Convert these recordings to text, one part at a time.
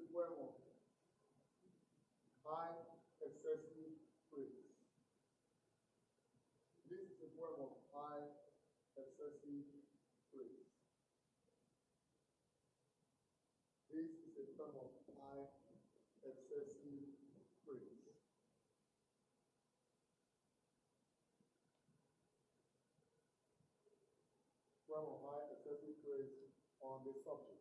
poem of high excessive praise. This is a poem of high excessive praise. This is a poem of high excessive praise. Poem of high excessive praise on the subject.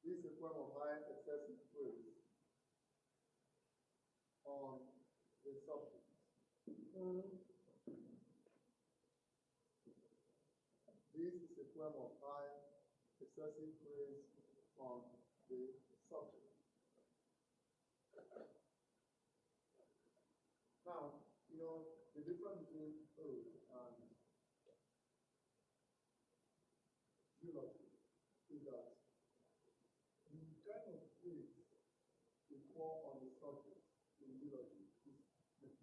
This is a poem of high excessive praise on the subject. This is a poem of high excessive praise on the subject. Now, the difference between ode and eulogy is that the kind of praise we pour on the subject in eulogy is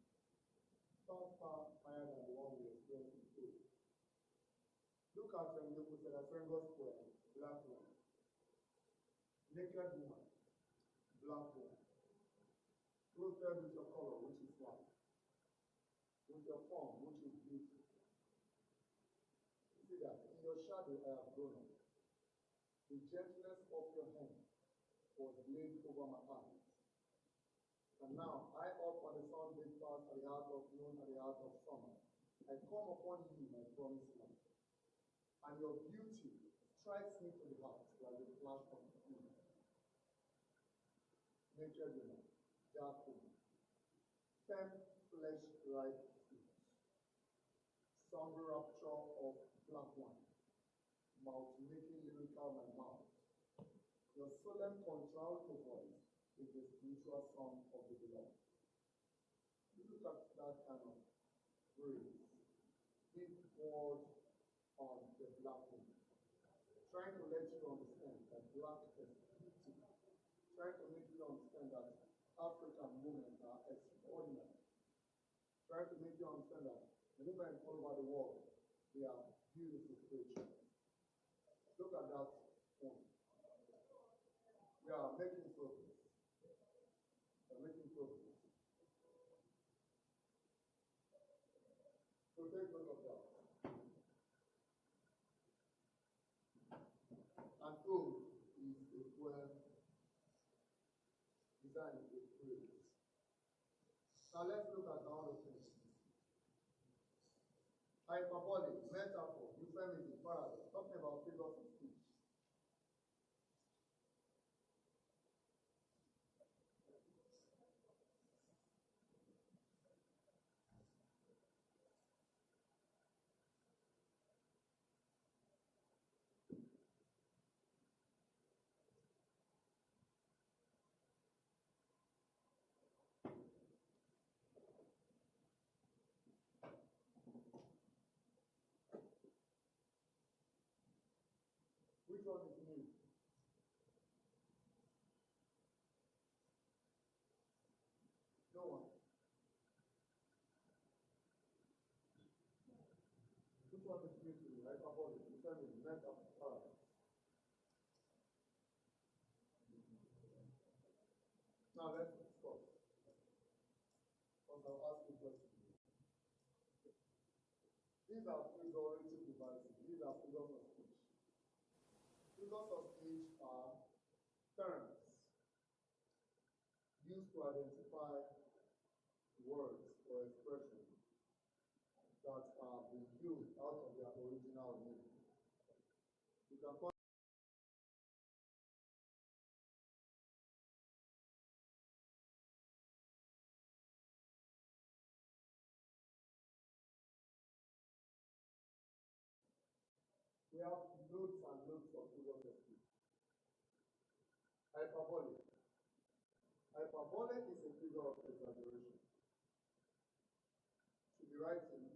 far higher than the one we experience in ode. Look at Sengo's poem, Black Woman. Naked woman, black woman. Clothed with your color, which is white. With your form, which is beautiful. You see that? In your shadow I have grown up. The gentleness of your hand was laid over my eyes. And now I offer the sun-baked fast at the heart of noon, at the heart of summer. I come upon you, my promised one. And your beauty strikes me to the heart like the flash of the moon. Naked woman, dark woman, femme flesh-like fruits, somber rapture of black wine, mouth making lyrical my mouth. Your solemn contralto voice is the spiritual song of the beloved. You look at that kind of praise being poured on the black woman, trying to let you understand that black is beauty, trying to make you understand that African women are extraordinary, trying to make you understand that women all over the world, they are beautiful creatures. Look at that one. We are making progress. We are making progress. So take note of that. An ode is a poem designed with praise. Now let's look at all of this. Hyperbole, metaphor, euphemism, paradox, talking about figures of speech. Which one is new? No one. Which one is new to you? Hyperbole, euphemism, metaphor, paradox. Now let's discuss. Because I'll ask you questions. These are figurative devices. These are figures of speech. Figures of speech are terms used to identify words or expressions that are being used out of their original meaning. You can call we have loads and loads of figures of speech. Hyperbole. Hyperbole is a figure of exaggeration. To be writing,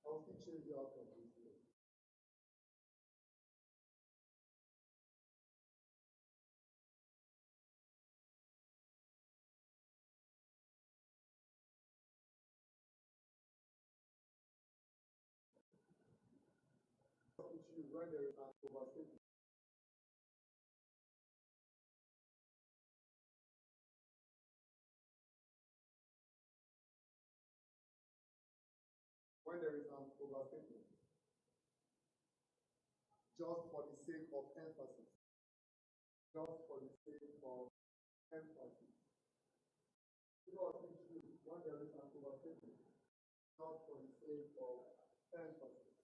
I'll still change you out of this place. speech used when there is an overstatement. When there is an overstatement, just for the sake of emphasis. Just for the sake of emphasis. Figure of speech used when there is an overstatement, just for the sake of emphasis.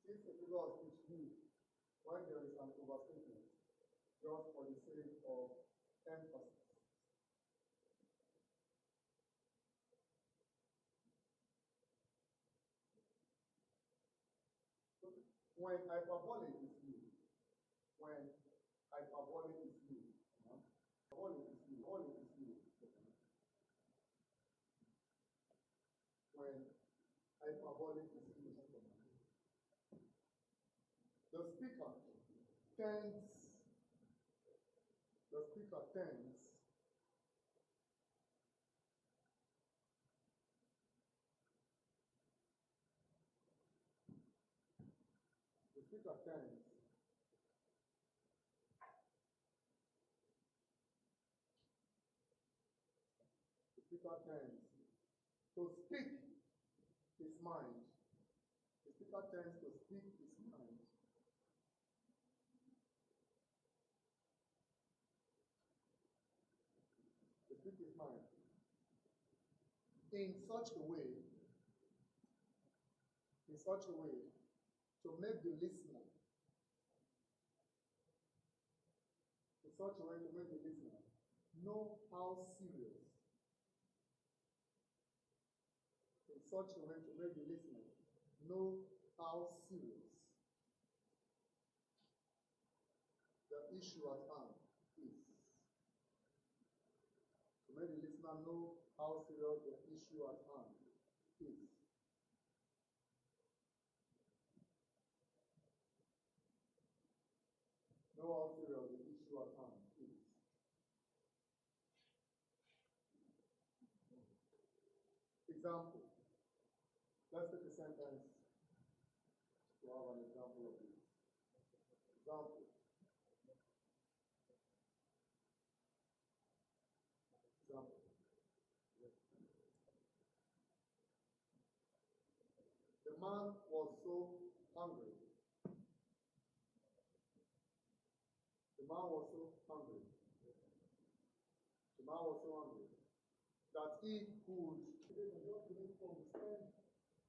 Since a figure of speech used when there is an overstatement, just for the sake of emphasis. When hyperbolic is used, when hyperbolic is used, hyperbolic is used, when hyperbolic is used, the speaker tends, the speaker tends the speaker tends the speaker tends to speak his mind. The speaker tends to speak his mind. To speak his mind in such a way to make the listener, in such a way to make the listener know how serious, in such a way to make the listener know how serious the issue at hand is. To make the listener know how serious the issue at hand is. Know how serious the issue at hand is. Example. Let's take a sentence to have an example of this. Example. Example. The man was so hungry. The man was so hungry. The man was so hungry that he could just make understand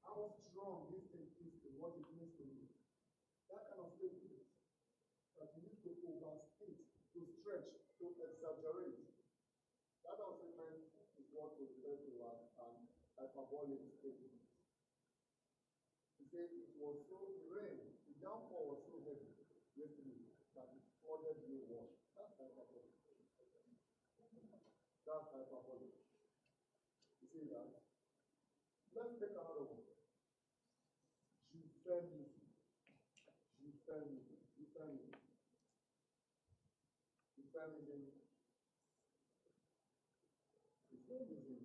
how strong this thing is to what it means to me. That kind of statement that you need to overstate, to stretch, to exaggerate. That kind of statement is what we refer to as an hyperbolic statement. He said it was so rain, the downpour was so heavy yesterday that it flooded the water. That's hyperbolic. That's hyperbolic. You see that? Let's take another one. Euphemism. Euphemism. Euphemism. Euphemism. Euphemism.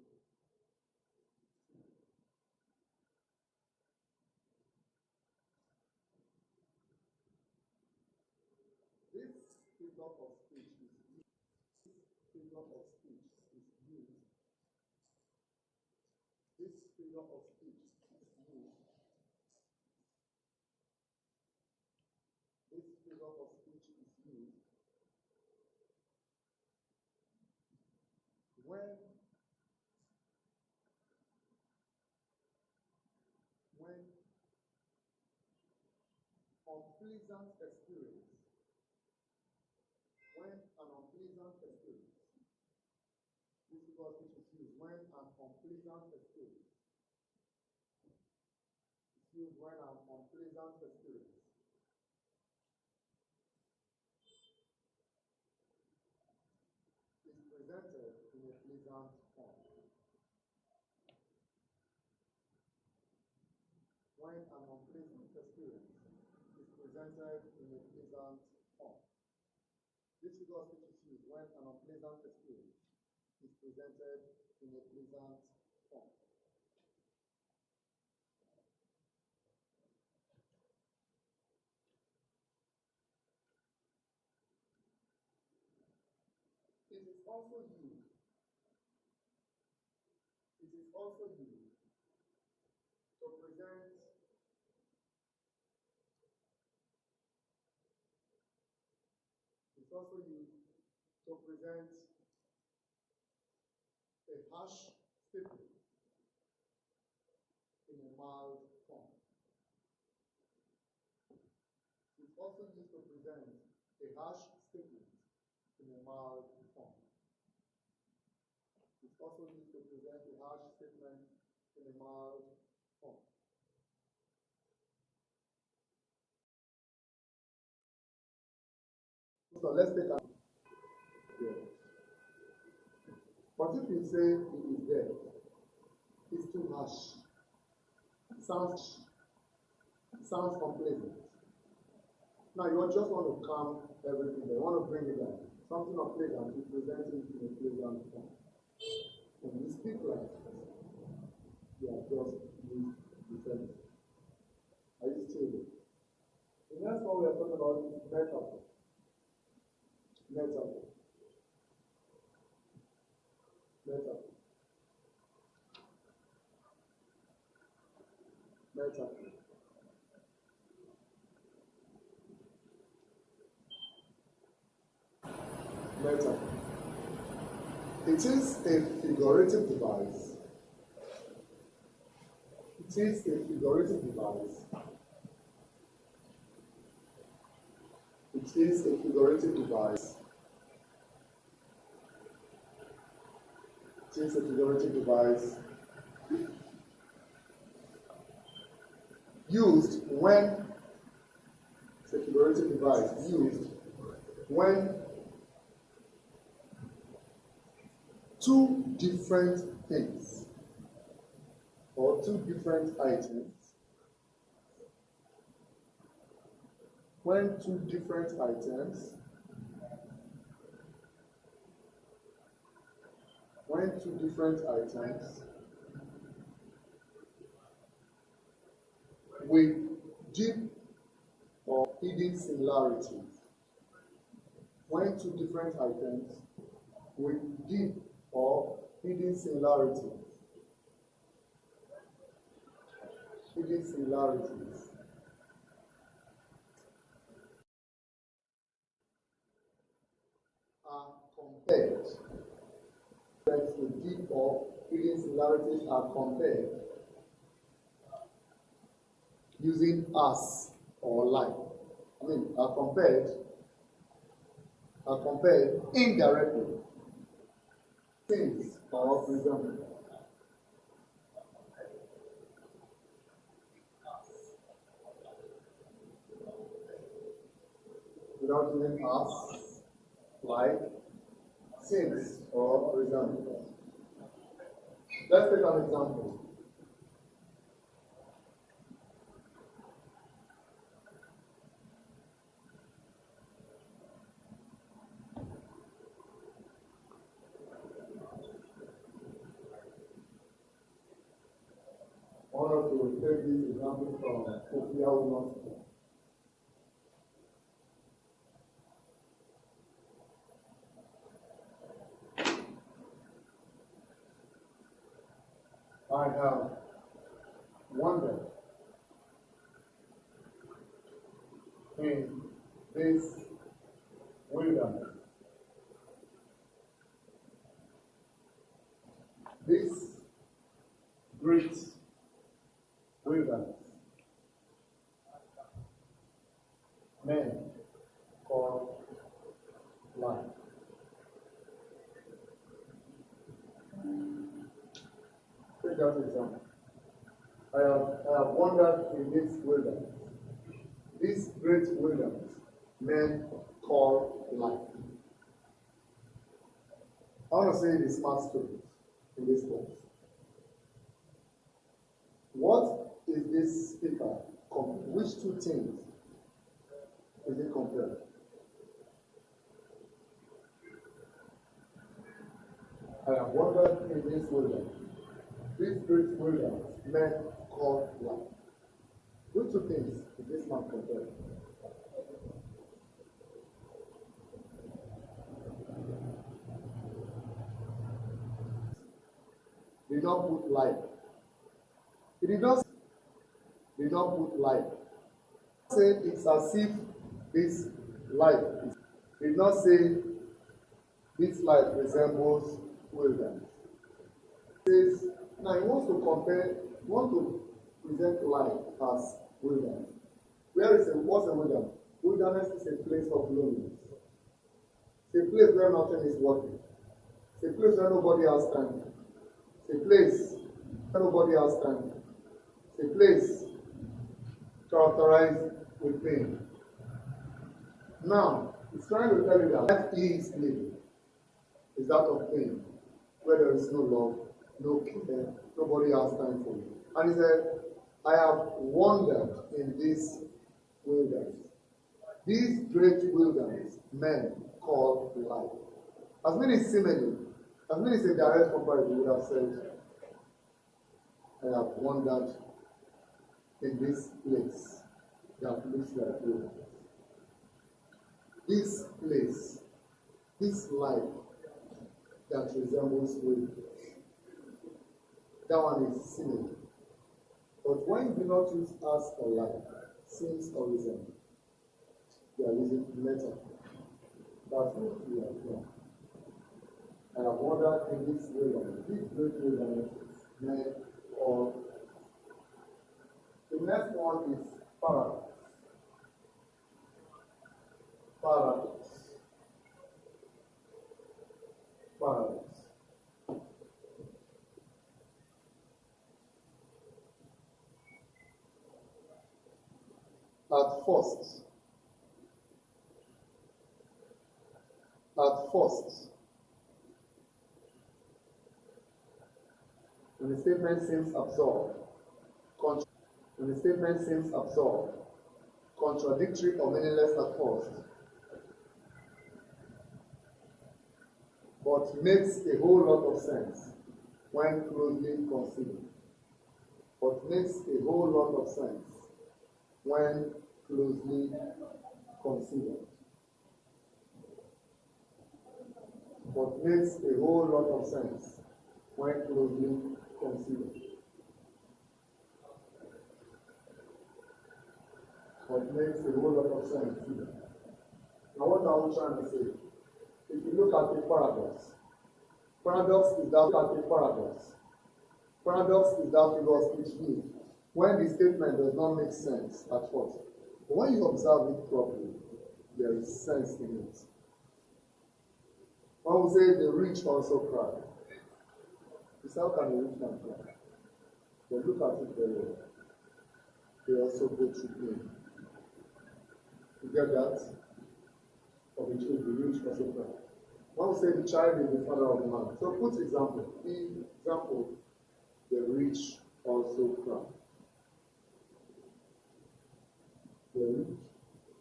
This figure of speech is used. This figure of speech is used. This figure of speech is used. This figure of speech is used when unpleasant experience, when an unpleasant experience, this figure of speech is used when an unpleasant experience, it's used when an unpleasant experience is presented in a pleasant form. When an unpleasant experience is presented in a pleasant form. This figure of speech is used when an unpleasant experience is presented in a pleasant form. is also used. It is also used to present a harsh statement in a mild form. It's also used to present a harsh statement in a mild form. It's also used to present a harsh statement in a mild form. So let's take a yeah. But if you say it is there, it's too harsh. It sounds unpleasant. Now you just want to calm everything. You want to bring it down. Something unpleasant, you present it in a pleasant form. When you speak like that, you are just used different. Are you still there? The next one we are talking about is metaphor. Metaphor. Metaphor. Metaphor. Metaphor. It is a figurative device. It is a figurative device. It is a figurative device. It is a figurative device used when it's a figurative device used when two different things or two different items when two different items with deep or hidden similarities. When two different items with deep or hidden similarities. Hidden similarities. Are compared. With deep or hidden similarities are compared using as or like. Are compared indirectly. Things or resemblance. Without using as, like, since, or resemblance. Let's take an example. I want to take this example from Omajuwa. I have wandered in this wilderness. This great wilderness. Men call life. Take that example. I have wandered in this wilderness. This great wilderness, men call life. I want to say the smart students in this course. What is this speaker? Which two things is it compared? I have wandered in this wilderness. This great wilderness, men call life. Which two things is this man compared? not put life. He did not put life. Say it's as if this life is. He did not say this life resembles wilderness. He says now he wants to present life as wilderness. What's a wilderness? Wilderness is a place of loneliness. It's a place where nothing is working. It's a place where nobody has time. It's a place where nobody has time. It's a place characterized with pain. Now, it's trying to tell you that life is living is that of pain, where there is no love, no care, nobody has time for you. And he said, I have wandered in this wilderness. These great wilderness men call life. As many simile, as many say direct comparison would have said, I have wandered in this place that looks like wilderness. This place, this life that resembles wilderness. That one is simile. But when you do not use as or like, seems or resemble, you are using metaphor. That's what we are doing. I have wandered in this wilderness, this great wilderness, men or the next one is paradox. Paradox. Paradox. At first, when the statement seems absurd, contradictory or meaningless at first, but makes a whole lot of sense when closely considered. But makes a whole lot of sense when closely considered. But makes a whole lot of sense when closely considered. But makes a whole lot of sense. Now what are we trying to say? If you look at the paradox is that paradox is that figure of speech means when the statement does not make sense at first. But when you observe it properly, there is sense in it. One will say the rich also cry. You say, how can the rich man cry? But look at it very well. They also go through pain. You get that? Of the truth, the rich also cry. One will say the child is the father of the man. So put example. Example, the rich also cry. The rich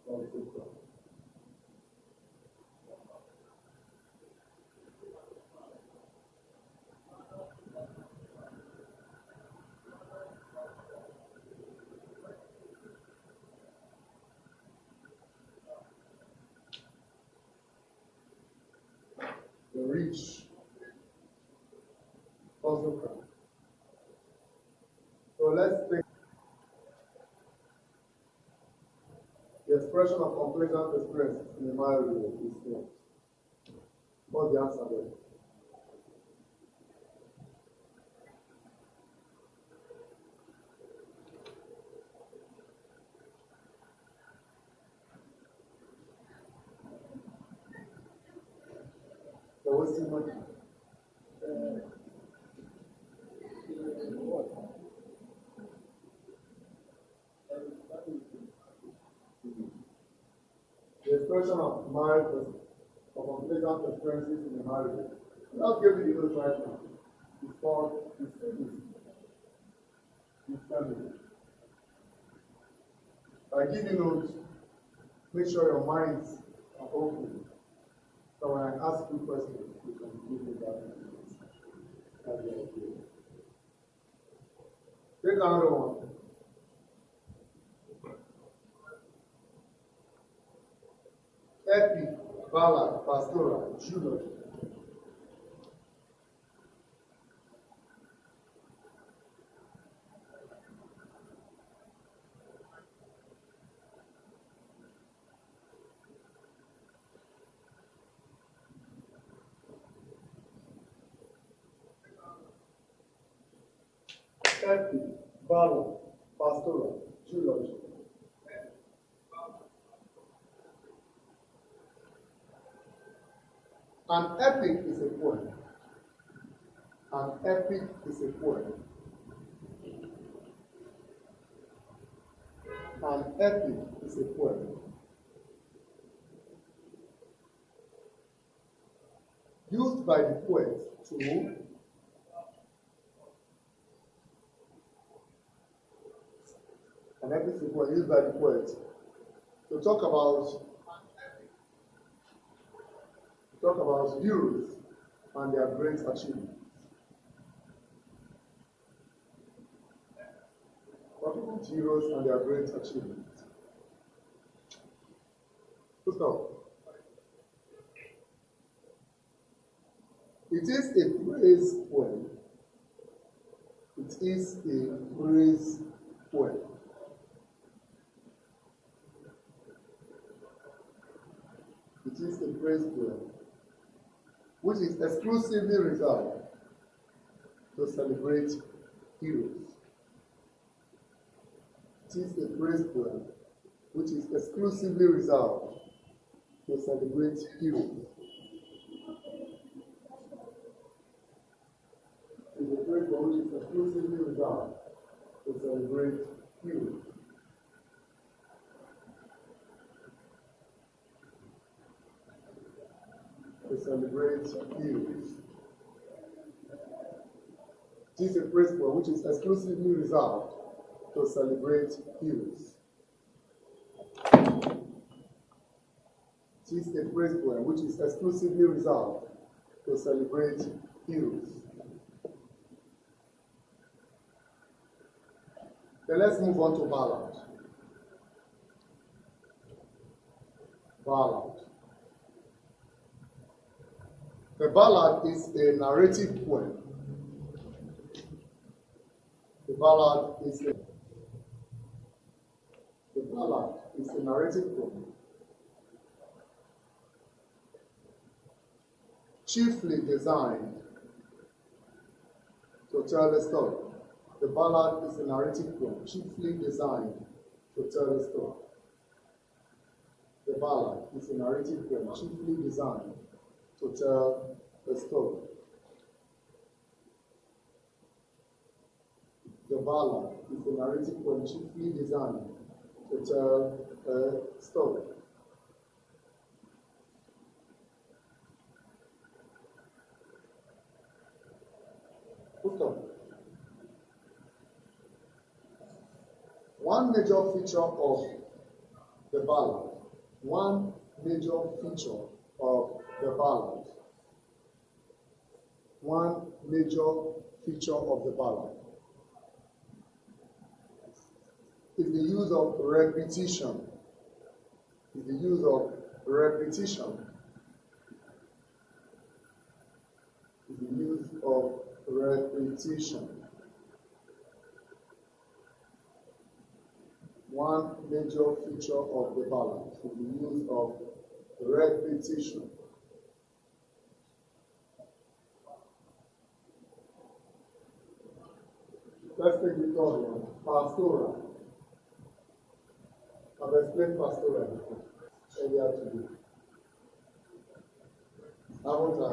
also cry. The rich also cry. So let's take the expression of unpleasant experience in the marriage is what? What's the answer there? They're wasting money. The expression of marriage of unpleasant experiences in the marriage. I'll give you the notes right now. It's called family. I give you notes, make sure your minds are open. So when I ask you questions, you can give me that answer. Take another one. Epic, ballad, pastoral, eulogy. epic, ballad, pastoral, eulogy. An epic is a poem. An epic is a poem. An epic is a poem. Used by the poet to an epic is a poem used by the poet to talk about heroes and their great achievements. Talking about heroes and their great achievements. Let's go. It is a praise poem. It is a praise poem. It is a praise poem which is exclusively reserved to celebrate heroes. It is a praise poem which is exclusively reserved to celebrate heroes. It is a praise poem which is exclusively reserved to celebrate heroes. To celebrate heroes. It is a praise poem which is exclusively reserved to celebrate heroes. It is a praise poem which is exclusively reserved to celebrate heroes. Then let's move on to ballad. Ballad. The ballad is a narrative poem. The ballad is a narrative poem, chiefly designed to tell a story. The ballad is a narrative poem, chiefly designed to tell a story. The ballad is a narrative poem, chiefly designed to tell a story. The ballad is a narrative poem chiefly designed to tell a story. One major feature of the ballad, one major feature of the ballad, one major feature of the ballad is the use of repetition. Is the use of repetition. Is the use of repetition. One major feature of the ballad is the use of repetition. Let's take the third one, pastoral. I've explained pastoral earlier today. Haven't I?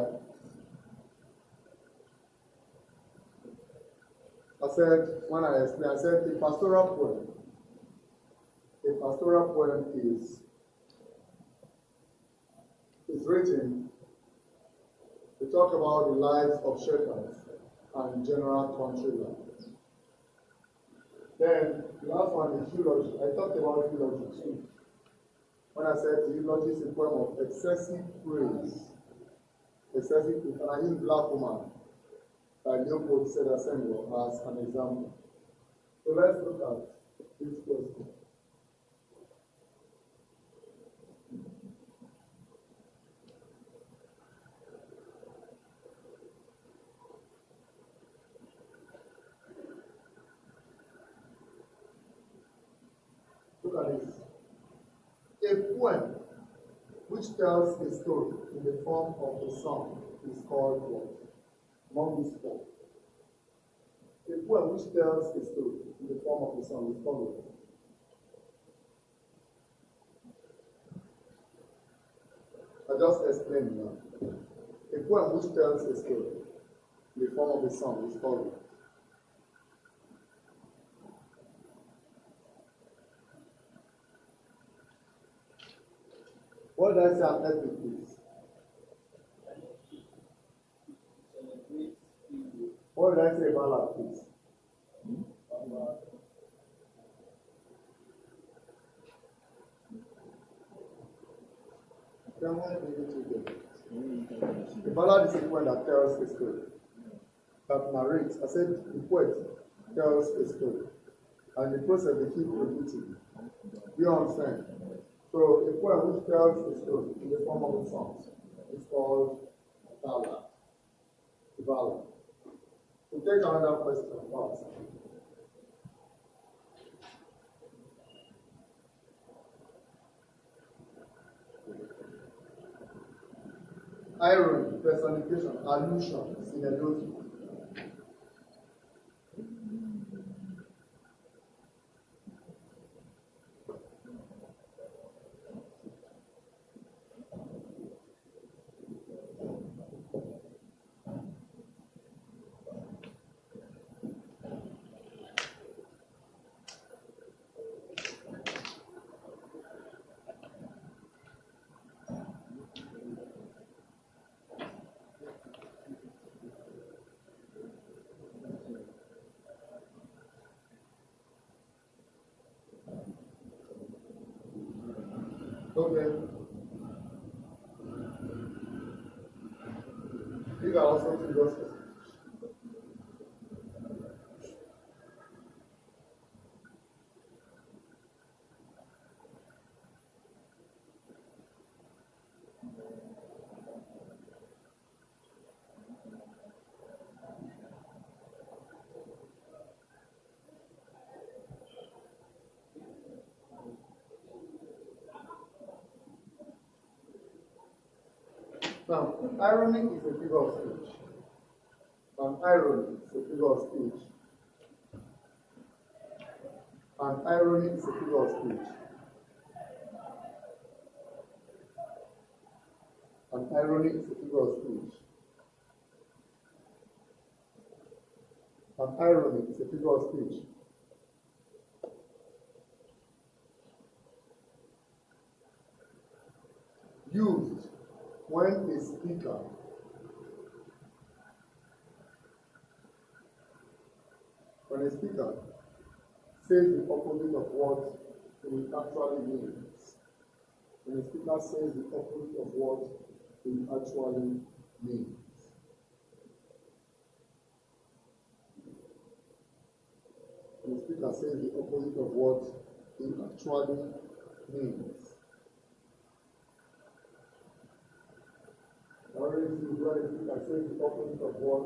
I said, when I explained, I said a pastoral poem is written to talk about the lives of shepherds and general country life. Then the last one is eulogy. I talked about eulogy too. When I said the eulogy is a poem of excessive praise. Excessive praise. And I use Black Woman by Leopold Sedar Senghor as an example. So let's look at this question. Look at this. A poem which tells a story in the form of a song is called what? Among these four. A poem which tells a story in the form of a song is followed. I just explained now. A poem which tells a story in the form of a song is followed. What did I say an epic is? What did I say a ballad is? A ballad is a poem that tells a story, that narrates. I said the poet tells a story, and in the process they keep repeating. Do you understand? So a poem which tells a story in the form of a song is called ballad. A ballad. So take another question first. Irony, personification, allusion, synecdoche. Okay. These are also figures. Now, irony is a figure of speech. An irony is a figure of speech. An irony is a figure of speech. An irony is a figure of speech. An irony is a figure of speech. Used when a speaker says the opposite of what it actually means. When a speaker says the opposite of what it actually means. When a speaker says the opposite of what it actually means. I already see when a speaker says the opposite of what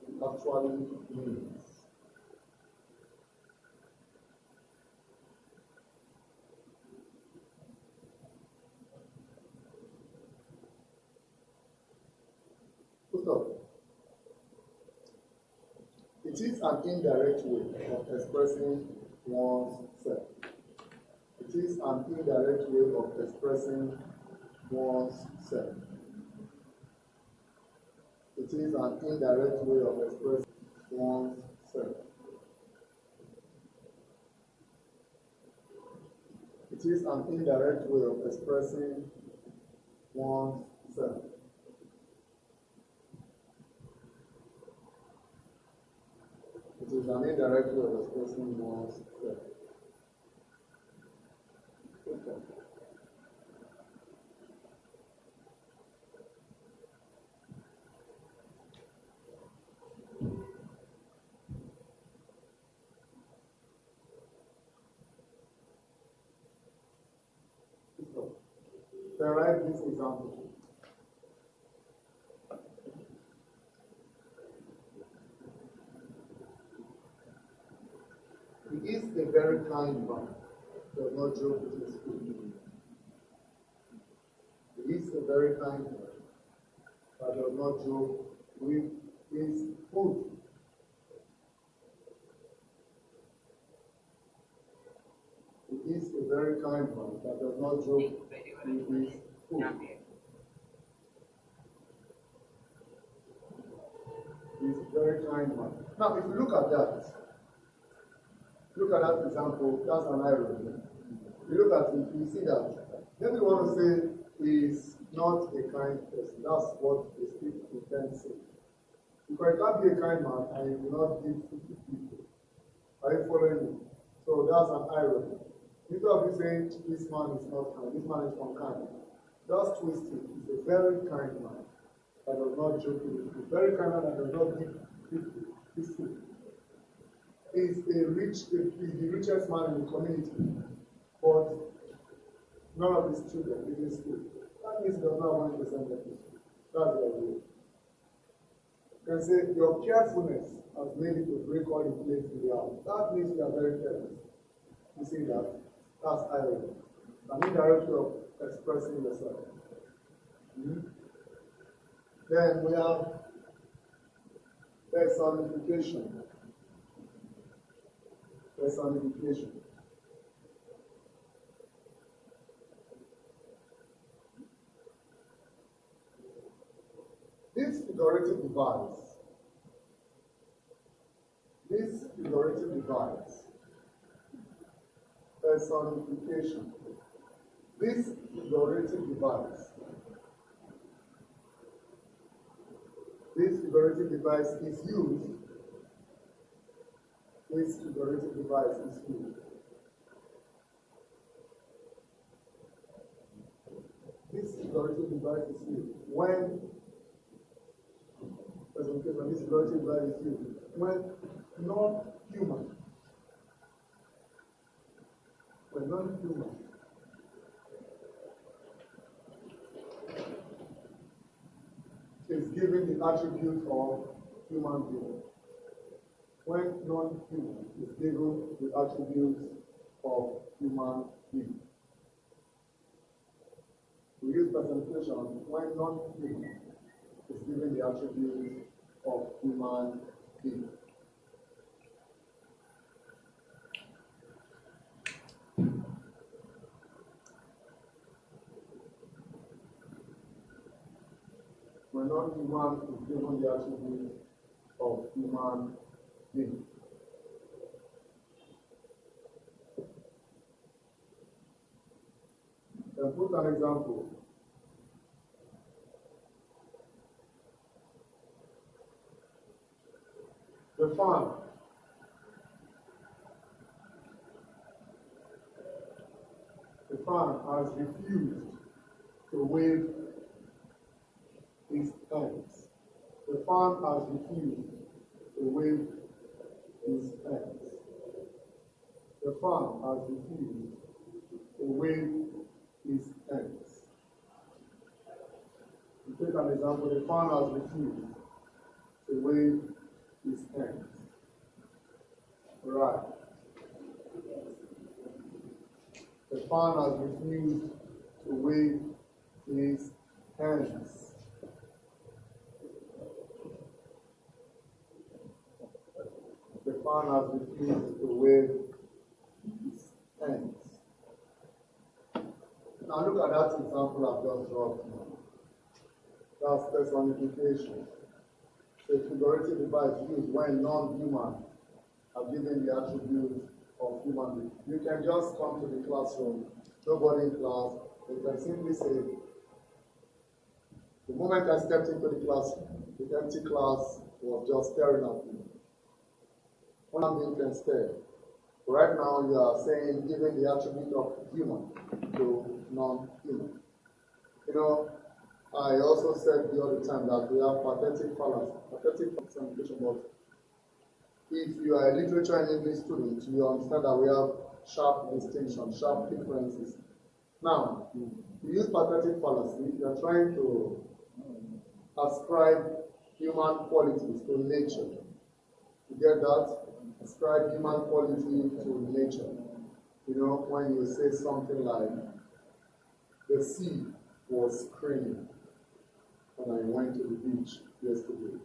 it actually means. Stop. It is an indirect way of expressing one's self. It is an indirect way of expressing one's self. It is an indirect way of expressing one's self. It is an indirect way of expressing one's self. It is an indirect way of expressing one's self. Okay. So write this example. He is a very kind man, does not joke with his food. He is a very kind man, but does not joke with his food. He is a very kind man that does not joke with his food. He's a very kind man. Now, if you look at that example, that's an irony. You look at it, you see that. Then you want to say he's not a kind person. That's what the script intends to say. Because you can't be a kind man and you will not give food to people. Are you following me? So that's an irony. Instead of you saying this man is not kind, this man is unkind. Just twist it. He's a very kind man that does not joke with people. Very kind man that does not give people his food. He's the richest man in the community, but none of his children live in school. That means he does not have 1% of his school. That's the idea. You can say your carefulness has made it to break all the plates in the house. That means you are very careless. You see that? That's irony. An indirect way of expressing yourself. Then we have personification. Personification. This figurative device, personification, this figurative device is used. This figurative device is used. This figurative device is used when presentation. This figurative device is used when non-human. Is given the attribute of human being. When non-human is given the attributes of human being. We use personification when non-human is given the attributes of human being. When non-human is given the attributes of human being. Then put an example. The fan has refused to wave his hands. The fan has refused to wave his hands. The fan has refused to wave his hands. To take an example, the fan has refused to wave his hands. Right. The fan has refused to wave his hands. The fan has refused to wave his hands. Now look at that example I've just dropped now. That's personification. The figurative device used when non-human are given the attributes of human being. You can just come to the classroom, nobody in class, you can simply say, the moment I stepped into the classroom, the empty class was just staring at me. One being can stare. Right now you are saying giving the attribute of human to non-human. You know, I also said the other time that we have pathetic fallacy, pathetic personification, but if you are a literature and English student, you understand that we have sharp distinctions, sharp differences. Now, you use pathetic fallacy, you are trying to ascribe human qualities to nature. You get that? Ascribe human quality to nature. You know, when you say something like, the sea was screaming when I went to the beach yesterday.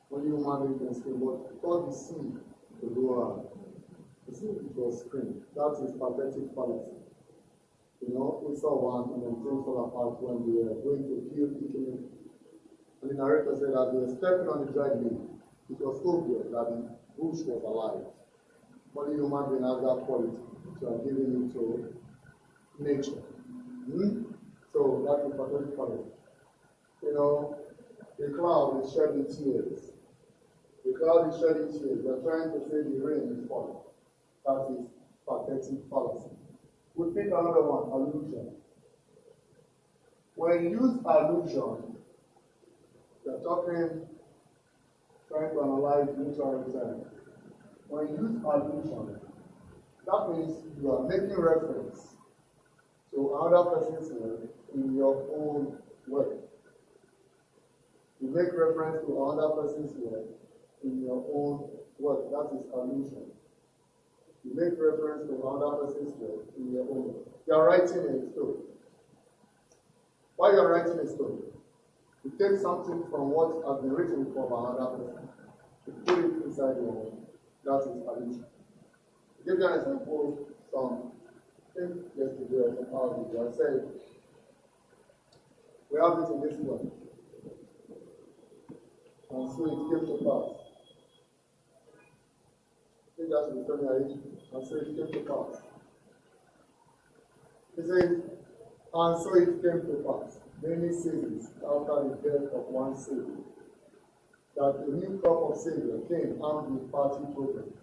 When you man can say, but because the sea will go out. You see, it was screen. That is pathetic fallacy. You know, we saw one and then things fall apart when we were going to kill Italy. And the narrator said that they were stepping on the dried leaf. It was obvious that the bush was alive. Only human being has that quality to have given it to nature. So that is pathetic fallacy. You know, the cloud is shedding tears. The cloud is shedding tears. They're trying to say the rain is falling. That is pathetic fallacy. We take another one, allusion. When you use allusion, you're trying to analyze mutual return. When you use allusion, that means you are making reference to another person's word in your own word. You make reference to another person's word in your own word. That is allusion. You make reference to another person's word in your own word. You are writing a story. While you are writing a story, you take something from what has been written before by another person. You put it inside your own. That is allusion. To give you an example, I think yesterday or some hours ago, I said, we have this in this one. And so it came to pass. I think that should be familiar. And so it came to pass. He says, and so it came to pass, many seasons after the death of one Savior, that a new crop of Savior came armed with party programs.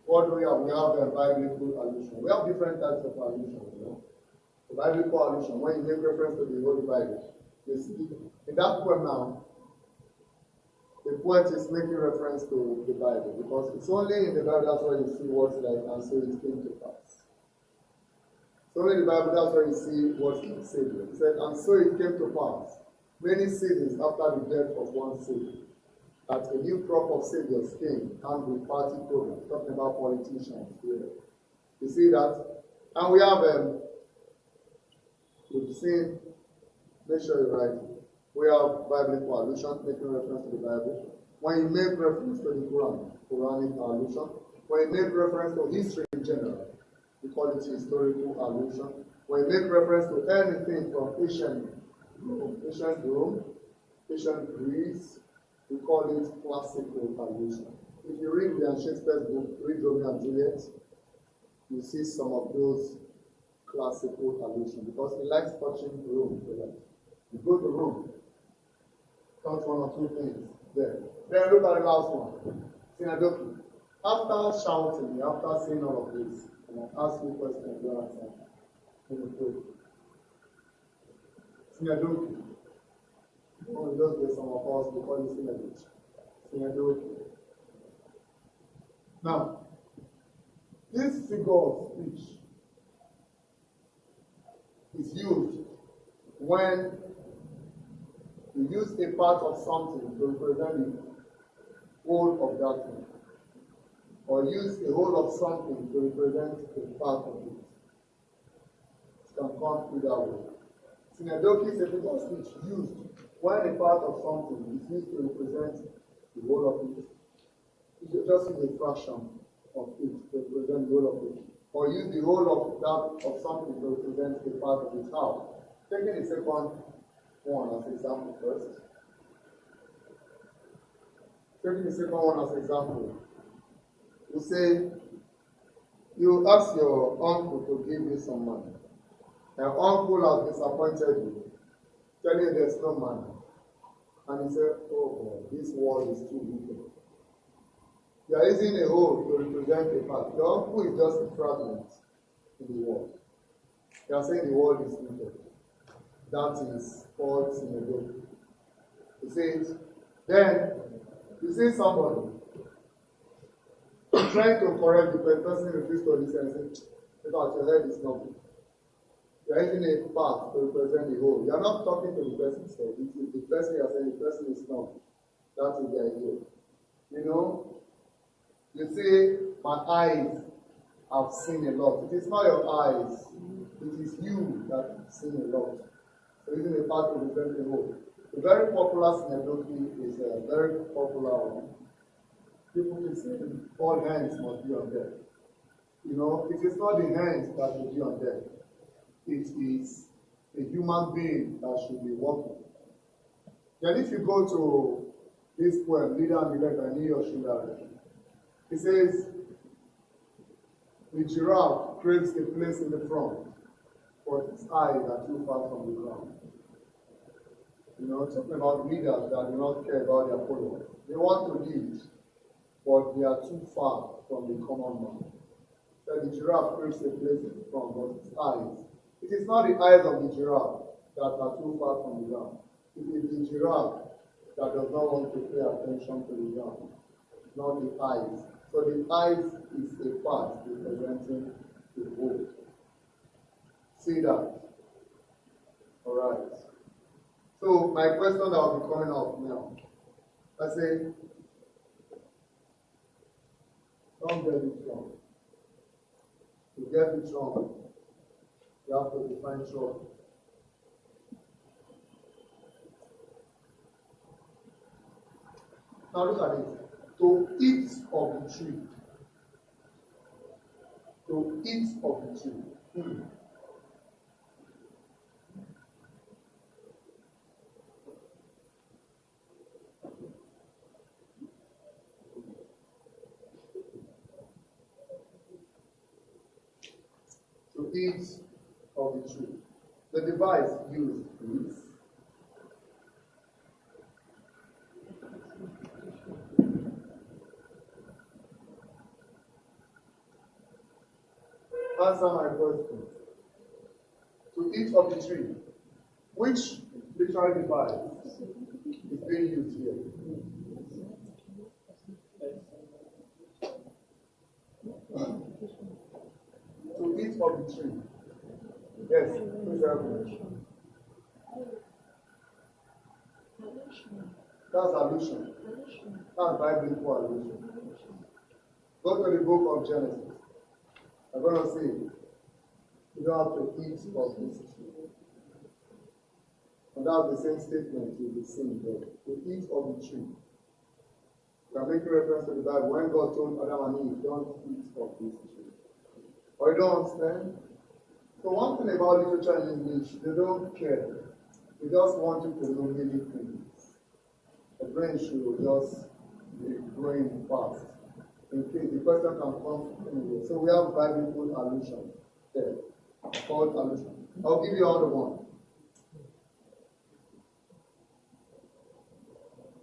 What do we have? We have a biblical allusion. We have different types of allusion, you know. The biblical allusion, when you make reference to the Holy Bible, you see, in that poem now, the poet is making reference to the Bible, because it's only in the Bible that's where you see words like, and so it came to pass. It's only in the Bible that's where you see words like Savior. He said, and so it came to pass, many seasons after the death of one Savior, that a new crop of Saviors came and with party programs, talking about politicians here. You see that? And we have, we've seen, make sure you write it. We have biblical allusion, making reference to the Bible. When you make reference to the Quran, Quranic allusion. When you make reference to history in general, we call it historical allusion. When you make reference to anything from ancient Rome, ancient Greece, we call it classical allusion. If you read William Shakespeare's book, read Romeo and Juliet, you see some of those classical allusions, because he likes touching Rome. You go to Rome, count one or two things there. Then look at the last one. Sinadoki. After shouting, after saying all of this, and I ask you a question, you answer. Sinadoki. Just get some of us, we call it Sinadoki. Sinadoki. Now, this figure of speech is used when you use a part of something to represent the whole of that thing, or use a whole of something to represent a part of it. It can come either way. Sinadoki is a figure of speech used when a part of something is used to represent the whole of it. You just use a fraction of it to represent the whole of it, or use the whole of that of something to represent a part of it. How? Taking the second one as example first. Taking the second one as example, we say you ask your uncle to give you some money. Your uncle has disappointed you, telling you there's no money. And he said, oh God, this world is too wicked. You are using a whole to represent a part. Your uncle is just a fragment in the world. You are saying the world is wicked. That is called Sinadoki. You see it? Then, you see somebody trying to correct the person refuses to listen and say, because your head is not good. You are using a part to represent the whole. You are not talking to the person, so it is the person you are saying the person is not. That is the idea. You know, you say, my eyes have seen a lot. It is not your eyes, it is you that have seen a lot. So using a part to represent the whole. The very popular Sinadoki is a very popular one. People keep saying all hands must be on deck. You know, it is not the hands that should be on deck. It is a human being that should be working. Then if you go to this poem, Leader and the Leg by New York Shindare, it says, the giraffe craves a place in the front, but its eyes are too far from the ground. You know, talking about leaders that do not care about their followers. They want to lead, but they are too far from the common man. So the giraffe craves a place in the front, but its eyes. It is not the eyes of the giraffe that are too far from the ground. It is the giraffe that does not want to pay attention to the ground, not the eyes. So the eyes is a part representing the whole. See that? Alright. So my question that will be coming up now. I say, don't get it wrong. To get it wrong, you have to define trouble. Now look at it. To eat of the tree. To eat of the tree. To eat of the tree. The device used is answer my question. To eat of the tree. Which literary device is being used here? To eat of the tree. Yes, please help me. That's allusion. That's biblical allusion. Go to the book of Genesis. I'm going to say, you don't have to eat of this tree. And that's the same statement you'll be seeing there. To eat of the tree. You can make reference to the Bible. When God told Adam and Eve, don't eat of this tree. Or you don't understand? So one thing about literature in English, they don't care. They just want you to know many things. The brain should just be growing fast. In case the question can come anywhere. So we have biblical allusion there. Called allusion. I'll give you another one.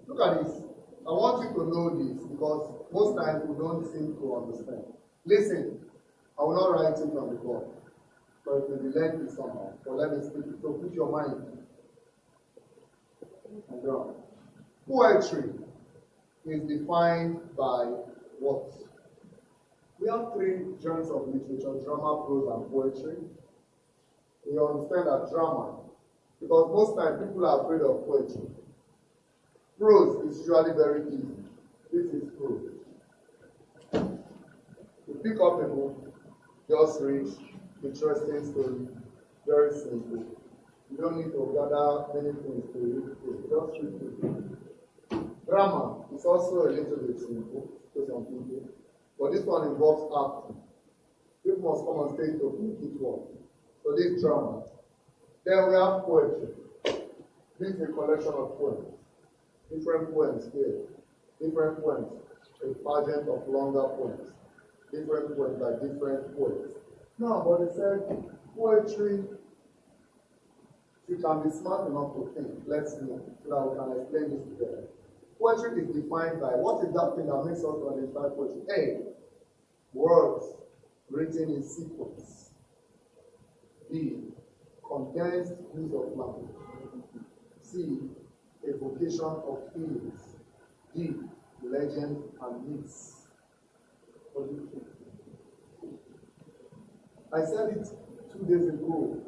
Look at this. I want you to know this because most times we don't seem to understand. Listen, I will not write it on the board, but it will be lengthy somehow. So let me speak. So put your mind on ground. Poetry is defined by what? We have three genres of literature: drama, prose, and poetry. We understand that drama, because most times people are afraid of poetry. Prose is usually very easy. This is prose. You pick up a book, just read, interesting story, very simple. You don't need to gather many things to read through. Just read through. Drama is also a little bit simple to some people, but this one involves acting. People must come on stage to make it work. So this drama. Then we have poetry. This is a collection of poems. Different poems here. Different poems. A pageant of longer poems. Different poems by different poets. Now, but they said poetry, you can be smart enough to think. Let's know so that we can explain this together. Poetry is defined by what is that thing that makes us identify poetry? A. Words written in sequence. B. Condensed use of language. C. Evocation of feelings. D. Legend and myths. What do you think? I said it 2 days ago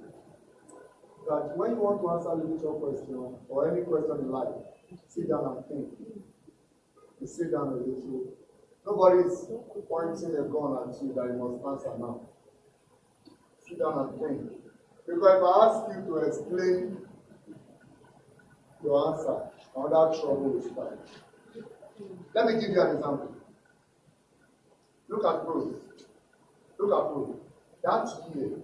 that when you want to answer a literature question or any question in life, sit down and think. You sit down a little. Nobody is pointing a gun at you that you must answer now. Sit down and think. Because if I ask you to explain your answer, another trouble will start. Let me give you an example. Look at fruit. Look at fruit. That year,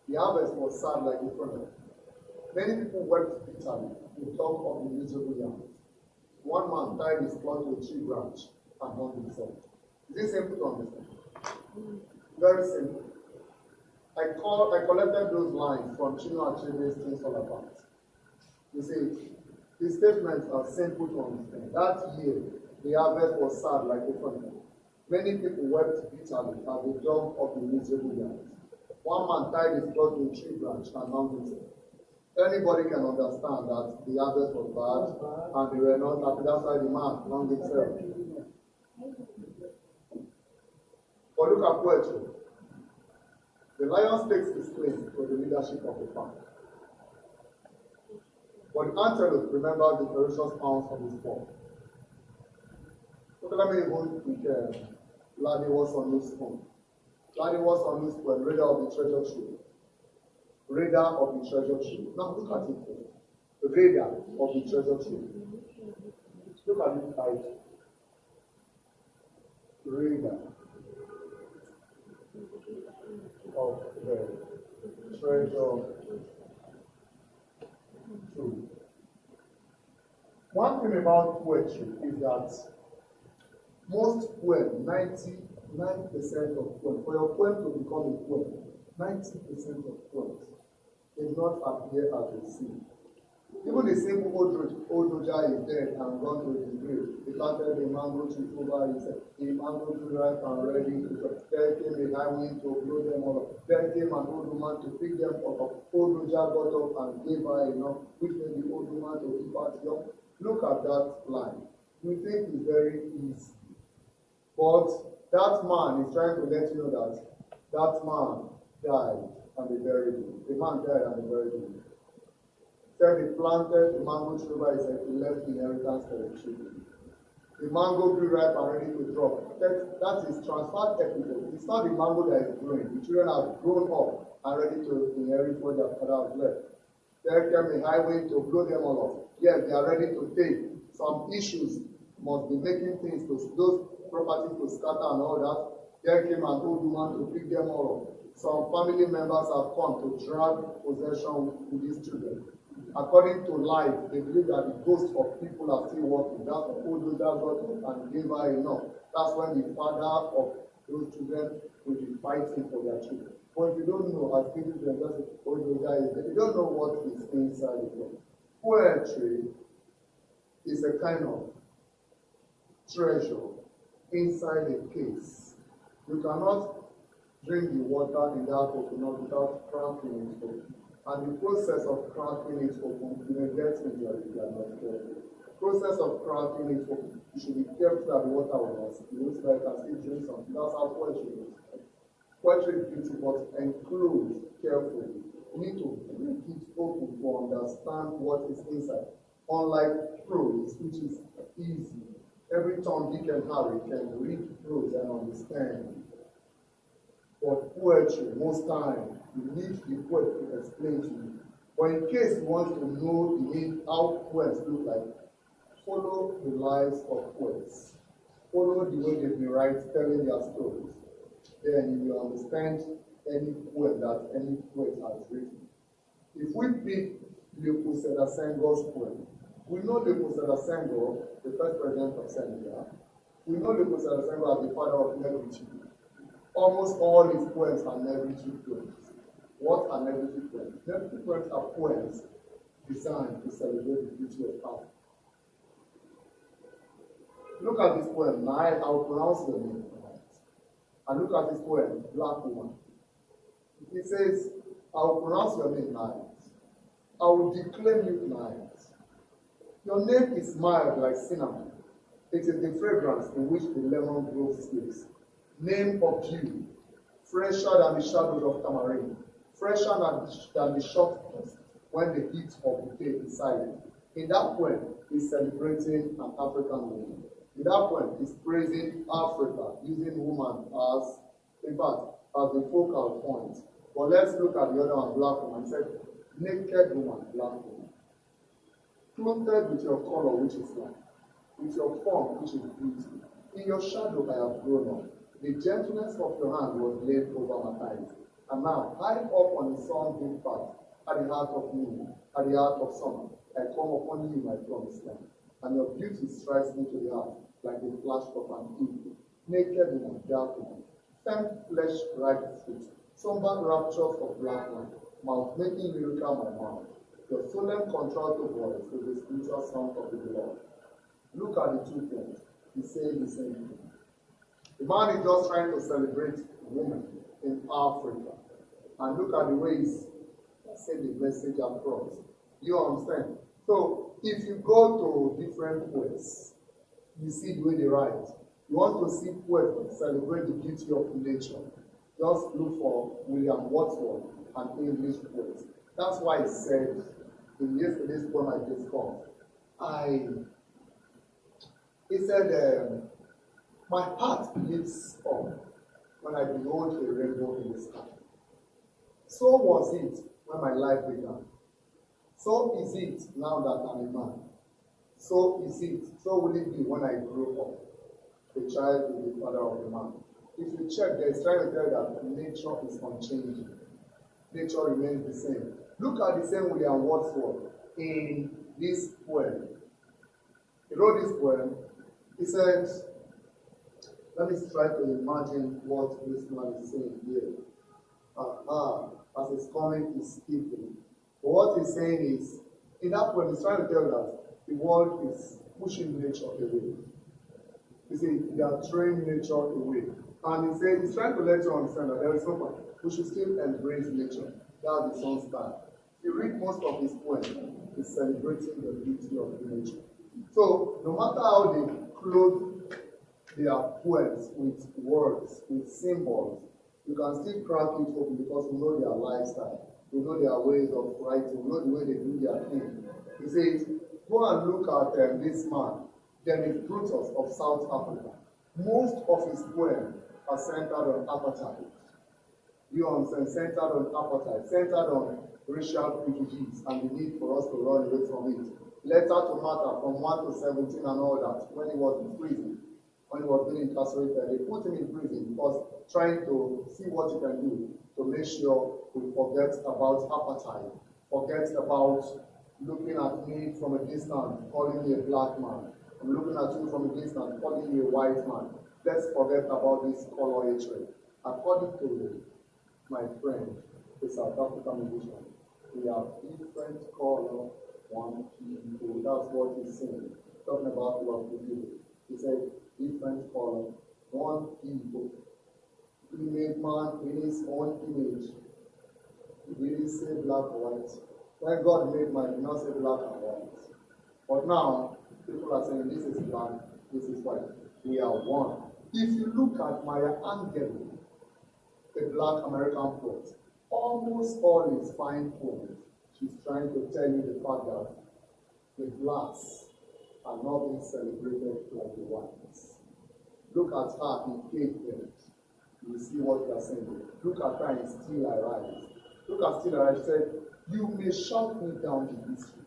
the harvest was sad like a funeral. Many people wept bitterly to talk of the miserable yam. One man tied his cloth to a tree branch and hung himself. Is it simple to understand? Very simple. I collected those lines from Teach-A-Thon's Things All About. You see, the statements are simple to understand. That year, the harvest was sad like a funeral. Many people wept bitterly as they dug up the miserable yam. One man tied his cloth to a tree branch and hung himself. Anybody can understand that the harvest was bad and they were not happy. That's why the man hung himself. But look at poetry. The lion stakes his claim for the leadership of the pack. But the antelope remembers the ferocious pounds of his fall. So let me even pick Laddie was on this phone. Laddie was on this phone, raider of the treasure tree. Raider of the treasure tree. Now look at it. The raider of the treasure tree. Look at it right. Raider of the treasure tree. One thing about poetry is that most poem, 99% of poems, for your poem to become a poem, 90% of poems did not appear as a scene. Even the simple Omajuwa is dead and gone to his grave. He planted a mango tree over his head. The mango tree ripe and ready to cut. There came a high wind to blow them all up. There came an old woman to pick them up. Omajuwa got up and gave her enough, which made the old woman to keep her young. Look at that line. We think it's very easy. But that man is trying to let you know that that man died and they buried him. The man died and they buried him. Said he planted the mango tree over his head, he left the inheritance for the children. The mango grew ripe and ready to drop. That is transferred equity. It's not the mango that is growing. The children have grown up and ready to inherit what their father has left. There came a high wind to blow them all off. Yes, they are ready to take. Some issues must be making things to those properties to scatter and all that. There came an old woman to pick them all up. Some family members have come to drag possession with these children. According to life, they believe that the ghosts of people are still working. That's the old Oja got up and gave her enough. That's when the father of those children will be fighting for their children. But if you don't know, as people just say, old Oja is there, you don't know what is inside the book. Poetry is a kind of treasure inside a case. You cannot drink the water in that coconut without cracking it open. And the process of cracking it open, you may get injured if you are not careful. Process of cracking it open, you should be careful that the water will not spill, so that you can still drink something. That's how poetry is. Poetry is beautiful, but enclosed carefully. You need to break it open to understand what is inside. Unlike prose, which is easy. Every Tom, Dick, and Harry can read prose and understand. But poetry, most time, you need the poet to explain to you. But in case you want to know how poets look like, follow the lives of poets. Follow the way they've been telling their stories. Then you will understand any poem that any poet has written. If we pick Leopold Sedar Senghor's poem, we know Leopold Sedar Senghor, the first president of Senegal. We know Leopold Sedar Senghor as the father of Negritude. Almost all his poems are Negritude poems. What are Negritude poems? Negritude poems are poems designed to celebrate the beauty of art. Look at this poem. Now I will pronounce your name tonight. And look at this poem, Black Woman. It says, I will pronounce your name tonight. I will declaim you tonight. Your name is mild like cinnamon. It is the fragrance in which the lemon grove sleeps. Name of dew, fresher than the shadows of tamarind, fresher than the short frost when the heat of the day is silent. In that poem, he's celebrating an African woman. In that poem, he's praising Africa, using woman as, in fact, as the focal point. But let's look at the other one, black woman. He said, naked woman, black woman. Clothed with your color, which is life, with your form, which is beauty. In your shadow I have grown up. The gentleness of your hand was laid over my eyes. And now, high up on the sun big path, at the heart of me, at the heart of summer, I come upon you, my promised land. And your beauty strikes me to the heart like the flash of an eagle, naked in a dark woman, firm flesh bright sweet, somber raptures of black wine, mouth making lyrical my mouth. Your solemn contralto voice with the spiritual sound of the Lord. Look at the two things. He's saying the same thing. The man is just trying to celebrate women in Africa. And look at the ways he said the message across. You understand? So, if you go to different poets, you see the way they write. You want to see poets that celebrate the beauty of nature. Just look for William Wordsworth, an English poet. That's why he said in yesterday's poem I discussed, he said, my heart lifts up when I behold a rainbow in the sky. So was it when my life began. So is it now that I'm a man. So is it, so will it be when I grow up. The child will be the father of the man. If you check, there is trying to tell you that nature is unchanging. Nature remains the same. Look at the same William Wordsworth in this poem. He wrote this poem. He said, let me try to imagine what this man is saying here. As his comment is speaking. But what he's saying is, in that poem, he's trying to tell that the world is pushing nature away. You see, they are throwing nature away. And he said, he's trying to let you understand that there is no point. We should still embrace nature. That's the son's style. If you read most of his poems, he's celebrating the beauty of nature. So, no matter how they clothe their poems with words, with symbols, you can still crack it open because we know their lifestyle. We know their ways of writing. We know the way they do their thing. He says, go and look at this man, Dennis Brutus of South Africa. Most of his poems are centered on apartheid. You understand? Centered on apartheid, centered on racial prejudice and the need for us to run away from it. Letter to Martha from 1 to 17 and all that, when he was in prison, when he was being incarcerated, they put him in prison because trying to see what he can do to make sure we forget about apartheid, forget about looking at me from a distance, calling me a black man. I'm looking at you from a distance, calling you a white man. Let's forget about this color hatred. According to my friend, the South African musician, we have different color, one people. That's what he's saying. Talking about what we do. He said, different color, one people. He made man in his own image. He didn't say black or white. When God made man, he did not say black and white. But now, people are saying this is black, this is white. We are one. If you look at Maya Angelou, the black American poet, almost all his fine poems, she's trying to tell you the fact that the blacks are not being celebrated like the whites. Look at her in Cape Verde. You see what we are saying. Look at her in Still I Rise. Look at Still I Rise. She said, you may shut me down in history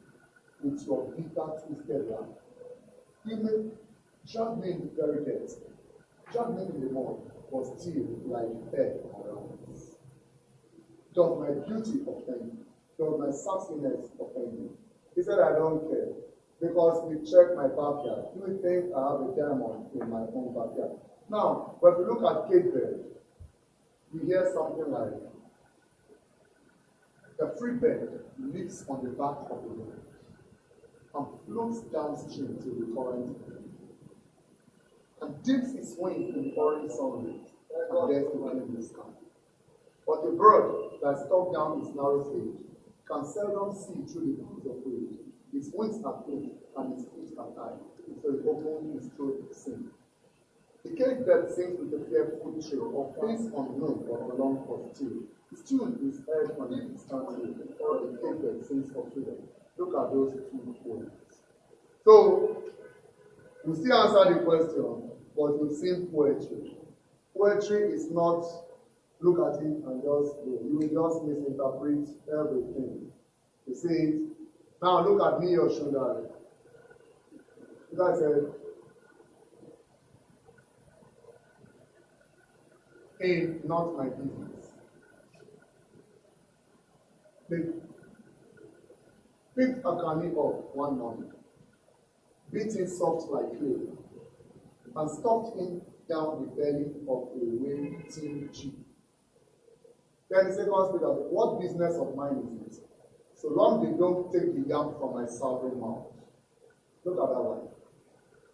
with your bitter, twisted life. You may drag me in the very depths, drag me in the mud, but still like death around us. Does my beauty offend you? Does my sexiness offend you? He said, I don't care. Because we checked my backyard. You would think I have a diamond in my own backyard. Now, when we look at Cape Verde, we hear something like, the free bird lives on the back of the river and floats downstream to the current and dips its wing in the orange sunlight and dares to climb the sky. But the bird that stuck down its narrow stage can seldom see through the boughs of wind. Its wings are closed and its feet are tied, so it opens its throat to sing. The cage bird sings with a fearful trill, or face unknown or along for still. Its tune is heard on the distant hill, or the cage bird sings for freedom. Look at those two poems. So, we still answer the question, but we've seen poetry. Poetry is not look at it and just go. You will just misinterpret everything. You see it? Now look at me, your shoulder. You guys said, in Not My Business. They picked a canoe up one morning, beat it soft like clay, and stuffed him down the belly of a waiting jeep. Then the second speaker said, what business of mine is it? So long they don't take the yam from my sovereign mouth. Look at that one.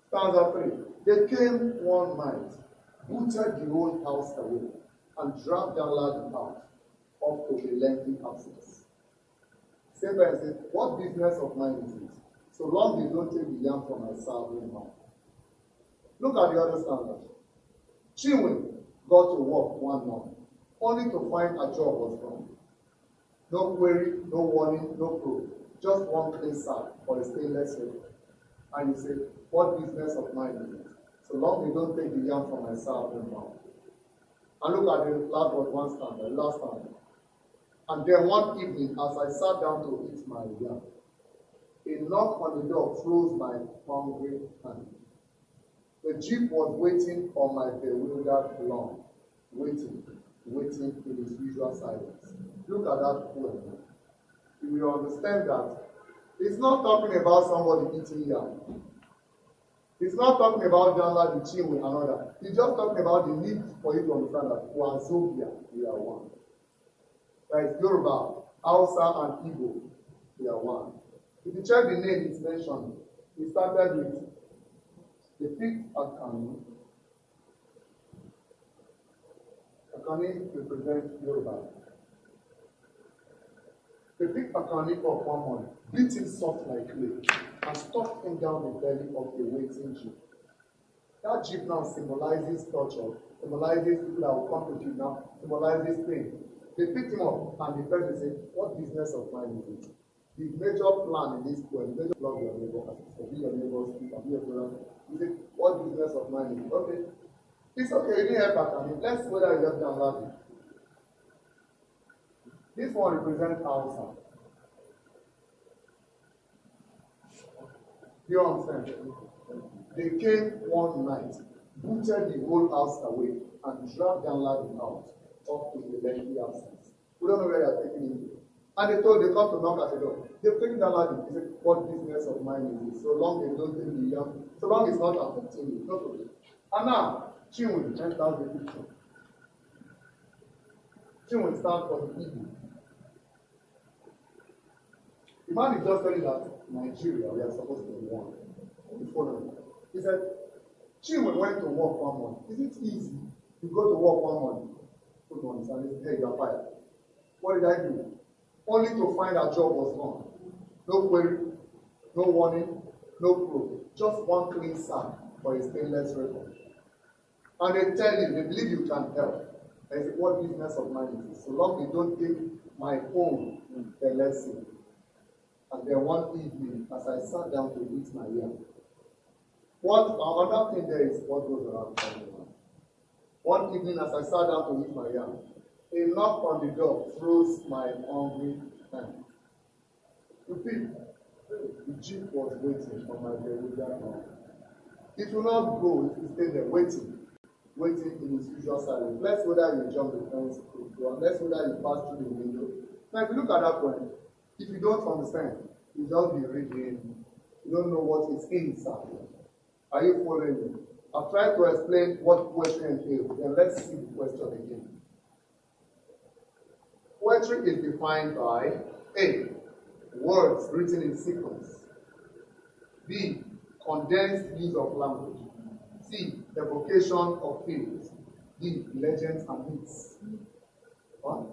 Stanza 3. They came one night, booted the whole house away, and dragged their lad out, up to a lengthy absence. Same person said, what business of mine is it? So long they don't take the yam from my sovereign mouth. Look at the other stanza. Chinwe got to work one morning, only to find a job was gone. No query, no warning, no proof. Just one clean sack for a stainless steel. And you say, what business of mine is it? So long they don't take the yam from my sovereign mouth. And look at the last one stanza, the last stanza. And then one evening, as I sat down to eat my yam, a knock on the door froze my hungry hand. The jeep was waiting on my bewildered lawn, waiting in its usual silence. Look at that poem. You will understand that it's not talking about somebody eating yam. It's not talking about Janla, the Chinwe, and another. It's just talking about the need for you to understand that Wazobia, we are one. That is Yoruba, Hausa, and Igbo, we are one. If you check the name it's mentioned, we started with the picked a canoe. A canoe represents Yoruba. They picked a canoe up one morning, beat him soft like clay, and stuffed him down the belly of a waiting jeep. That jeep now symbolizes torture, symbolizes people that will come to jeep now, symbolizes pain. They picked him up, and the person said, what business of mine is it? The major plan in this poem, the major plan of your neighbor, be your neighbor's keeper, be your brother. You say, what business of mine is it? Okay. It's okay, you didn't help back on it. Let's see whether you left down laughing. This one represents Hausa. Do you understand? They came one night, booted the whole house away, and dragged their lad out, up to the lengthy absence. We don't know where they are taking him. And they come to knock at the door. They've taken their lad in. They said, what business of mine is this? So long they don't take the young, so long it's not affecting you. Not okay. And now, Chinwe enters the picture. Chinwe stands for the evil. The man is just telling that Nigeria, we are supposed to be one. He said, Chinwe went to work one morning. Is it easy to go to work one morning? Put on his hand, he said, hey, you are fired. What did I do? Only to find a job was gone. No query, no warning, no proof. Just one clean sack for a stainless record. And they tell you, they believe you can help. I say, what business of mine is this? So long they don't take my own, then let's see. And then one evening, as I sat down to eat my yam, another thing there is what goes around. One evening, as I sat down to eat my yam, a knock on the door froze my hungry hand. Repeat, the jeep was waiting for my bewildered hand. It will not go if you stay there waiting in its usual silence. Unless whether you jump the fence, unless whether you pass through the window. Now, if you look at that point, if you don't understand, you just be reading. You don't know what is inside. Are you following me? I've tried to explain what question entails. Then let's see the question again. Poetry is defined by A. Words written in sequence. B. Condensed use of language. C. Evocation of feelings. D. Legends and myths. What?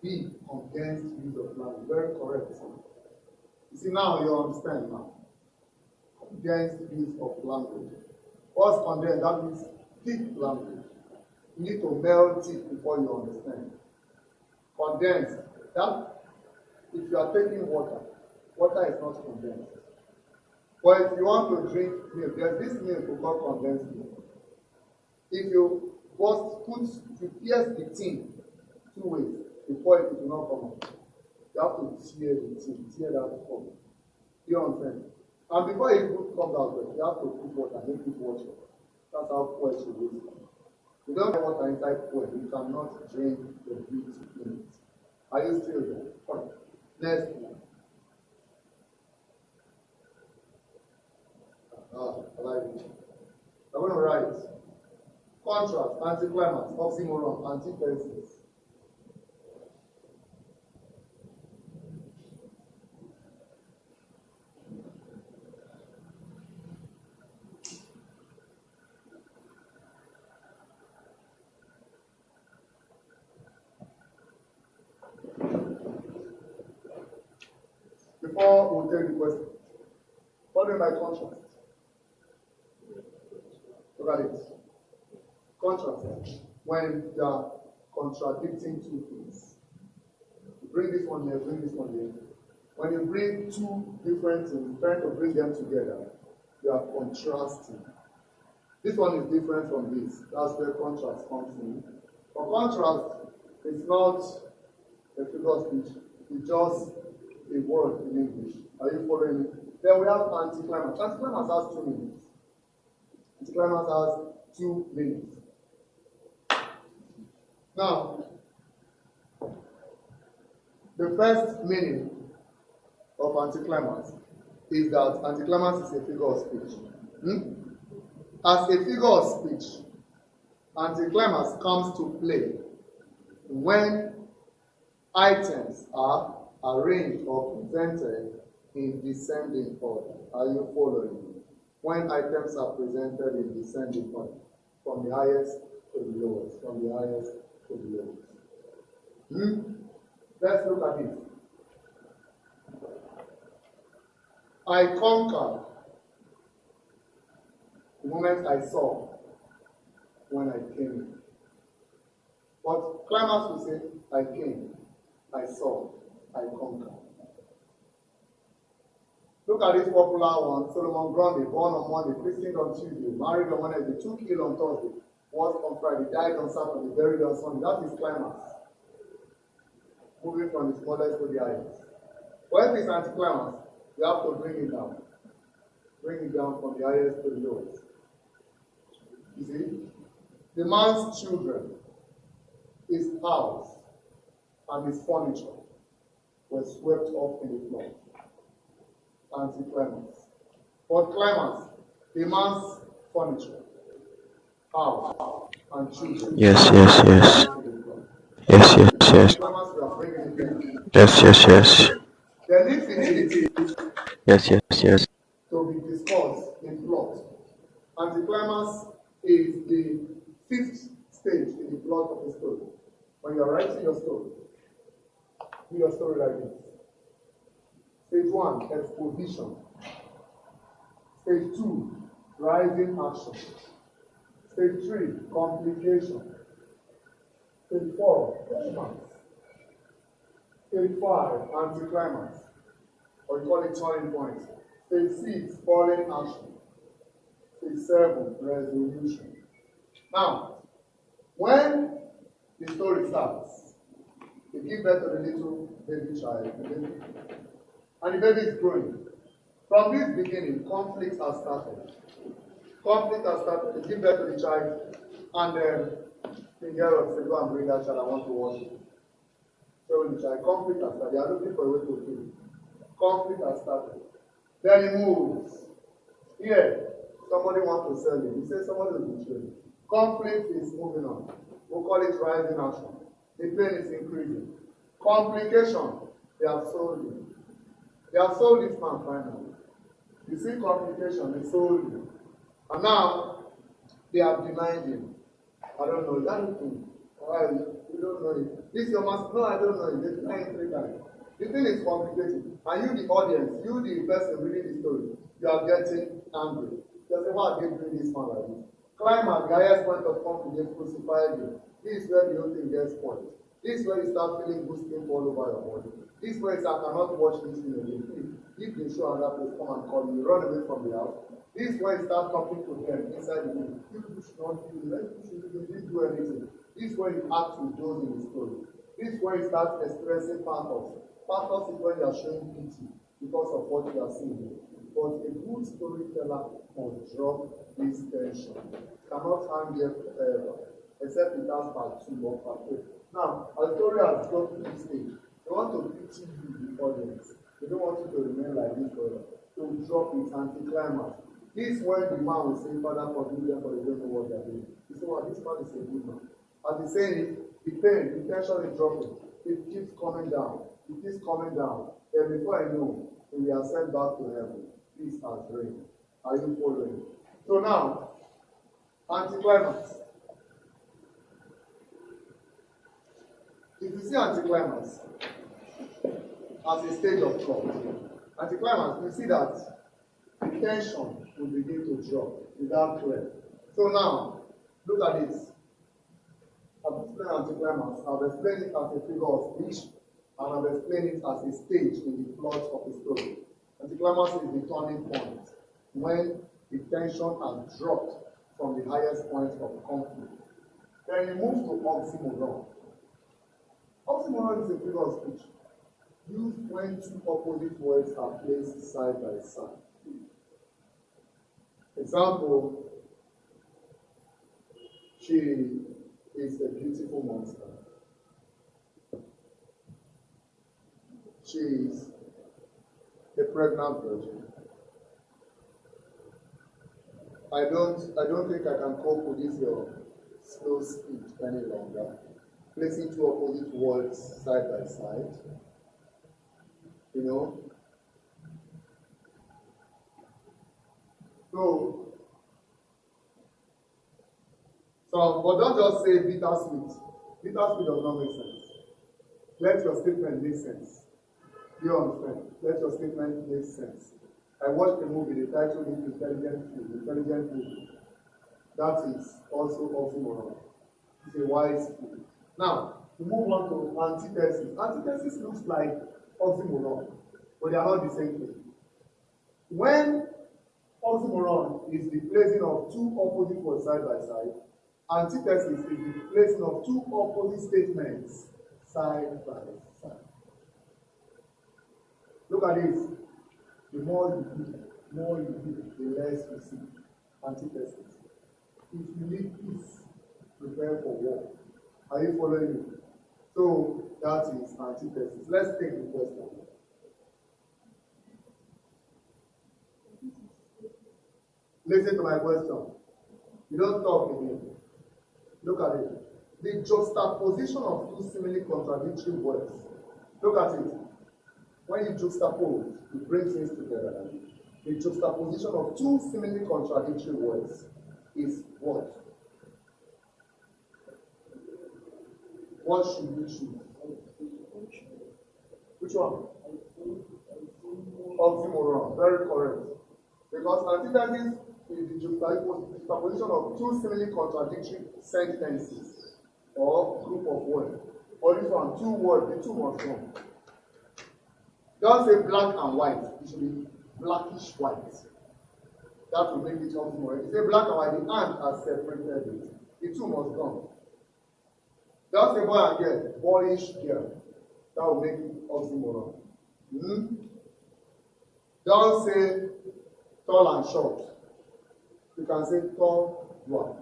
B. Condensed use of language. Very correct. You see, now you understand now. Condensed use of language. What's condensed? That means thick language. You need to melt it before you understand. Condensed. That if you are taking water, water is not condensed. But if you want to drink milk, there's this milk we call condensed milk. If you pierce the tin 2 ways before it will not come out. You have to tear the tin, tear that form. You understand? And before it comes out, you have to put water, make it water. That's how poetry works. Without water inside fuel, you cannot drink the beauty in it. Are you still there? Fine. Next one. I like it. I'm going to write contrast, anticlimax, oxymoron, antithesis. Before we take the question, what do you mean by contrast? Look at it. Contrast. When they are contradicting two things. You bring this one here, bring this one here. When you bring two different things, trying to bring them together, you are contrasting. This one is different from this. That's where contrast comes in. For contrast, it's not a figure of speech. It's just a word in English. Are you following me? Then we have anticlimax. Anticlimax has 2 meanings. Anticlimax has 2 meanings. Now, the first meaning of anticlimax is that anticlimax is a figure of speech. As a figure of speech, anticlimax comes to play when items are arranged or presented in descending order. Are you following me? When items are presented in descending order, from the highest to the lowest, from the highest to the lowest. Let's look at it. I conquered the moment I saw when I came in. But climax will say, I came, I saw, I conquered. Look at this popular one, Solomon Grundy, born on Monday, christened on Tuesday, married on Wednesday, took ill on Thursday, was on Friday, died on Saturday, buried on Sunday. That is climax. Moving from the smallest to the highest. When it's anticlimax, you have to bring it down. Bring it down from the highest to the lowest. You see? The man's children, his house, and his furniture were swept up in the flood. Anticlimax. But climax, the man's furniture, house, and children. Yes. Yes. Then if it is Yes. to be discussed in plot, anticlimax is the 5th stage in the plot of the story. When you are writing your story, do your story like this. Stage 1, exposition. Stage 2, rising action. Stage 3, complication. Stage 4, climax. Stage 5, anticlimax. Or you call it turning point. Stage 6, falling action. Stage 7, resolution. Now, when the story starts, you give birth to the little baby child, and the baby is growing. From this beginning, conflict has started. You give birth to the child, and then the girl says, go and bring that child, I want to wash it. So when the child, conflict has started. They are looking for a way to kill him. Conflict has started. Then he moves. Here, somebody wants to sell him. He says somebody will betray him. Conflict is moving on. We'll call it rising action. The pain is increasing. Complication, they have sold him. They have sold this man finally. You see complication, they sold him. And now, they have denied him. I don't know, that thing. You don't know it. This is your master. No, I don't know it. They deny him 3 times. The thing is complicated. And you, the audience, you, the person reading the story, you are getting angry. You say, why are they doing this man like this? Climax, the highest point of conflict, they crucified him. This is where the whole thing gets spoiled. This is where you start feeling boosting all over your body. This is where I cannot watch this thing again. If they show another place, come and call you, run away from the house. This is where you start talking to them inside the room. People should not do it. They didn't do anything. This is where you act with those in the story. This is where you start expressing pathos. Pathos is when you are showing pity because of what you are seeing. But a good storyteller must drop this tension. Cannot hang there forever. except it has part 2 or part 3. Now, our story has got to this stage. They want to pity you, the audience. They don't want you to remain like this forever. To drop it anticlimax. This is when the man will say, Father, forgive them, for they don't know what they are doing. You say, well, this man is a good man. As he saying it, the pain, the tension is dropping. It keeps coming down. It keeps coming down. And before I know, we are sent back to heaven. Peace has reigned. Are you following? So now, anticlimax. If you see anticlimax as a stage of thought, anticlimax, you see that the tension will begin to drop without prayer. So now, look at this. I've explained anticlimax. I've explained it as a figure of speech, and I've explained it as a stage in the plot of the story. Anticlimax is the turning point when the tension has dropped from the highest point of conflict. Then you move to oxymoron. Oxymoron is a figure of speech used when two opposite words are placed side by side. Example, she is a beautiful monster. She is a pregnant virgin. I don't think I can cope with this your slow speed any longer. Placing two opposite words side by side. You know? But don't just say bittersweet. Bittersweet does not make sense. Let your statement make sense. Do you understand? Let your statement make sense. I watched a movie, the title is Intelligent Movie. That is also oxymoron. It's a wise fool. Now, to move on to antithesis. Antithesis looks like oxymoron, but they are not the same thing. When oxymoron is the placing of two opposite words side by side, antithesis is the placing of two opposite statements side by side. Look at this. The more you do, the less you see. Antithesis. If you need peace, prepare for war. Are you following me? So that is antithesis. Let's take the question. Listen to my question. You don't talk again. Look at it. The juxtaposition of two seemingly contradictory words. Look at it. When you juxtapose, it brings things together. The juxtaposition of two seemingly contradictory words is what? What should we choose? Which one? Oxymoron. Very correct. Because antithesis is the juxtaposition of two seemingly contradictory sentences or group of words. Or this one, two words, the two must come. Don't say black and white. It should be blackish white. That will make it oxymoron. If you say black and white, the ant has separated it. The two must come. Don't say boy and girl, boyish girl. That will make it oxymoron. Don't say tall and short. You can say tall, dwarf.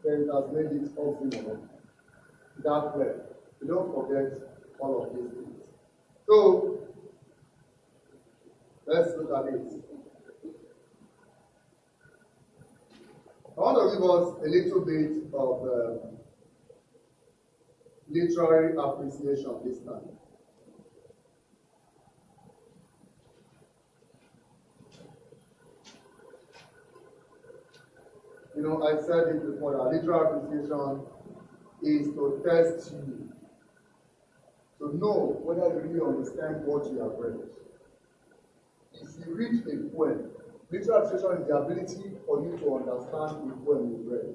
Then it has made it oxymoron. That way. You don't forget all of these things. So, let's look at it. I want to give us a little bit of literary appreciation this time. You know, I said it before that literary appreciation is to test you, to know whether you really understand what you have read. If you read a poem, literary appreciation is the ability for you to understand the poem you read.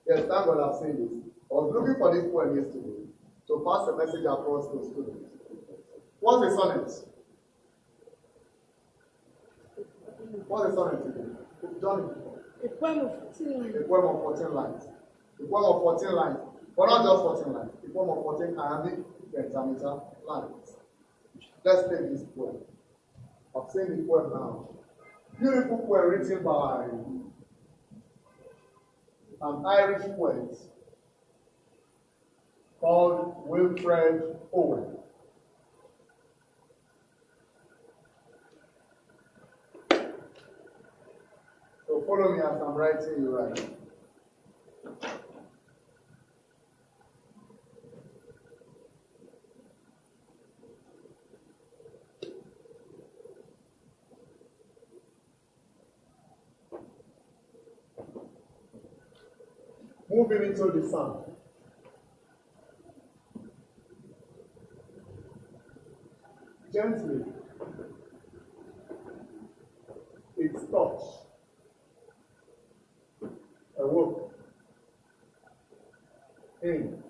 Yes, thank God I've seen this. I was looking for this poem yesterday to pass a message across to students. What's a sonnet? What's a sonnet today? Johnny? A poem of 14 lines. A poem of 14 lines. A poem of 14 lines. But not just 14 lines. A poem of 14 iambic pentameter lines. Let's take this poem. I've seen the poem now. Beautiful poem written by an Irish poet called Wilfred Owen. So follow me as I'm writing you right. Moving into the sun. Gently, its touch awoke in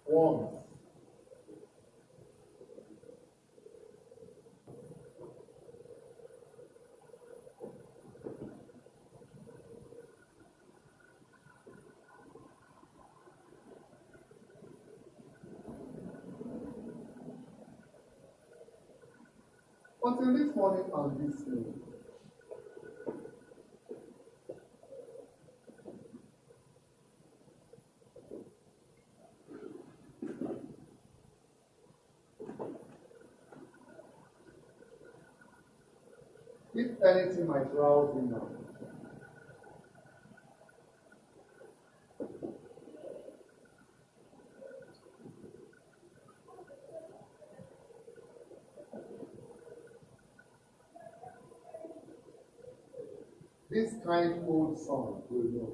once. Until this morning and this evening, if anything might rouse me now, this kind old song will know.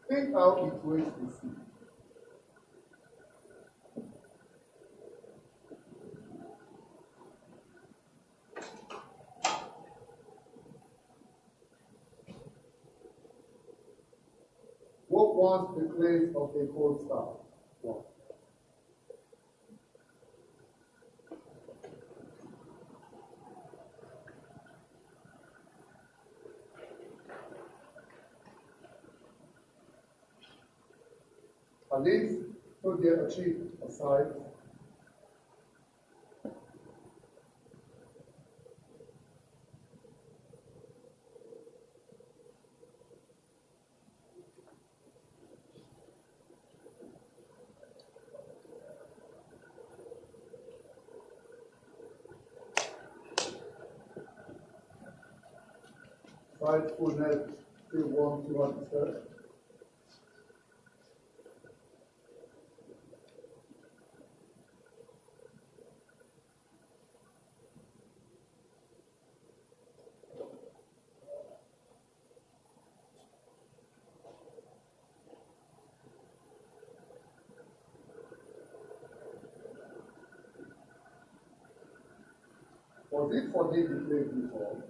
Think how it waits to see. What wants the place of a cold star? What? At least, so they achieve a sight. Sightfulness still warm to understand. Was it for David to play before?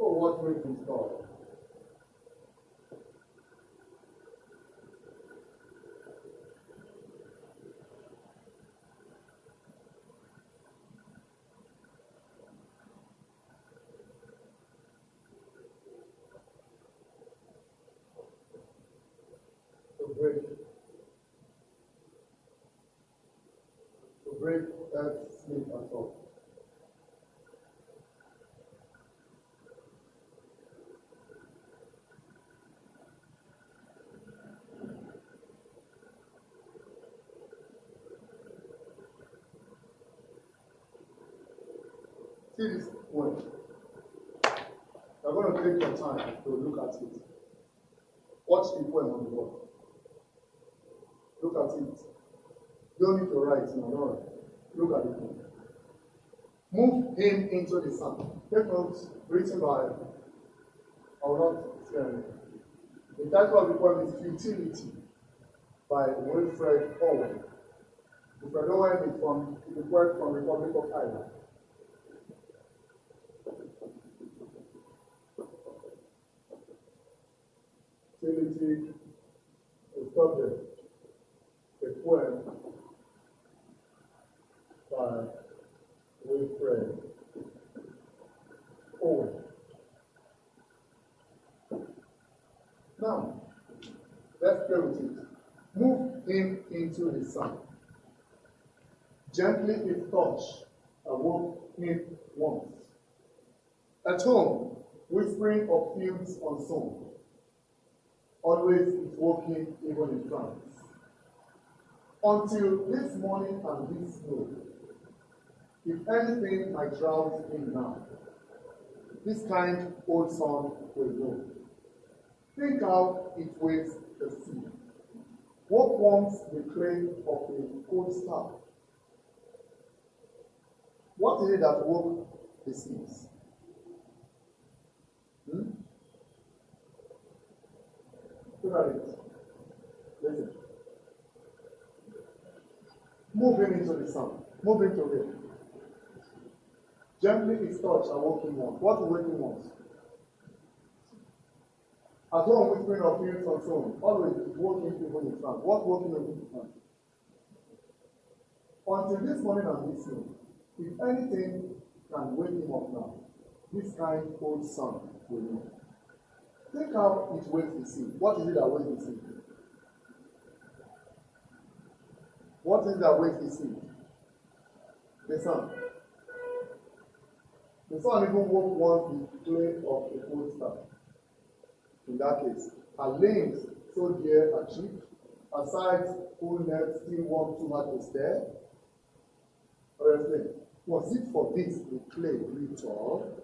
Oh, what great is God? To break that sleep at all. See this point. You're going to take your time to look at it. Watch the poem on the board. Look at it. You don't need to write, no, no. Look at the poem. Move him into the sun. Take notes written by, I will not say anything. The title of the poem is Futility by Wilfred Owen. Wilfred Owen is the poet from the Republic of Ireland. Futility, stop there. poem by Wilfred Owen. Now, let's play with it. Move him into the sun. Gently his touch awoke him once. At home, whispering of fields unsown, always it woke him even in trance. Until this morning and this snow, if anything might drowse him now, this kind old sun will know. Think how it waits the sea. What wants the clay of a cold star? What is it that woke the seas? Look at it. Listen. Move him into the sun. Move him to him. Gently his touch awoke him once. What awoke him once? At home whispering of fields unsown, always woke him even in trance. What woke him in trance? Until this morning and this noon, if anything can wake him up now, this kind old sun will know. Think how it wakes the sea. What is it that wakes the sea? What is it that wakes the sea? The sun. The sun even woke once the clay of a cold star. In that case, her limbs so dear her cheek, her sides full neck still warm too hard to stare. Honestly, was it for this the clay grew tall?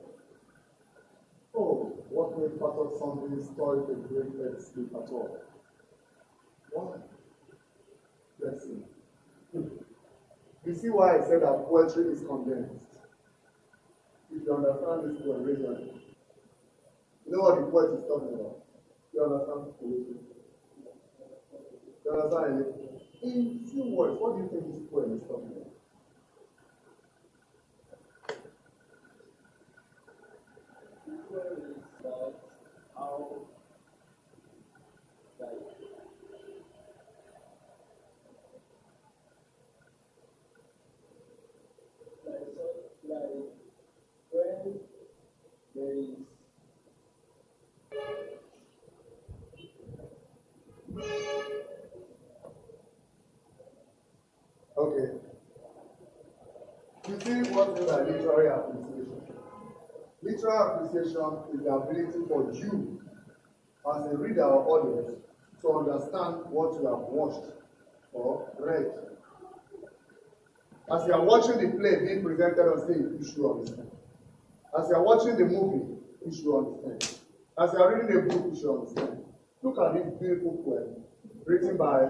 Oh, what made Pastor Sunday's story a great earth sleep at all? Why? Let's see. You see why I said that poetry is condensed? If you understand this word, raise your hand. You know what the poet is talking about? You understand poetry? You understand it? In few words, what do you think this poem is talking about? Okay. You see what is a literary appreciation? Literary appreciation is the ability for you, as a reader or audience, to understand what you have watched or read. As you are watching the play being presented on stage, you should understand. As you are watching the movie, you should understand. As you are reading a book, you should understand. Look at this beautiful poem written by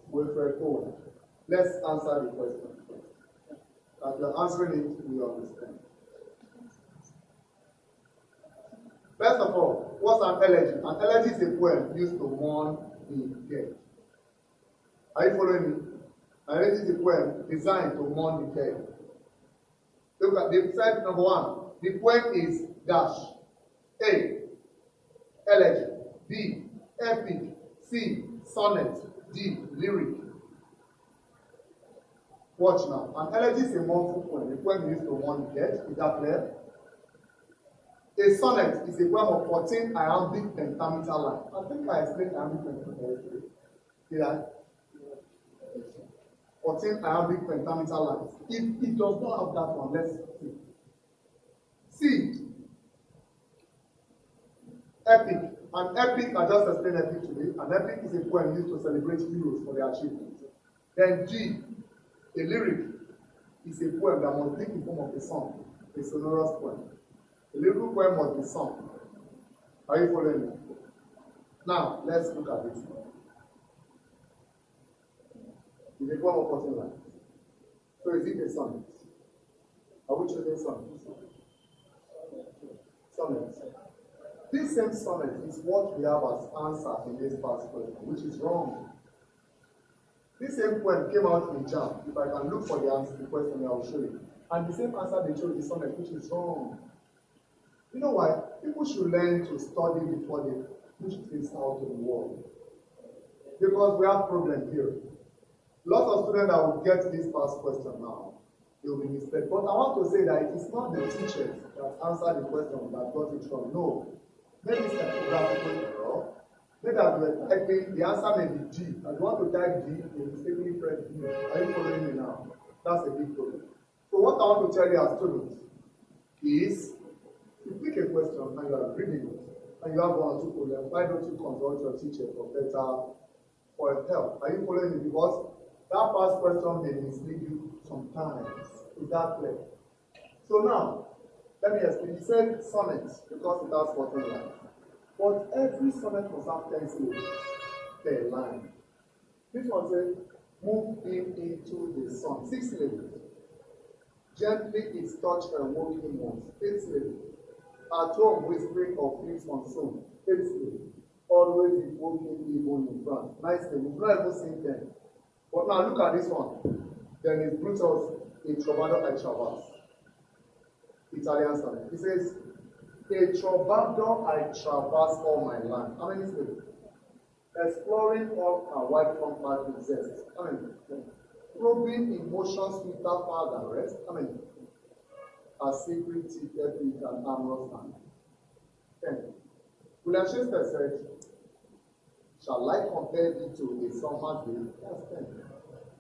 Wilfred Owen. Let's answer the question. As you're answering it, we understand. First of all, what's an elegy? An elegy is a poem used to mourn the dead. Are you following me? An elegy is a poem designed to mourn the dead. Look at the side number one. The poem is dash. A. Elegy. B. Epic. C. Sonnet. D. Lyric. Watch now. An elegy is a mournful poem. A poem used to mourn the dead. Is that clear? A sonnet is a poem of 14 iambic pentameter lines. I think I explained iambic pentameter. Did I? 14 iambic pentameter lines. If it does not have that one, let's see. C. Epic. An epic, I just explained epic today. An epic is a poem used to celebrate heroes for their achievements. Then G. A lyric is a poem that must take the form of a song, a sonorous poem. A lyrical poem must be sung. Are you following me? Now, let's look at this. It's a poem of 14 lines. So is it a sonnet? Are we choosing sonnet? Sonnet. This same sonnet is what we have as answer in this past question, which is wrong. This same poem came out in JAM. If I can look for the answer to the question, I will show you. And the same answer they chose is sonnet, which is wrong. You know why? People should learn to study before they push things out to the world. Because we have problem here. Lots of students that will get this past question now, they will be mistaken. But I want to say that it is not the teachers that answer the question that got it wrong. No. Maybe it's a typographical error. Maybe as we're typing, the answer may be G. As you want to type G, you mistakenly press D. Are you following me now? That's a big problem. So what I want to tell you as students is, you pick a question and you are reading it, and you have one or two problems, why don't you consult your teacher for help? Are you following me? Because that past question may mislead you sometimes. Is that clear? So now, let me explain. You said sonnet because it has 14 lines. But every sonnet must have 10 syllables per line. This one says, move him into the sun. 6 syllables. Gently it touched and woke him once. 8 syllables. At home whispering of leaves on soon. 8 syllables. Always it woke him even in front. 9 syllables. Not even saying 10. But now look at this one. Then it brings us a trovador I traverse. Italian sonnet. It says, a trovador I traverse all my land. How many syllables? Exploring all our wide compact with zest. How many? Probing emotions sweeter far than rest. How many? A secret teeth, epic, and amorous hand. 10. William Shakespeare said, shall I compare thee to a summer day? That's 10.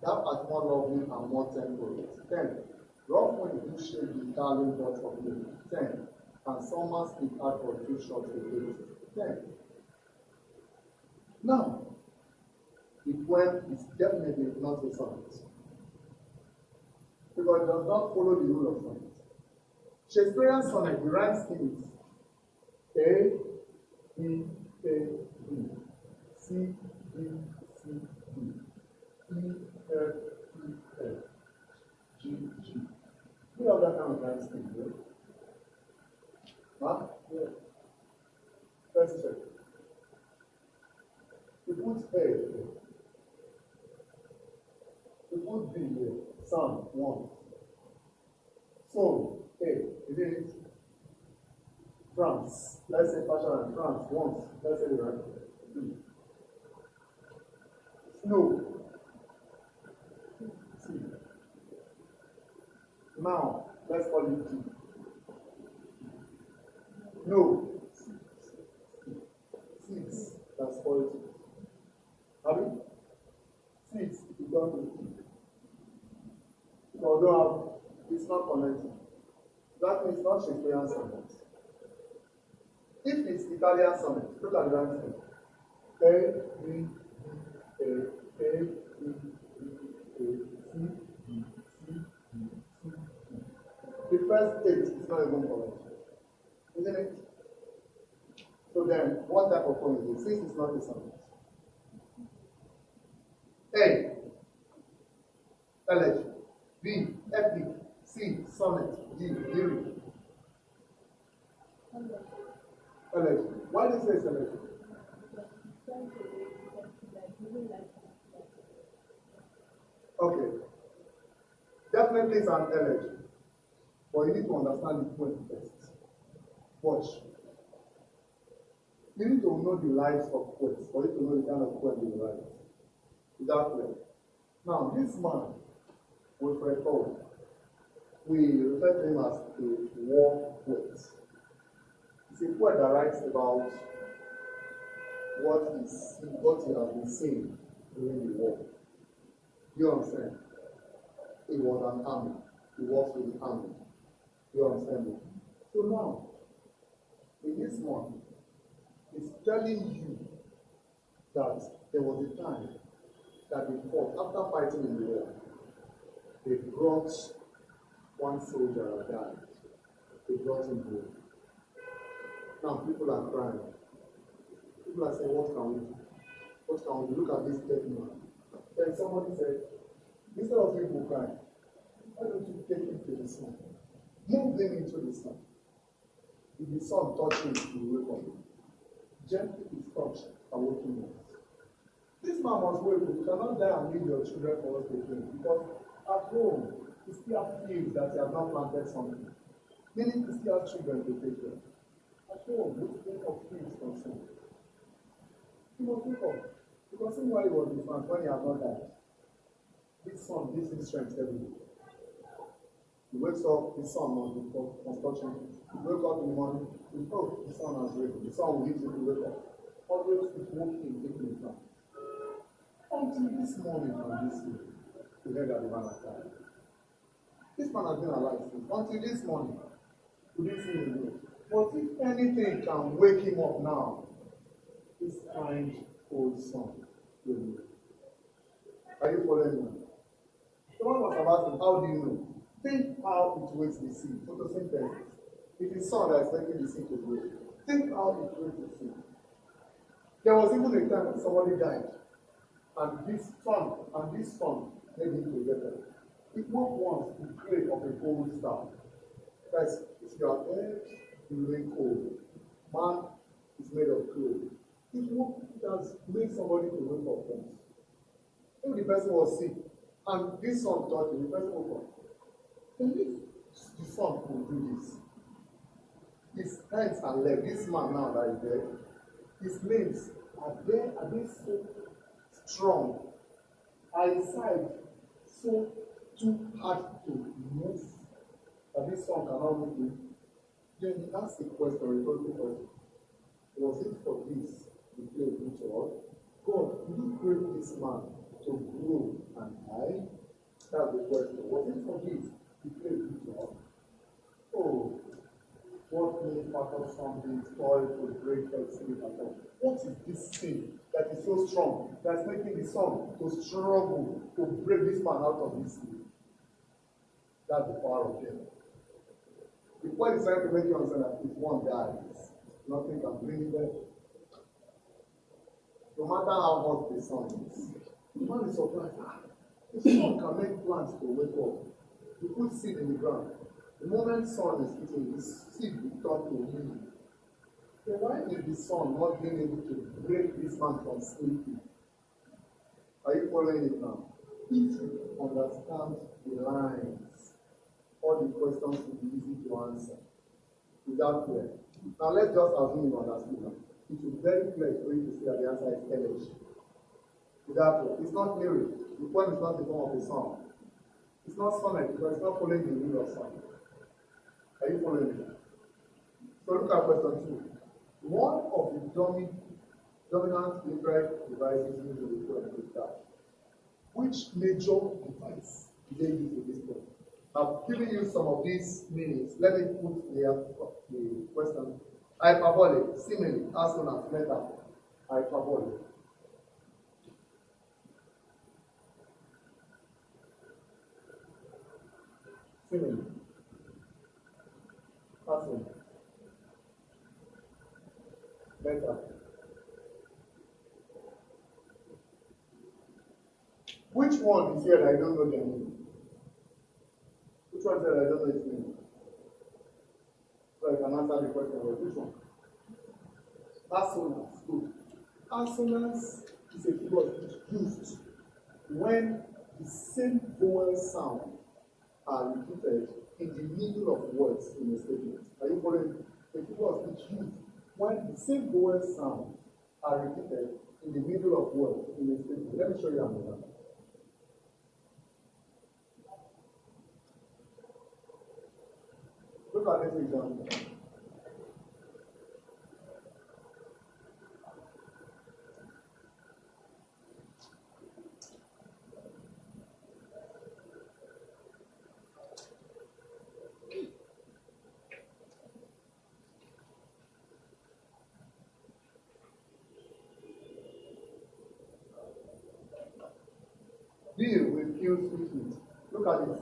Thou art more lovely and more temperate. 10. Rough wind do shake the darling thoughts of me. 10. And summer speak out for 2 short days. 10. Now, the poem is definitely not a sonnet. Because it does not follow the rule of sonnet. Shakespearean sonnet, the rhyme scheme is A, B, A, B, C, D, C, D, E, F, E, F, G, G. We have that kind of rhyme scheme, right? Huh? Yeah. Let's check. We put A here. We put B here. Psalm 1. So, A, is it France? Let's say fashion and France once. Let's say the right. B. Snow. C. Now, let's call it G. No. 6. That's 40. Have you? 6 is done to E. Although it's not connected. That means not Shakespearean sonnet. If it's Italian sonnet, look at the rhyme scheme. A, B, A, A, B, B, A, C, B, C, B, C, B. The first 8 is not even correct. Isn't it? So then, what type of poem is it? Since it's not a sonnet. A, elegy. B, epic. C, sonnet. D, lyric. Elegy. Why do you say it's elegy? Okay. Definitely it's an elegy. But you need to understand the poem first. Watch. You need to know the lives of poets for you to know the kind of poem you write. Is that clear? Now, this man, Wilfred Paul, we refer to him as a war poet. He's a poet that writes about what he has been seeing during the war. You understand? He was an army. He works with the army. You understand me? So now, in this one, it's telling you that there was a time that they fought after fighting in the war. They brought one soldier that died. They brought him home. Now people are crying. People are saying, what can we do? What can we do? Look at this dead man. Then somebody said, instead of people crying, why don't you take him to the sun? Move them into the sun. If the sun touches him, he will wake up. Gently is touched and waking up. This man must wake up. You cannot die and leave your children for us to drink. Because at home, he still have fields that you have not planted something. Meaning he still have children to take care. At home, we think of fields concerned. He must wake up. Because see why he was in France when he had not died. This sun gives him strength every day. He wakes up, the sun must touch him. He wakes up in the morning, the sun has risen. The sun will hit him to wake up. Always it woke him, taking his time. Until this morning and this evening, we heard that the man has died. This man has been alive since. Until this morning, we didn't see him again. But if anything can wake him up now, this kind old son will live. Are you following me? Someone must have asked him, how do you know? Think how it wakes the seed. Photosynthesis. It is sun that is making the seed to grow. Think how it wakes the seed. There was even a time when somebody died, and this son made him to get better. It woke once the clay of a gold star. Guys, if you are dead, you remain cold. Man is made of clay. It has made somebody to wake up once. If the person was sick, and this son touched him, the person woke up. And if the son could do this, his hands and legs, this man now that is dead, his limbs are they so strong? Are his side so too hard to move that this son cannot move him? Then he asked a question, a rhetorical question. Was it for this you play with God? God, did you create this man to grow and die? That's the question. Was it for this you play with God? Oh, what may factor something toil to break that sleep at all? What is this thing that is so strong that's making the son to struggle to break this man out of his sleep? That's the power of death. The point is trying to make you understand that if one dies, nothing can bring him back. No matter how hot the sun is, the man is surprised. The sun can make plants to wake up. You put seed in the ground. The moment sun is hitting, the seed will turn to wind. Then why is the sun not being able to break this man from sleeping? Are you following it now? If you understand the lines, all the questions will be easy to answer without fear. Now let's just assume you understand now. It will be very clear for you to see that the answer is energy. Without fear. It's not lyric. The point is not the form of a song. It's not sonnet because it's not following the rule of song. Are you following me? So look at question 2. One of the dominant literary devices used in the poem is that. Which major device do they use in this poem? I've given you some of these meanings. Let me put the question. Hyperbole, simile, assonance, meta. Hyperbole. Simile. Assonance. Meta. Which one is here that I don't know their name? Which one said I don't know its name? So I can answer the question. Which one? Assonance. Good. Assonance is a keyword used when the same vowel sound are repeated in the middle of words in a statement. Are you following? A keyword is used when the same vowel sound are repeated in the middle of words in a statement. Let me show you an example. Look at this example. Bill will kill sweet meat. Look at this.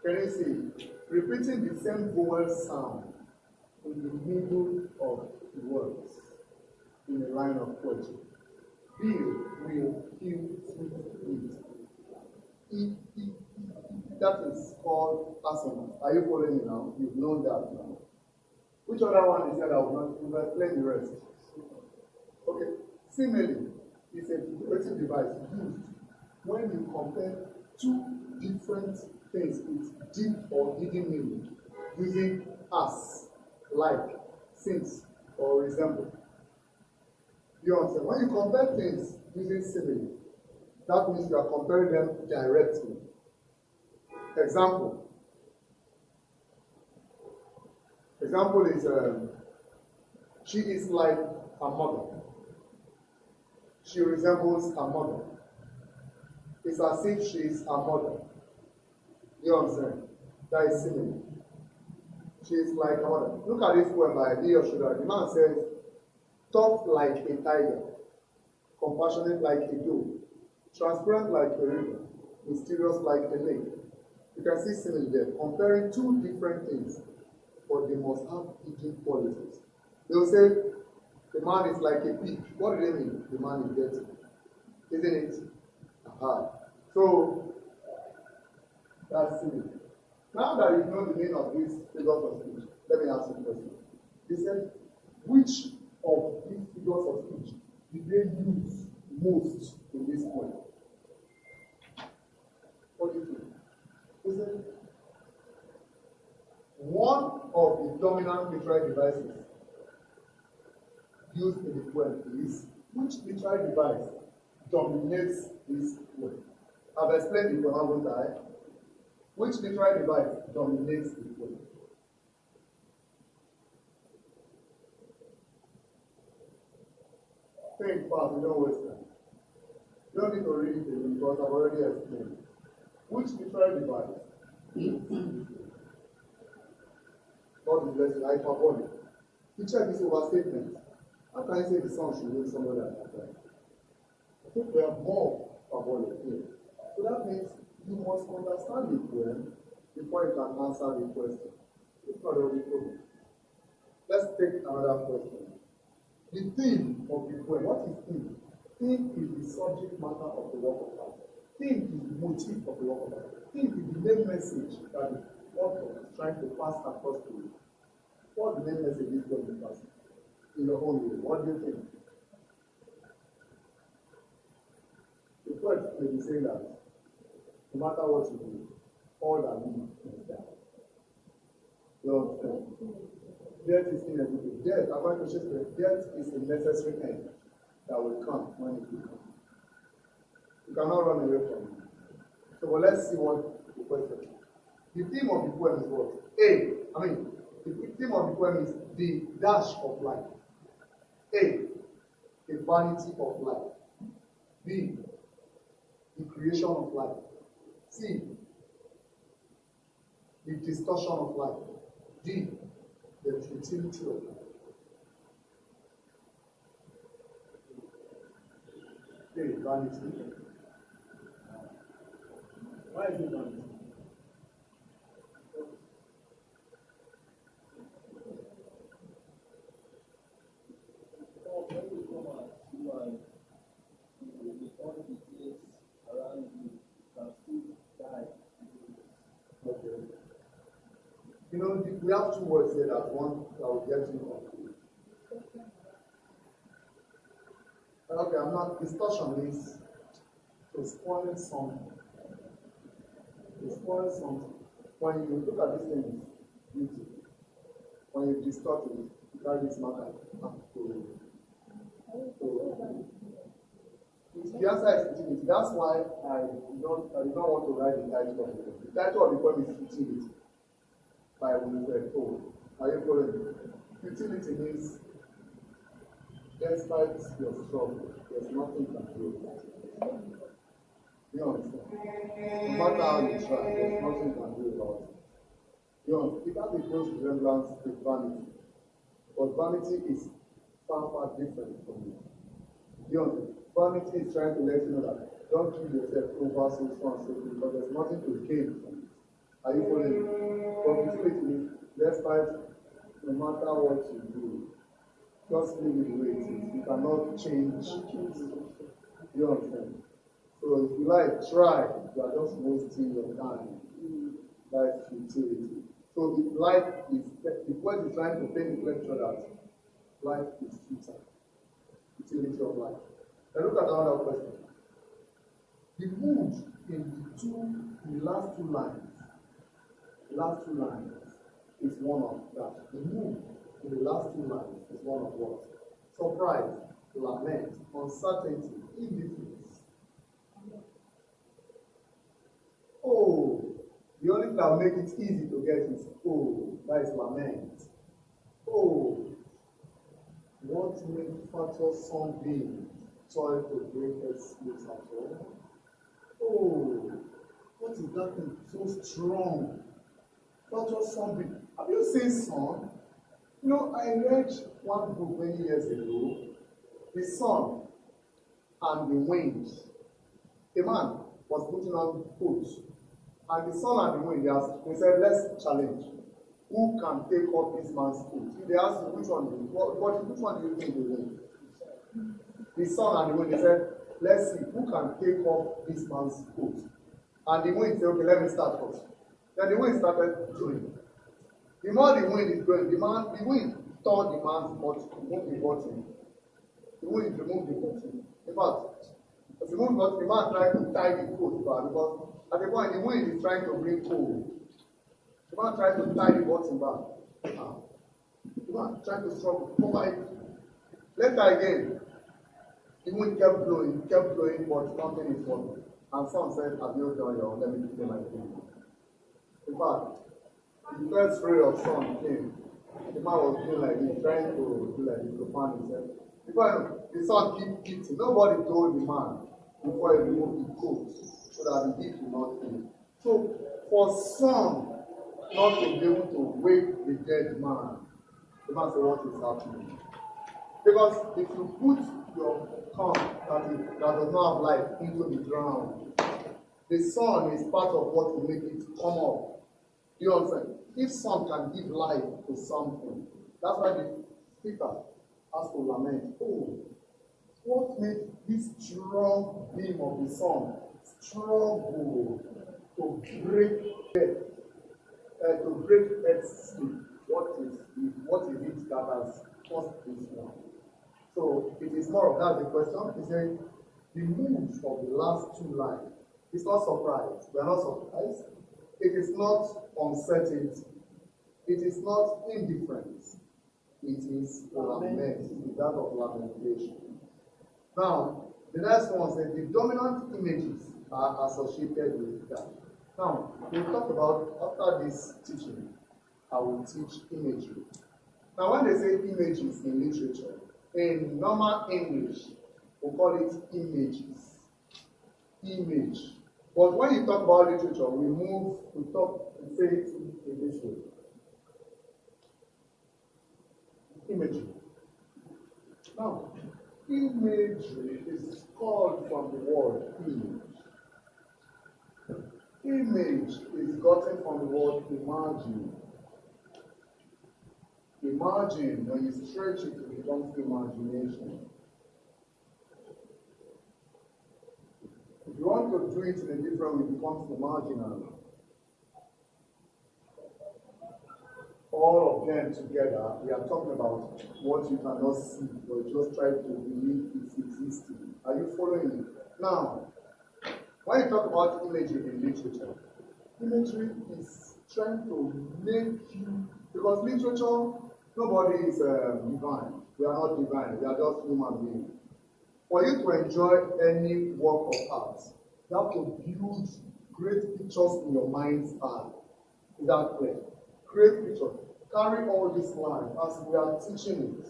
Can you see? Repeating the same vowel sound in the middle of the words in a line of poetry. Bill will kill sweet meat. That is called assonance. Are you following me now? You've known that now. Which other one is that I will not explain the rest? Okay. Simile is a figurative device used when you compare two different things with deep or hidden meaning using as, like, since, or resemble. You understand? When you compare things using simile, that means you are comparing them directly. Example. Example is she is like a mother. She resembles a mother. It's as if she is a mother. You understand? That is simile. She is like a mother. Look at this poem by D. Yoshida. The man says, tough like a tiger, compassionate like a dove, transparent like a river, mysterious like a lake. You can see simile there, comparing two different things, but they must have different qualities. They will say, the man is like a pig. What do they mean? The man is dirty. Isn't it? Aha. So, that's simile. Now that you know the meaning of these figures of speech, let me ask you a question. He said, which of these figures of speech did they use most in this poem? What do you think? He said, one of the dominant literary devices used in the poem is, which literary device dominates this poem? I've explained the poem, haven't I? Which literary device dominates the poem? Think fast, you don't waste time. You don't need to read it again because I've already explained. Which literary device? God will bless you, hyperbole. Picture this overstatement. How can I say the sun should win somebody at that time? I think we have more hyperbole here. So that means you must understand the poem before you can answer the question. It's not the only problem. Let's take another question. The theme of the poem, what is theme? Theme is the subject matter of the work of art. Theme is the motif of the work of art. Theme is the main message that the author is trying to pass across to you. What the main message is going to pass in your own way? What do you think? The poet may be saying that no matter what you do, all that we must die. You understand? Death is inevitable. Death, according to Shakespeare, death is a necessary end that will come when it will come. You cannot run away from it. So well, let's see what the question is. The theme of the poem is what? The theme of the poem is the dash of life. A, the vanity of life. B, the creation of life. C, the distortion of life. D, the futility of life. A, vanity. Why is it vanity? Okay. You know, we have two words here that one that will get you confused. Okay, I'm not. Distortion is to spoil something. To spoil something. When you look at this thing, it's beautiful. When you distort it, you carry this matter the answer is futility. That's why I do not want to write the title of the poem. The title of the poem is Futility by Wilfred O. Are you following? Futility means despite your struggle, there's nothing you can do about it. You understand? No matter how you try, there's nothing you can do about it. You understand? It has a close resemblance with vanity. But vanity is far different from it. You understand? Vanity is trying to let you know that don't kill yourself over so and so because there's nothing to gain from it. Are you following? But futility means despite no matter what you do, just leave it the way it is. You cannot change it. You understand? So if you like, try. You are just wasting your time. That's futility. So if life is, the point is trying to paint the picture that life is futile. Futility of life. Now look at another question. The mood in the last two lines is one of that. The mood in the last two lines is one of what? Surprise. lament, uncertainty, indifference. Oh, the only thing that will make it easy to get is oh, that is lament. Oh, what make fatal sunbeam toil to break her sleeps at all? Oh, what is that thing so strong? Fatal sunbeam. Have you seen sun? You know, I read one book many years ago, the sun and the wind. A man was putting on coats, and the sun and the wind, they said, let's challenge. Who can take up this man's coat? If they asked you which one do you, which one do you think will win? The sun and the wind, they said, let's see, who can take up this man's coat? And the wind said, okay, let me start first. Then the wind started doing. The more the wind is going, the wind tore the man's bottom, removed the bottom. The wind removed the bottom. In fact, as he moved the bottom, the man tried to tie the coat back because at the point the wind is trying to bring cold. The man tried to tie the bottom back. The man tried to struggle, cover it. Later again, the wind kept blowing, but nothing is working. And some said, have you done your, let me do my thing. In fact, the first ray of sun came. The man was doing like this, trying to do like this to fan himself. Because the sun keep heating. Nobody told the man before he removed the coat so that the heat will not kill. So for some not to be able to wake the dead man, the man said, what is happening? Because if you put your thumb that does not have life into the ground, the sun is part of what will make it come up. You understand? If sun can give life to something, that's why the speaker has to lament. Oh, what made this strong beam of the sun struggle to break death, to break Earth's sleep? What is it that has caused this one? So it is more of that the question. He said the moves of the last two lines. It's not surprise. We are not surprised. It is not uncertainty. It is not indifference. It is lament. It is that of lamentation. Now, the next one says the dominant images are associated with that. Now, we'll talk about, after this teaching, I will teach imagery. Now, when they say images in literature, in normal English, we call it images. Image. But when you talk about literature, we say it in this way. Imagery. Now, imagery is called from the word image. Image is gotten from the word imagine. Imagine, when you stretch it, it becomes imagination. If you want to do it in a different way, it becomes imaginary. All of them together, we are talking about what you cannot see, but just try to believe it's existing. Are you following me? Now, when you talk about imagery in literature, imagery is trying to make you, because literature, nobody is divine. We are not divine. We are just human beings. For you to enjoy any work of art, you have to build great pictures in your mind's eye. Is that clear? Great pictures. Carry all this line as we are teaching it.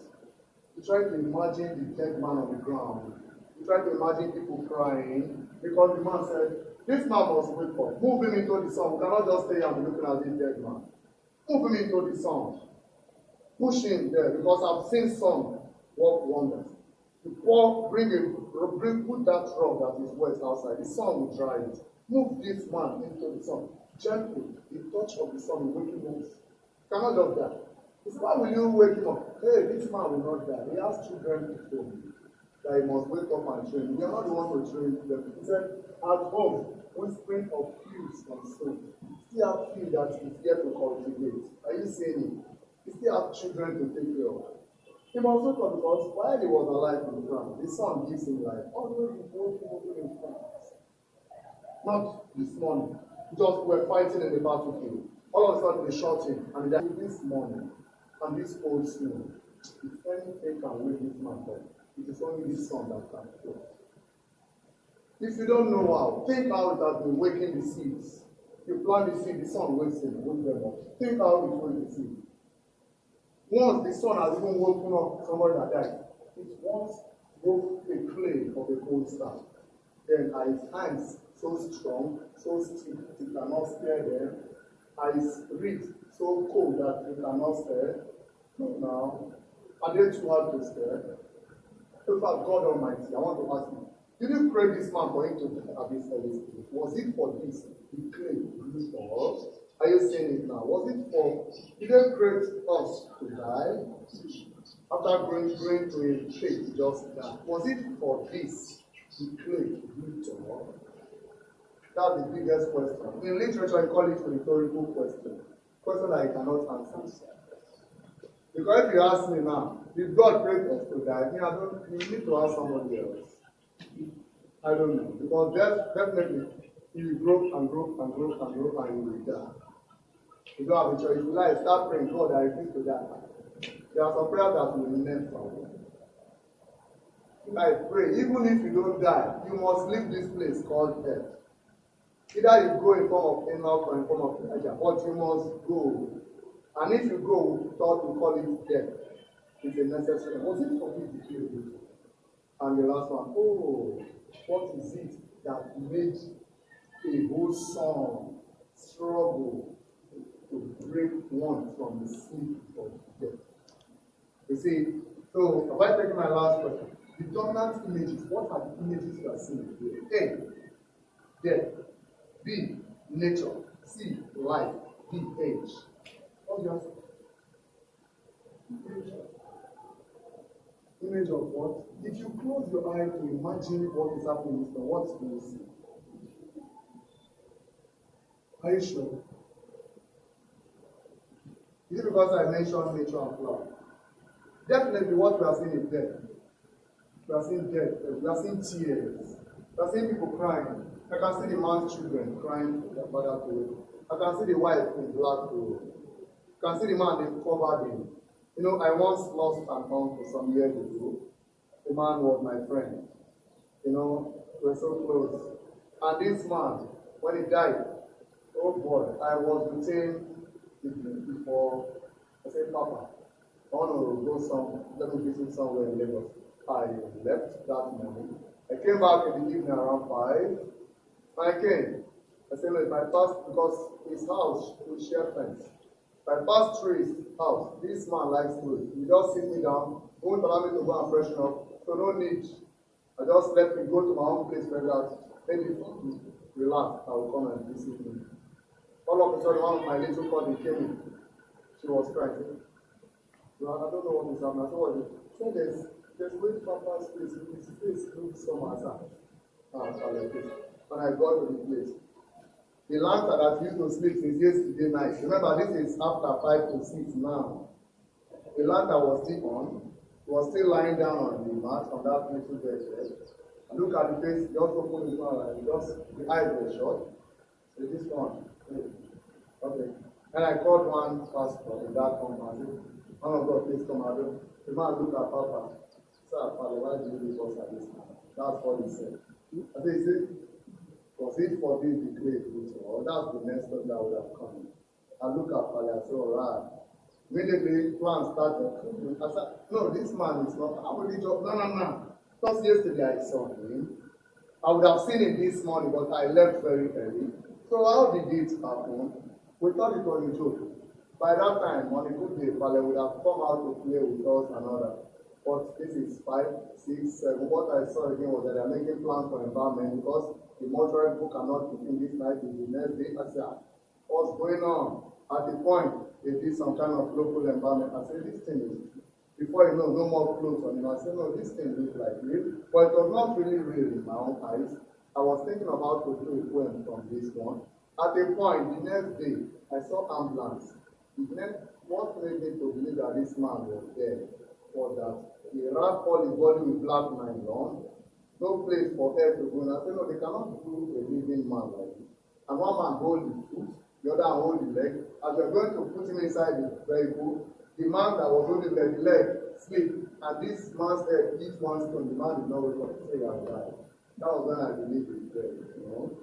You try to imagine the dead man on the ground. You try to imagine people crying because the man said, this man must wake up. Move him into the sun. We cannot just stay and be looking at this dead man. Move him into the sun. Push him there because I've seen sun work wonders. You put that rock that is wet outside. The sun will dry it. Move this man into the sun. Gently, the touch of the sun will wake him up. Cannot just die. He said, why will you wake him up? Hey, this man will not die. He has children at home that he must wake up and train. We are not the one to train them. He said, at home, whispering of fields and stones. Still have field that is yet to cultivate. Are you saying it? He still have children to take care of. He must wake up because while he was alive on the ground, the sun gives him life. Although he woke up in France. Not this morning. Just we're fighting in the battlefield. All of a sudden they shouting, and then this morning, and this old snow, if anything can wake this man up, It is only the sun that can flow. If you don't know how, think how it has been waking the seeds. You plant the seed, the sun wakes them, wake them up. Think how it wakes the seed. Once the sun has even woken up somebody that died, it once broke the clay of a cold star. Then are his hands so strong, so stiff, it cannot stir them. Are his wrist so cold that it cannot stir? No, now. Are they too hard to stir? In fact, God Almighty, I want to ask you, did you pray this man for him to have this early stage? Was it for this? The clay used for us? Are you saying it now? Was it for, did they create us to die? After going to a pit, just die. Was it for this? The clay used to us? That's the biggest question. In literature, you call it a rhetorical question. Question that you cannot answer. Because if you ask me now, did God create us to die? You need to ask somebody else. I don't know. Because definitely, you grow and grow and grow and grow and you will die. You don't have a choice. If you like, start praying, God, I refuse to die. There are some prayers that will never work. I pray, even if you don't die, you must leave this place called death. Either you go in form of Enoch or in form of Elijah, but you must go. And if you go, we call it death. It's a necessary. Was it for me to kill you? And the last one, what is it that made a whole song struggle to break one from the sleep of death? You see, so have I taken my last question? The dominant images, what are the images you are seeing here? A, death. B, nature. C, life. D, age. What's the answer? Image of what? If you close your eye to imagine what is happening, what do you see? Are you sure? Is it because I mentioned nature and flower? Definitely what we are seeing is death. We are seeing death. We are seeing tears. We are seeing people crying. I can see the man's children crying for their father to wake. I can see the wife in black to wake. I can see the man they covered him. You know, I once lost an uncle some years ago. The man was my friend. You know, we were so close. And this man, when he died, oh boy, I was with him before. I said, Papa, I want to go let me visit somewhere in Lagos. I left that morning. I came back in the evening around 5. When I came, I said, look, if I passed, because his house would share fence. If I pass through his house, this man likes food. He just sit me down, won't allow me to go and freshen up, so no need. I just let me go to my own place where that maybe relax, I will come and visit him. All of a sudden, one of my little cousin came in. She was crying. Well, I don't know what is happening. I said, what is it? So there's great papa's place. His face looks so massive. When I got to the place, the lantern that used to sleep since yesterday night. Remember, this is after 5 to 6 now. The lantern was still on. He was still lying down on the mat on that little bed. I look at the face, he just opened his mouth and the eyes were shut. So this one. Okay. And I called one pastor in that compound. Man of God, please come out. The man looked at Papa. Sir, Father, why do you leave us at this time? That's what he said. I said, was it for this the great future? Or that's the next step that would have come. I look at Father, I said, all right. Immediately, plans started. I said, no, this man is not. How would he just, no. Just yesterday I saw him. I would have seen him this morning, but I left very early. So how did it happen? We thought it was a joke. By that time, on a good day, Father would have come out to play with us and all that. But this is 5, 6, 7. What I saw again was that they are making plans for environment because the mortuary book cannot be in this night, is the next day. I said, what's going on? At the point, they did some kind of local environment. I said, this thing is, before you know, no more clothes on him. I said, no, this thing looks like real. But it was not really real in my own eyes. I was thinking about to do a poem from this one. At a point, the next day, I saw ambulance. What made me to believe that this man was dead was that he wrapped all his body with black nylon, no place for air to go. And I said, no, they cannot do a living man like this. And one man hold the foot, the other hold the leg. As we're going to put him inside the vehicle, the man that was holding the leg slipped and this man's head hit one stone, the man did not wake up to say he had died. That was when I believed it dead, you know.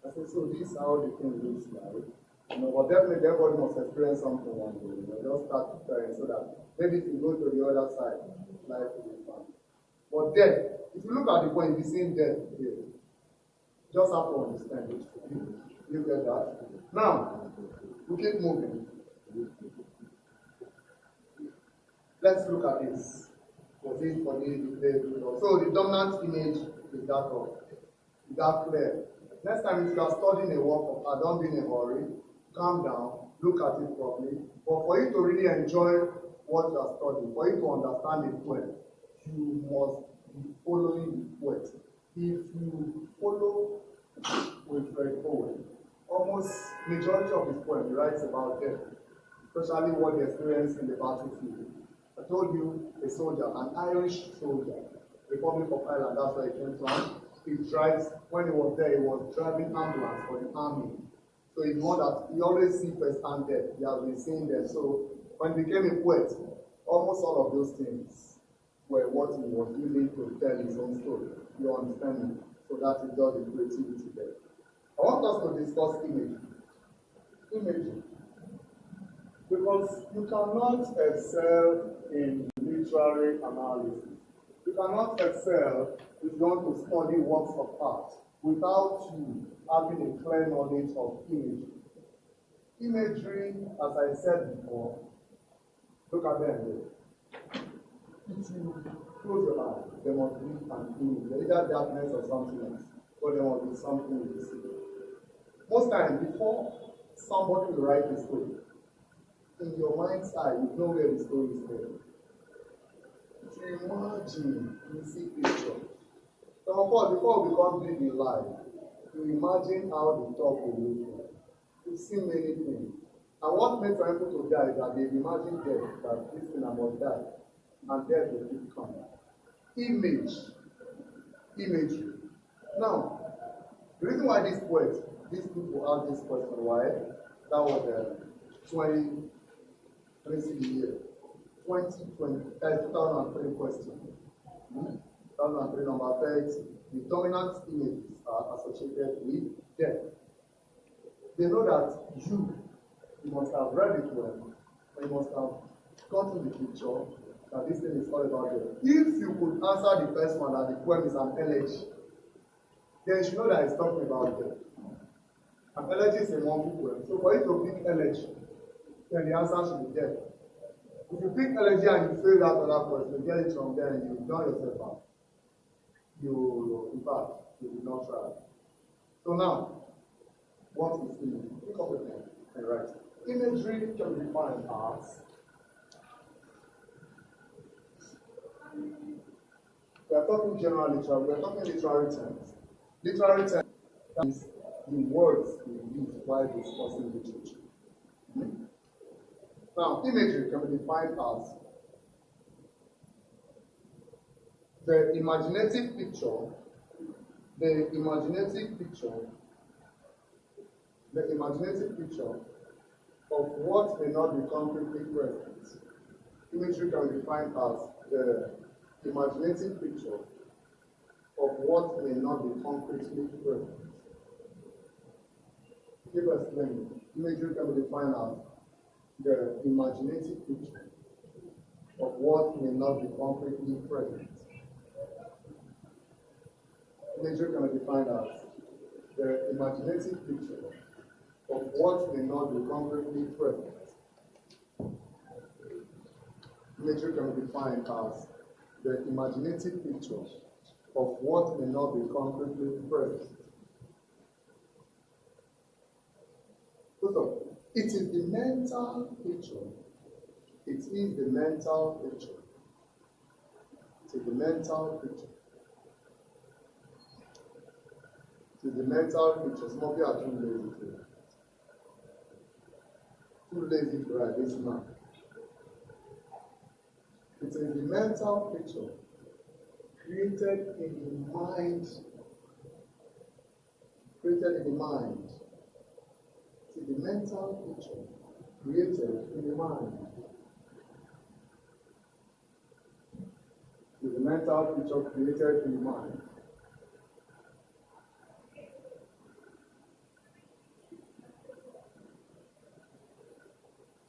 I said, so this is how the thing looks like. You know, but definitely everybody must experience something one day, you know, just start preparing so that maybe if you go to the other side, life will be fun. But death, if you look at the point, you'll be seeing death here. Just have to understand it. You get that? Now, we keep moving. Let's look at this. So the dominant image is that of, is that clear? Next time if you are studying a work of art, don't be in a hurry, calm down, look at it properly. But for you to really enjoy what you are studying, for you to understand the poem, you must be following the poet. If you follow Wilfred Owen, almost majority of his poem he writes about death, especially what he experienced in the battlefield. I told you a soldier, an Irish soldier, Republic of Ireland, that's where he came from. He drives, when he was there, he was driving ambulance for the army. So he know that he always see first-hand death. He has been seeing them. So when he became a poet, almost all of those things were what he was using to tell his own story. You understand me? So that is just the creativity there. I want us to discuss imagery. Imagery. Because you cannot excel in literary analysis. You cannot excel if you want to study works of art without you having a clear knowledge of imagery. Imagery, as I said before, look at them there. If you close your eyes, there must be an image. Either darkness or something else, but there must be something you see. Most times, before somebody will write a story, in your mind's eye, you know where the story is going. If you imagine, you see picture. Some of us, before we become big in life, you imagine how the top will look like. You see many things. And what makes people to die is that they've imagined death, that this thing I must die, and death will keep coming. Imagery. Now, the reason why these people ask this question, why? That was 2003 question. 2003 number 30. The dominant images are associated with death. They know that you must have read it well, and you must have gotten the picture that this thing is all about death. If you could answer the first one that the poem is an elegy, then you should know that it's talking about death. An elegy is a mournful poem. So for you to pick elegy, then the answer should be death. If you pick elegy and you fail that other question, you get it from there and you done yourself out. In fact, you did not try. So now, what is imagery? Pick up a pen and write. Imagery can be defined as we are talking general literary, we are talking literary terms. Literary terms is the words we use while discussing literature. Now, imagery can be defined as the imaginative picture of what may not be concretely present. Imagery can be defined as the imaginative picture of what may not be concretely present. Keep explaining. Imagery can be defined as the imaginative picture of what may not be concretely present. Imagery can be defined as the imaginative picture of what may not be concretely present. Imagery can be defined as the imaginative picture of what may not be concretely present. So, it is the mental picture. It is the mental picture. It is the mental picture. It is the mental picture. Some of you are too lazy to write. Too lazy to write this now. It is the mental picture created in the mind. Created in the mind. It is the mental picture created in the mind. mental picture created in the mind.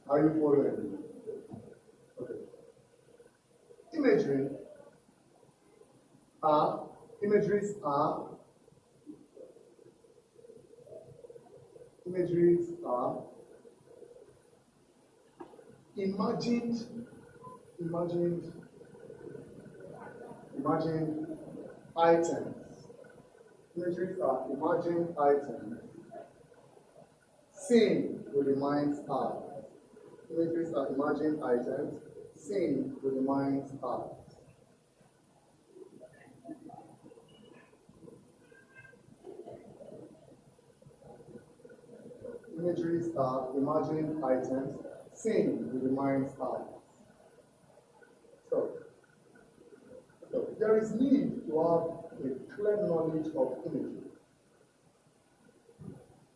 Are you following? Okay. Imageries are imagined items. Imageries are imagined items seen with the mind's eye. Imageries are imagined items seen with the mind's eye. Imageries are imagined items seen with the mind's eye. So there is need to have a clear knowledge of imagery.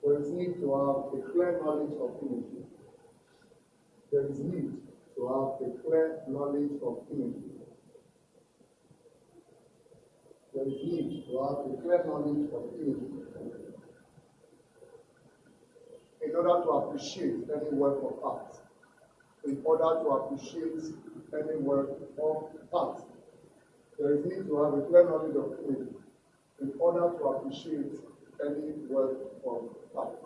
There is need to have a clear knowledge of imagery. There is need to have a clear knowledge of imagery. There is need to have a clear knowledge of imagery in order to appreciate any work of art. In order to appreciate any work of art, there is need to have a clear knowledge of imagery in order to appreciate any work of art.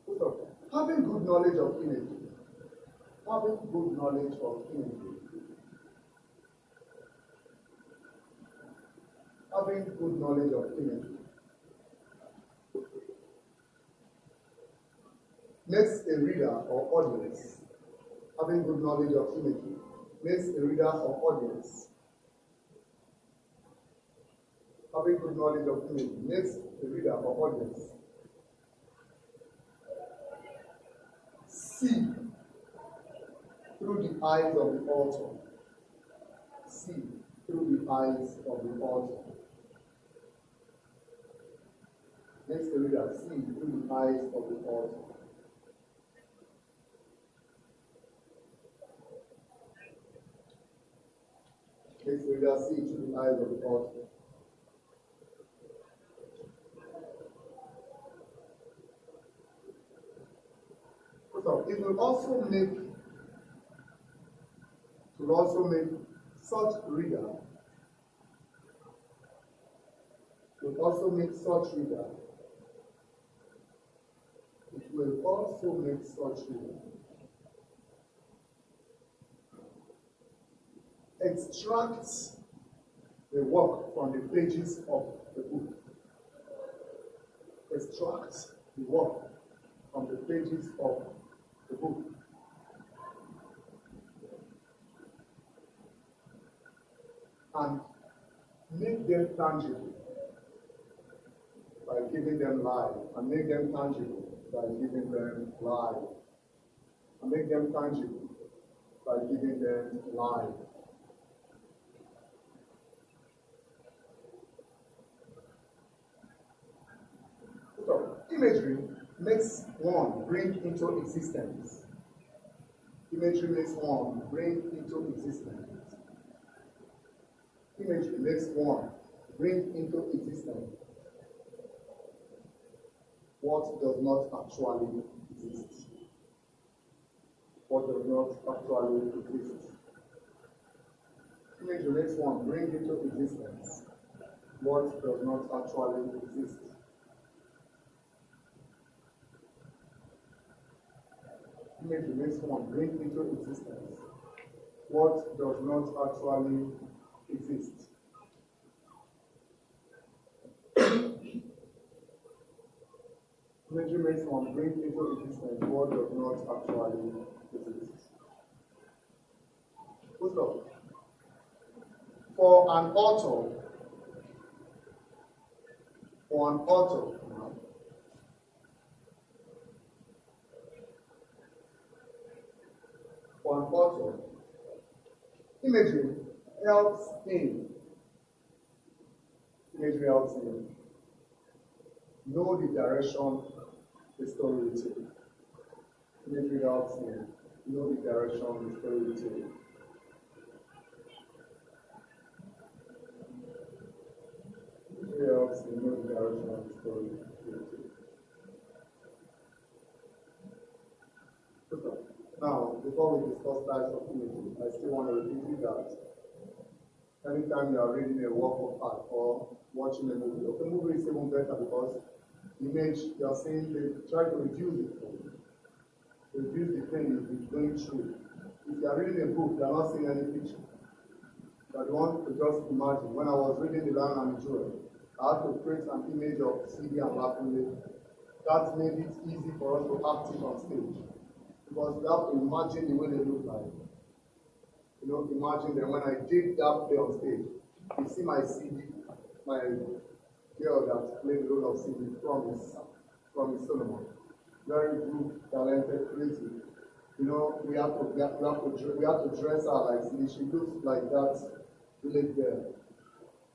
So, having good knowledge of imagery, having good knowledge of imagery, having good knowledge of imagery makes a reader or audience, having good knowledge of imagery makes a reader or audience, having good knowledge of imagery makes a reader or audience see through the eyes of the author, see through the eyes of the author. Makes the reader see through the eyes of the author. Makes the reader see through the eyes of the author. So it will also make such reader extract the work from the pages of the book. Extract the work from the pages of the book. And make them tangible by giving them life, and make them tangible by giving them life, and make them tangible by giving them life. So, imagery makes one bring into existence. Imagery makes one bring into existence. Imagery makes one bring into existence what does not actually exist. What does not actually exist. Imagery makes one bring into existence what does not actually exist. Imagery makes one bring into existence what does not actually exist. Imagery makes one bring into existence what does not actually exist. Full stop. For an author, imagery helps him know the direction the story will take. Imagery helps in know the direction the story will take. Imagery helps in know the direction the story will take. Okay. Now, before we discuss types of imagery, I still want to repeat you that anytime you are reading a work of art or watching a movie, okay, movie is even better because image, you are saying they try to reduce it for you. Reduce the pain you're going through. If you are reading a book, you are not seeing any picture. But you want to just imagine. When I was reading the Lion and the Jewel, I had to create an image of CD and Lakunle. That made it easy for us to act it on stage. Because we have to imagine the way they look like. You know, imagine that when I did that play on stage, you see my CD, my girl that played the role of CD from Solomon. Very good, talented, creative. You know, we have to dress her like CD. She looks like that village girl.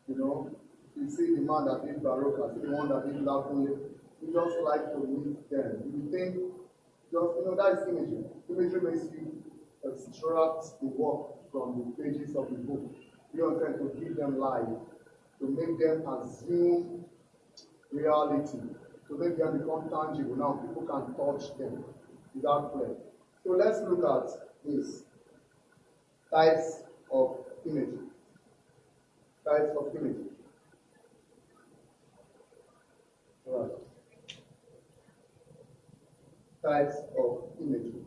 You know, you see the man that did Baroque, see the one that did Lakunle. You just like to meet them. You think, that is imagery. Imagery makes you extract the work from the pages of the book. You intend to give them life, to make them assume reality, to make them become tangible. Now people can touch them without play. So let's look at this. Types of imagery. Types of imagery. Right. Types of imagery.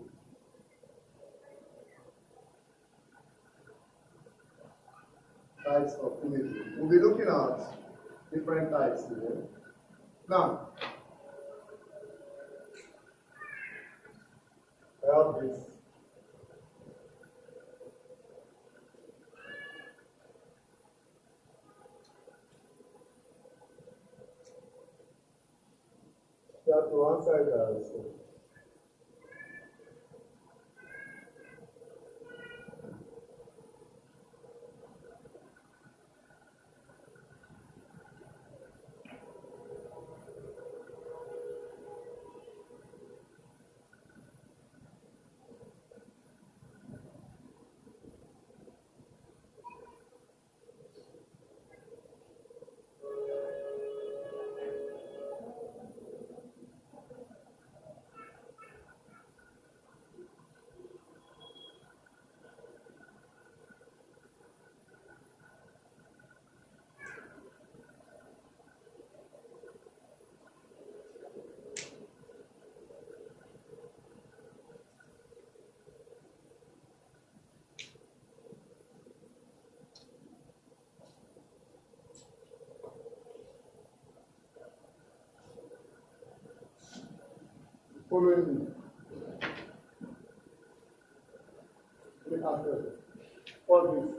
Types of imagery. We'll be looking at different types here. Now, I have this. You have to answer that. So. Following me. Let me ask you. All this.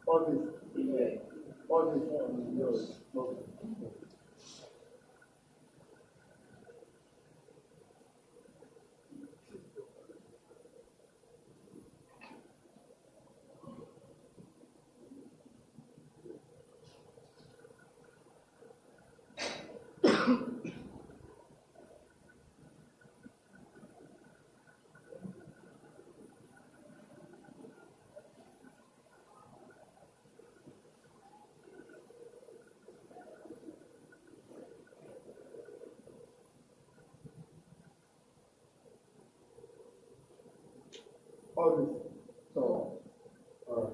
All this. Yeah. All this. Yours. Okay. All this. So, all right.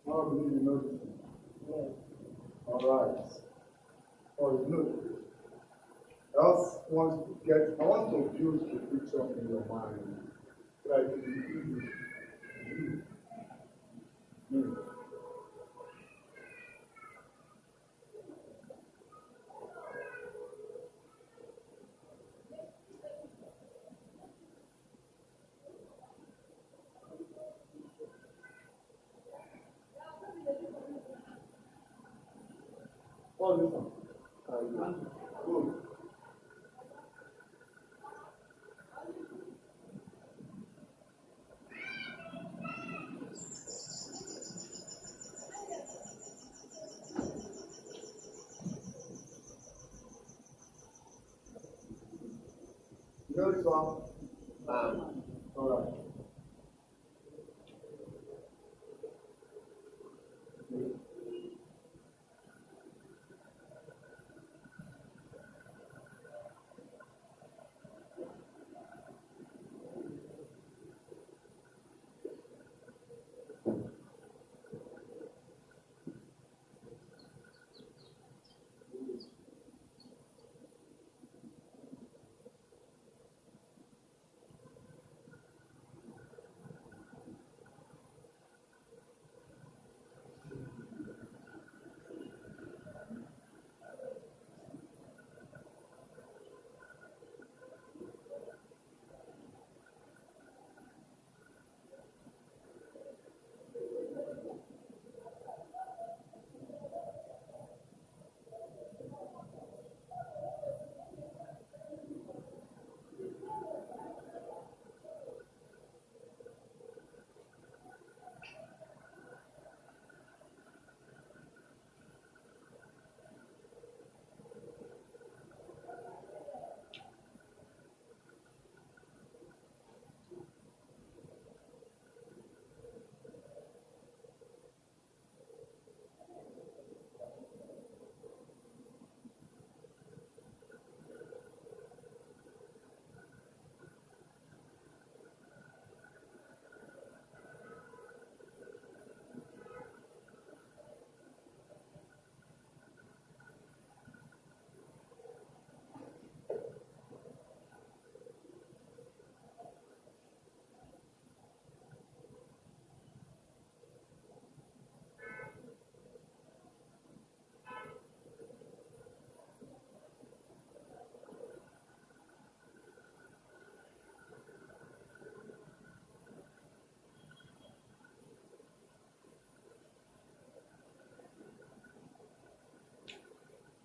Now I believe you know this thing. All right. Oh, you know. I want to build a picture in your mind. So that it will be easy. Mm. What's this one? Good. You know this one? All right.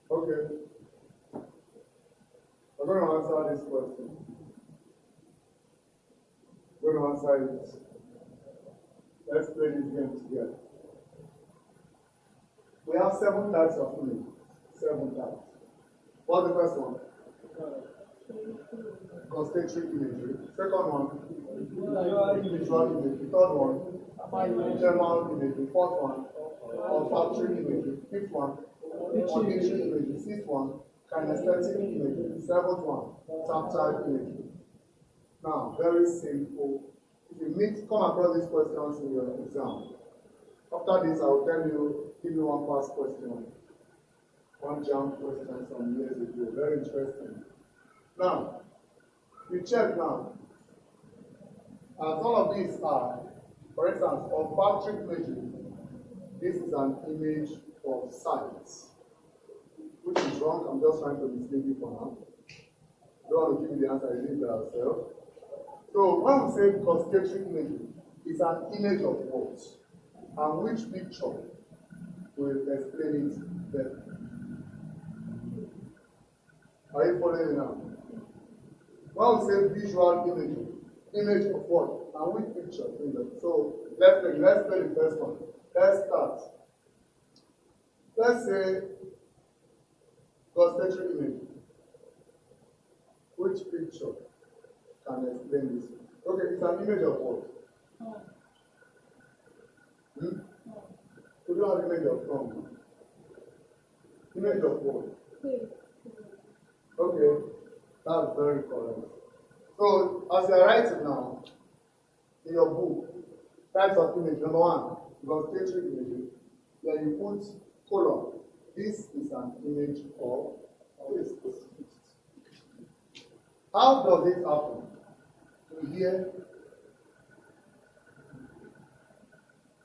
Okay. I'm going to answer this question. I'm going to answer it. Let's play this game together. We have 7 types of image. 7 types. What's the first one? Concentric imagery. Second one, visual imagery. Third one, general imagery. Fourth one, olfactory imagery. Fifth one, auditory imagery. Sixth one, kinesthetic imagery. Seventh one, tactile imagery. Now, very simple. If you come across these questions in your exam, after this, I will give you one past question. One jump question some years ago. Very interesting. Now, you check now. As all of these are, for instance, olfactory imagery, this is an image of sight, which is wrong. I'm just trying to mislead you for now. Don't want to give you the answer, you leave that yourself. So, when we say concentric imagery, it's an image of what? And which picture will explain it better? Are you following me now? When we say visual imagery, image of what? And which picture? So let's play the first one. Let's start. Let's say concentric image. Which picture can explain this? Okay, it's an image of what? We don't have image of tongue. Image of what? Okay, that's very correct. So, as you are writing now, in your book, types of image, number 1, concentric imagery, then you put colon. This is an image of this. How does it happen? Here,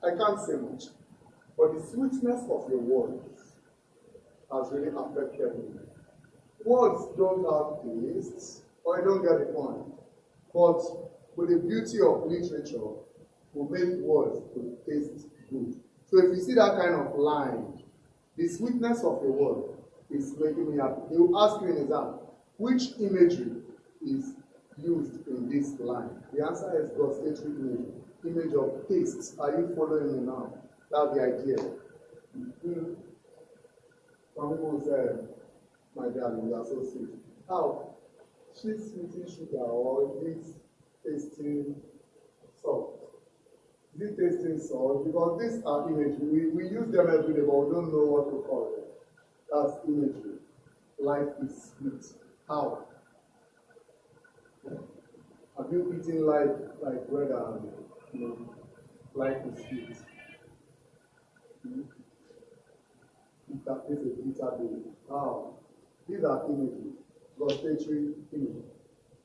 I can't say much, but the sweetness of your words has really affected me. Words don't have taste, or you don't get the point. But with the beauty of literature, we make words to taste good. So if you see that kind of line, The sweetness of your word is making me happy. He will ask you in exam, which imagery is used in this line? The answer is God's statue image. Image of taste. Are you following me now? That's the idea. Some people say, my darling, you are so sweet. How? She's eating sugar or it's tasting salt. Is it tasting salt? Because these are imagery. We use them every day, but we don't know what to call them. That's imagery. Life is sweet. How? Have you eaten like bread and life is sweet? It appears a bitter day. How? These are images. Gustatory image.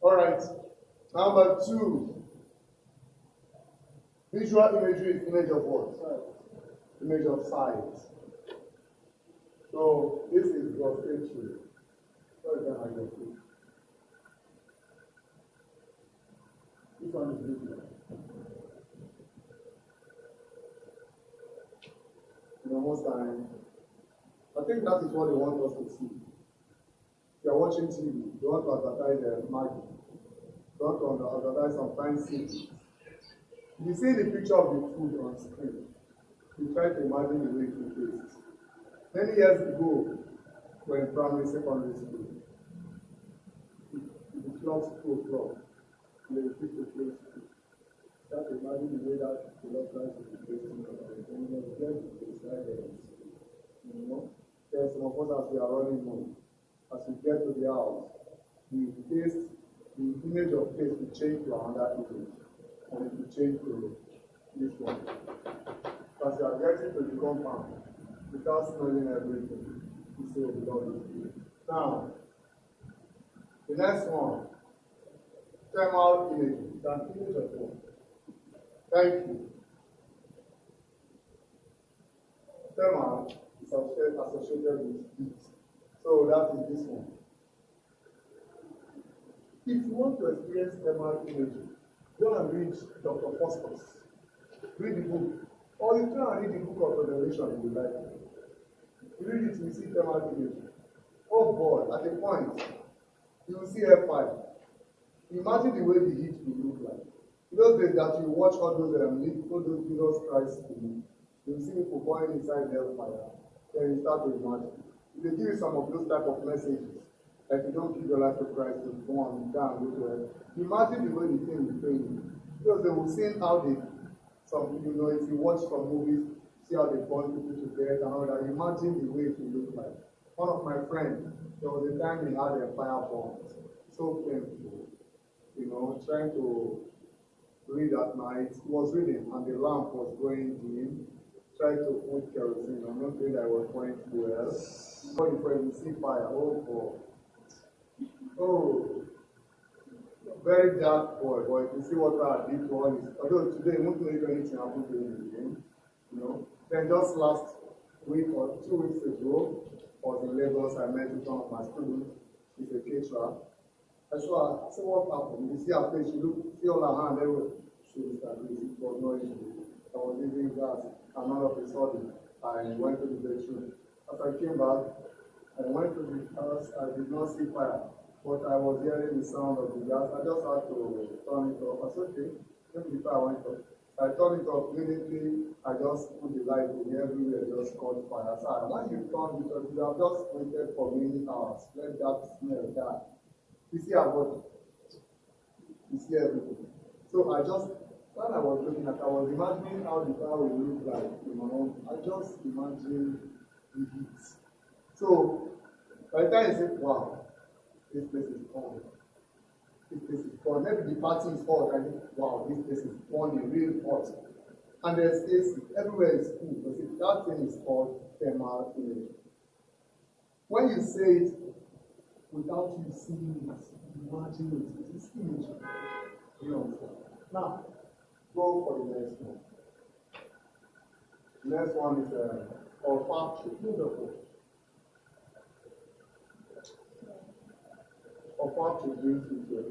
Alright. Number 2. Visual imagery is image of what? Image of sight. So this is gustatory. What is that I get to? This one is visual. Most time, I think that is what they want us to see. If you are watching TV, you want to advertise Maggi, you want to advertise some fancy. If you see the picture of the food on screen, you try to imagine the way it will taste. Many years ago, when in primary, secondary school, the clocks 2 o'clock, and they pick the place. Try to imagine the way that the Lord tries to be tasting and get to decide there's some of us as we are running home. As we get to the house, the taste, the image of taste will change to another image. And it will change to this one. As you are getting to the compound, without smelling everything, you say, oh, the Lord is good. Now, the next one, thermal image. It's an image of what? Thank you. Thermal is associated with heat. So that is this one. If you want to experience thermal imaging, go and read Dr. Faustus. Read the book. Or you try and read the book of Revelation in the Bible. You read it, you see thermal imaging. Oh boy, at a point, you will see F5. Imagine the way the heat will look like. In those days that you watch all those Jesus Christ movies, you see people going inside hellfire. Then you start to imagine. If they give you some of those type of messages, like you don't give your life to Christ, you go on down, go to hell. Imagine the way the thing will pain you. Because they will see how they, if you watch some movies, see how they burn people to death and all that. Imagine the way it will look like. One of my friends, there was a time he had a fire burn. So painful. Trying to read at night. He was reading and the lamp was going dim. Tried to put kerosene. I'm not saying that I was going to well. Before you see fire, very dark boy. But if you see what I did to all this, although today won't know if anything happened to him again. Then just last week or 2 weeks ago, I was in Lagos. I met with one of my students. She's a caterer. I saw her. I said, what happened? You see her face, see all her hand everywhere. She was like this. It was no issue. I was using gas, and all of a sudden, I went to the bedroom. As I came back, I went to the house. I did not see fire, but I was hearing the sound of the gas. I just had to turn it off. I said, okay, maybe the fire went off. I turned it off immediately. I just put the light in everywhere, just caught fire. So when you turn it off, you have just waited for many hours. Let that smell die. You see our body. You see everything. So when I was looking at, I was imagining how the fire will look like. I just imagined the heat. So by the time you say, wow, this place is cold. This place is cold. Maybe the party is hot. I think, wow, this place is burning, real hot. And there's AC. Everywhere is cool. Because that thing is called thermal image. When you say it, without you seeing it, imagine it. It's image. You understand? Now, go for the next one. The next one is olfactory. Beautiful. Olfactory deals with your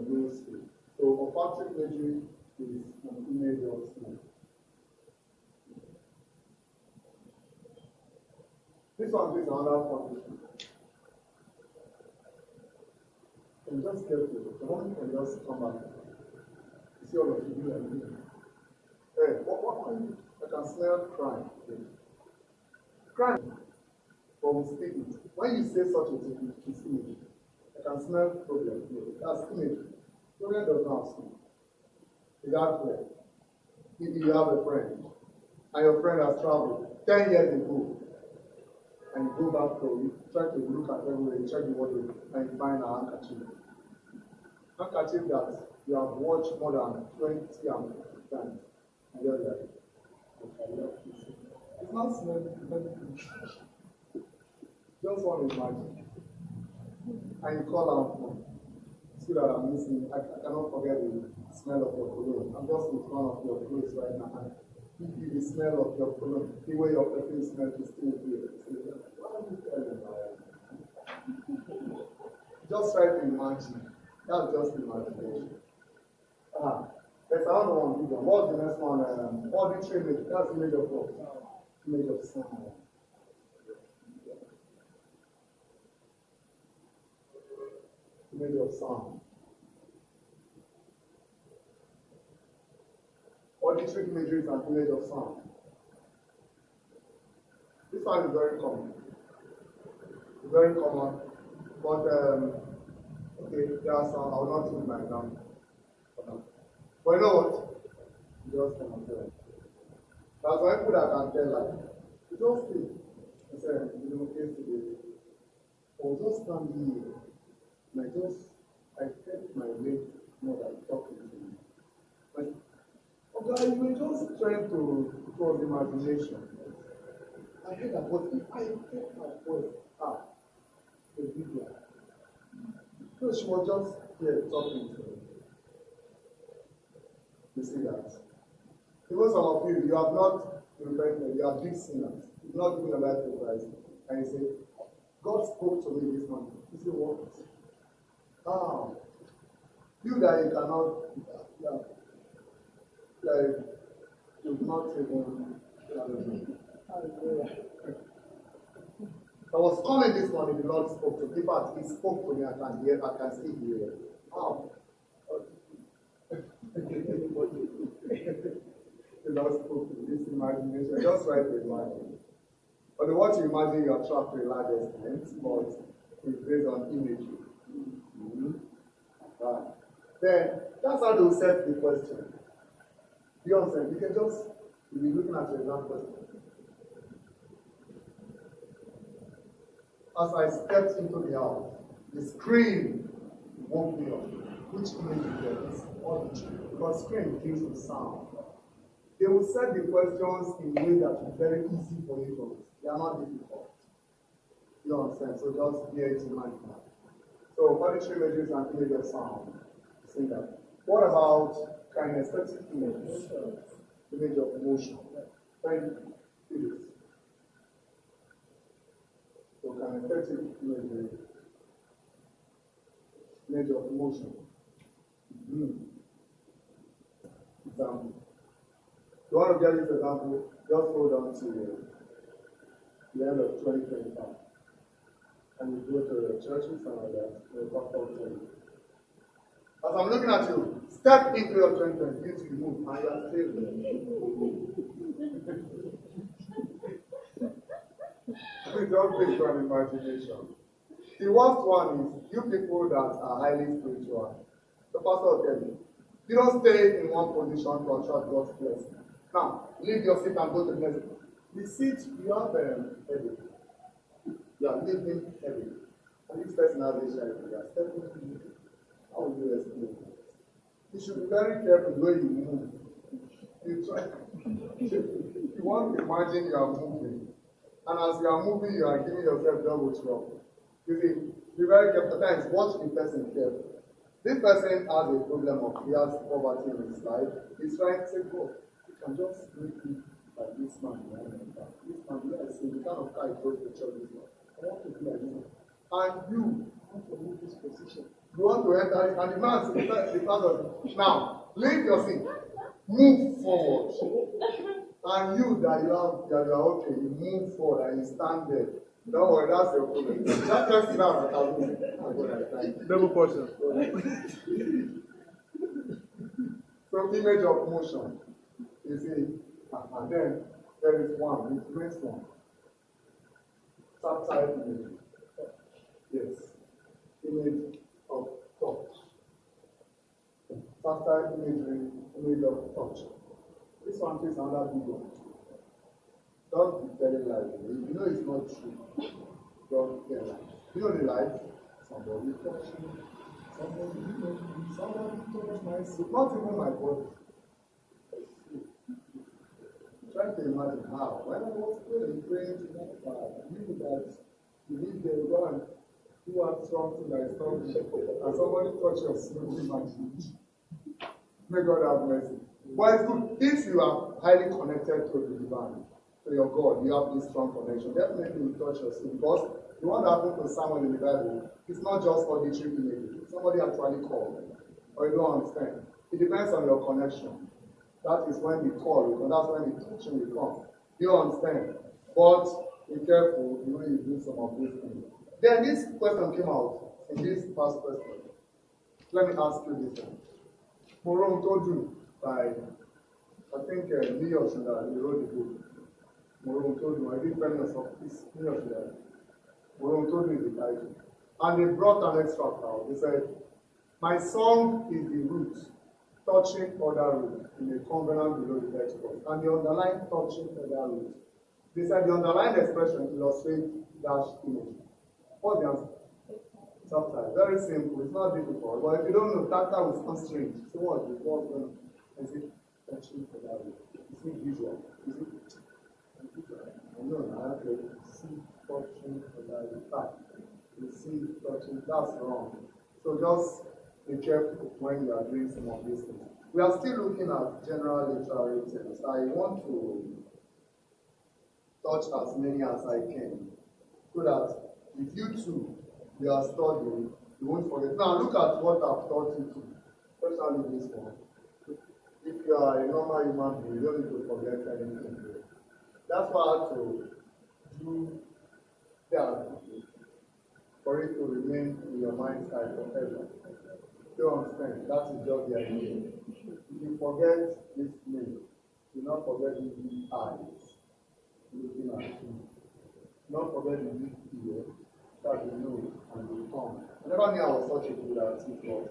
nose field. So olfactory imagery is an image of smell. This one is another condition. And just get to the moment can just come back. You see all of you and me. Hey, what I can smell crime. Crime. But we speak it. When you say such a thing, it's image. I can smell problem. That's image. Problem does not speak. Is that clear? If you have a friend, and your friend has traveled 10 years ago, and you go back to you try to look at everywhere, you check the wardrobe, and you find a handkerchief. Handkerchief that you have watched more than 20 times, and you're like, okay, it's not smelling. Just want to imagine. And you call out, see that I'm missing. I cannot forget the smell of your cologne. I'm just in front of your place right now. Give you the smell of your cologne. The way your perfume smells is still here. What are you telling me? Just try to imagine. That's just imagination. There's another one. What's the next one? Auditory image. That's image of what? Image of sound. Image of sound. Auditory imagery is an image of sound. This one is very common. Very common. But okay, there are some. I will not use my example. But you know what? You just come and tell. That's why people that can tell like, you just think. I said, you know, yesterday, I was just standing here, and I felt my leg more than talking to me. Like, okay, you were just trying to cross imagination. I heard that, but if I take my voice out, the video, so she was just here talking to me. You see that? Even some of you have not repented, you are big sinners. You've not given your life to Christ. And you say, God spoke to me this morning. You say, what? You that you cannot, like, you've not even, I was calling this morning, the Lord spoke to me. In fact, He spoke to me, I can still hear it. How? The Lord spoke to this imagination. Just write the imagine. But what you imagine, you are trapped to a large extent, but it's based on imagery. Then, that's how they'll set the question. You understand? You can just be looking at your exam question. As I stepped into the house, the scream woke me up. Which image is there? It's auditory. Because scream deals with sound. They will set the questions in a way that is very easy for you to understand. They are not difficult. You understand? So just bear it in mind. So auditory images and image of sound. See that. What about kinesthetic image? Image of motion. Thank you. So kinesthetic image of motion. Example. You want to get this example, just hold on to the end of 2025. And you go to the churches and all that, the pastor will tell you. As I'm looking at you, step into your 2020, you move, and you are still there. Don't think from imagination. The worst one is you people that are highly spiritual. The pastor will tell you, you don't stay in one position to attract God's blessing. Now, leave your seat and go to the next. The seat, you have heavy. You are living heavy. And this person has a child. You are stepping in. How will you explain that? You should be very careful the way you move. You try. You want to imagine you are moving. And as you are moving, you are giving yourself double trouble. You see, be very careful. At times, watch the person carefully. This person has a problem of he has poverty in his life. He's trying to say, God, you can just make me like this man. This man, yes, the kind of guy goes to church this man. I want to be like this. And you want to move this position. You want to enter it, and the man says, the pastor, now, leave your seat. Move forward. And you that you are okay, you move forward and you stand there. Don't worry, that's your problem. That person now, I'll do it. Double portion. So image of motion. You see, and then there is one, the next one. Tactile image. Yes. Image of touch. Tactile imagery, image of touch. This one is another big one. Don't be telling lies. You know it's not true. Don't tell lies. You know the lies? Somebody touched me. Somebody touched my soul. Not even my body. Try to imagine how. When I was praying to my Father, I knew that you need the one who has something that is not good, and somebody touch your soul. Imagine. May God have mercy. But it's good if you are highly connected to the divine, to your God, you have this strong connection. Definitely you touch your soul, because the one that happened to Samuel in the Bible, it's not just auditory image. Somebody actually called, or you don't understand. It depends on your connection. That is when the call will come. That's when the touching will come. You understand? But be careful when you do some of these things. Then this question came out in this past question. Let me ask you this one. Moron told you by, I think, Leo Shunda, he wrote the book. Moron told you, I didn't tell you something. It's Leo Shunda. Moron told you the title. And they brought an extract out. They said, my song is the root, touching other root in a covenant below the vertical. And the underlying touching other root. They said the underlying expression illustrates dash image. What's the answer? Tactile. Very simple. It's not difficult. But if you don't know, tactile will sound strange. So what? What's going on? Is it touching other root? Is it visual? Is it? No, I have to see touching other root. You see touching. That's wrong. So just be careful when you are doing some of these things. We are still looking at general literary terms. I want to touch as many as I can, so that if you too, you are studying, you won't forget. Now look at what I've taught you to, especially this one. If you are a normal human being, you don't need to forget anything. That's why I have to do that for it to remain in your mind's eye forever. You understand? That is just the idea. If you forget this name, do not forget the big eyes looking at you. Do not forget the big ear, that the nose and the tongue. I never knew I was such a good artist, but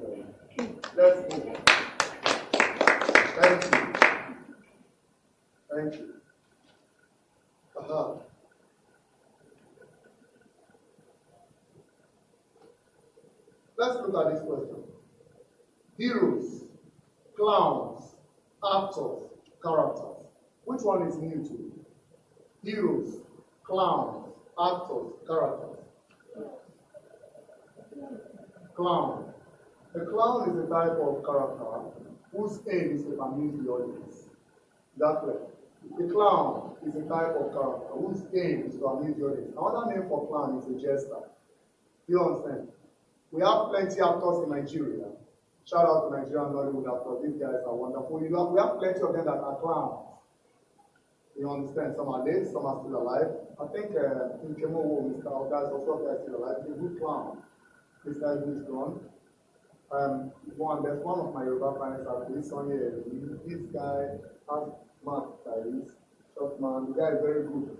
let's move on. Thank you. Thank you. Aha. Let's look at this question. Heroes, clowns, actors, characters. Which one is new to you? Heroes, clowns, actors, characters. Clown. A clown is a type of character whose aim is to amuse the audience. That way. A clown is a type of character whose aim is to amuse the audience. Another name for clown is a jester. You understand? We have plenty of actors in Nigeria. Shout out to Nigerian Hollywood actors. These guys are wonderful. We have plenty of them that are clowns. You understand? Some are dead, some are still alive. I think in Kemowo, Mr. Oga is also still alive. He's a good clown. This guy is gone. There's one of my Yoruba parents at this one here. This guy has marked like this. Short man. The guy is very good.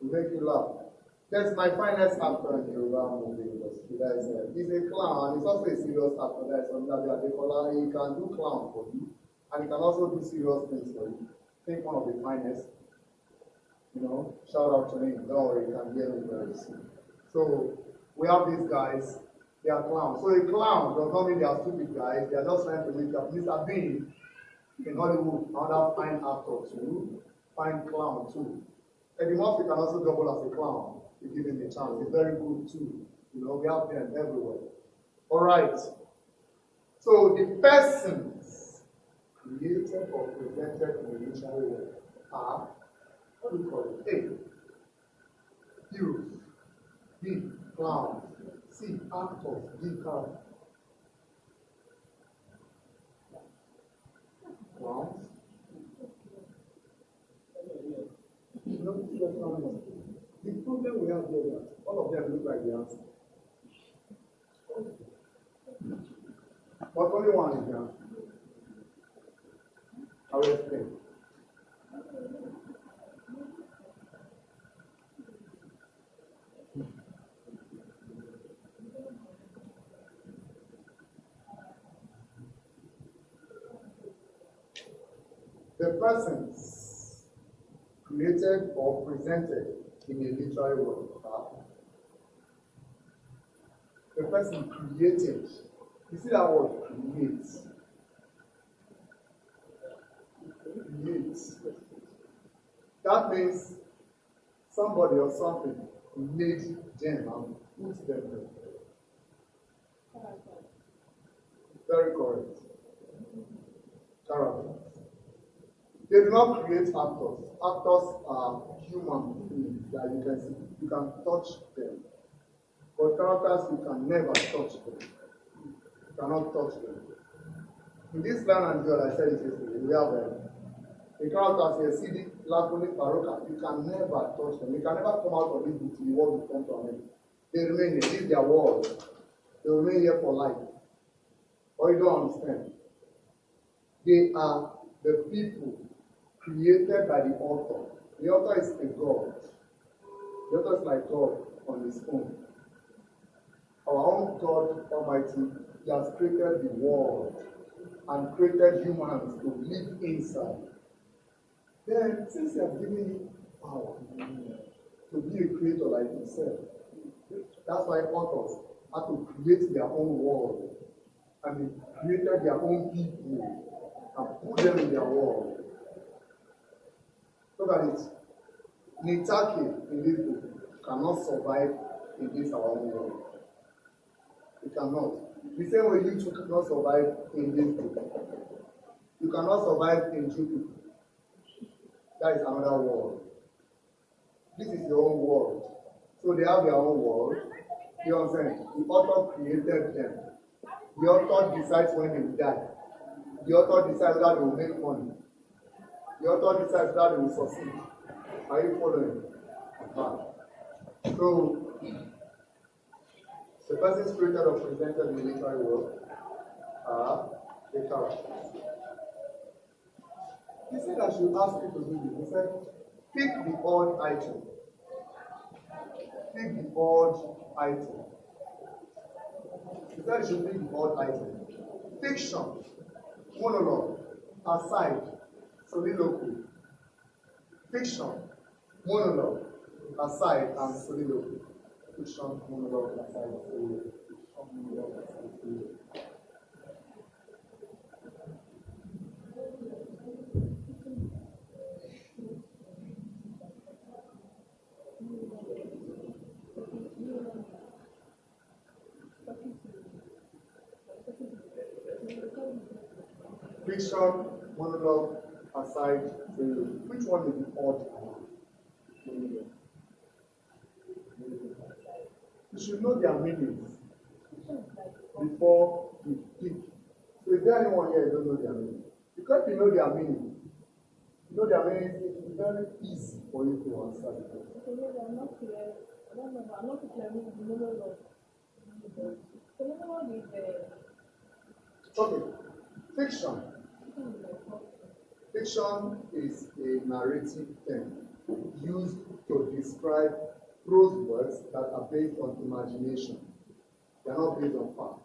He make you laugh. That's my finest actor in the Yoruba movie industry. That is, he's a clown. He's also a serious actor. That is something that they call him. He can do clown for you, and he can also do serious things for you. I think one of the finest. You know, shout out to him. Don't worry, you can hear me very soon. So we have these guys. They are clowns. So a clown does not mean they are stupid guys. They are just trying to make up. Mr. Bean in Hollywood, another fine actor too, fine clown too. Eddie Murphy can also double as a clown. You give him a chance. He's very good too. You know, we have them everywhere. All right. So the persons created or presented in the literary work are, what do we call it? A, heroes. B, clowns. C, actors. D, characters. Clowns. The problem we have here is that all of them look like the answer. But only one is the answer. I will explain. The persons created or presented in a literary work are the person created. You see that word creates. Creates. That means somebody or something made them and put them there. Very correct. Characters. They do not create actors. Actors are human beings that you can see. You can touch them. But characters, you can never touch them. You cannot touch them. In this land and God, I said it yesterday, we have the characters here, CD, Lakuni, Paroka, you can never touch them. You can never come out of this book till the world will come to an end. They remain here, this is their world. They remain here for life. Or you don't understand. They are the people created by the author. The author is a God. The author is like God on his own. Our own God Almighty, he has created the world and created humans to live inside. Then, since he has given you power to be a creator like himself, that's why authors had to create their own world. And they created their own people and put them in their world. Look at it. Nitake in this book cannot survive in this our own world. It cannot. The same way you two cannot survive in this book. You cannot survive in Jupiter. That is another world. This is your own world. So they have their own world. You understand? The author created them. The author decides when they will die. The author decides that they will make money. The author decides that they will succeed. Are you following? So, the persons created or presented in the literary world are the characters. He said I should ask you to do this. He said, pick the odd item. Pick the odd item. He said you should pick the odd item. Fiction, monologue, aside, soliloquy. Fiction, monologue, aside, and soliloquy. Fiction, monologue, aside, soliloquy. Fiction, monologue, aside, soliloquy. Fiction, monologue, aside, soliloquy. Which one is the odd one? You should know their meanings before you pick. So is there anyone here who don't know their meaning? Because you know their meaning, it will be very easy for you to answer the question. I'm not clear. I don't know. I'm not clear with the monologue. The monologue is Okay. Fiction. Fiction is a narrative term used to describe prose works that are based on imagination. They are not based on fact.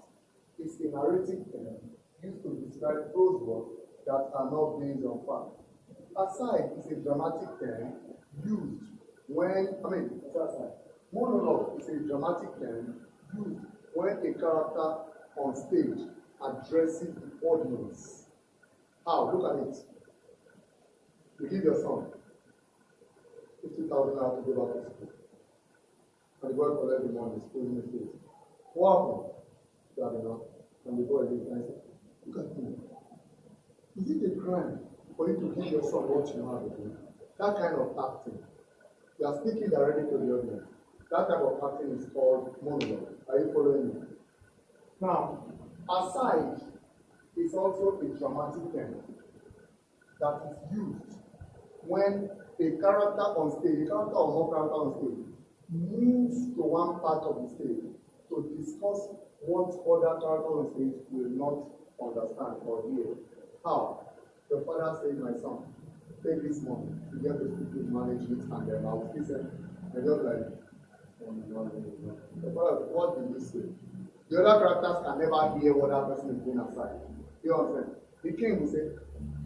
It's a narrative term used to describe prose works that are not based on fact. Aside is a dramatic term used monologue is a dramatic term used when a character on stage addresses the audience. How? Look at it. You give your son 50,000 naira to go back to school. And the boy collects the money, school in the face. What happened? You have enough. And the boy leaves and says, look at me. Is it a crime for you to give your son what you have? That kind of acting. You are speaking directly to the audience. That type of acting is called monologue. Are you following me? Now, aside is also a dramatic term that is used when a character on stage, a character or more character on stage, moves to one part of the state to discuss what other characters on stage will not understand or hear. How? The father said, my son, take this money, you get to speak with management and then I'll fix it. And just like, the father, what did you say? The other characters can never hear what that person is doing aside. You know what I'm saying? The king will say,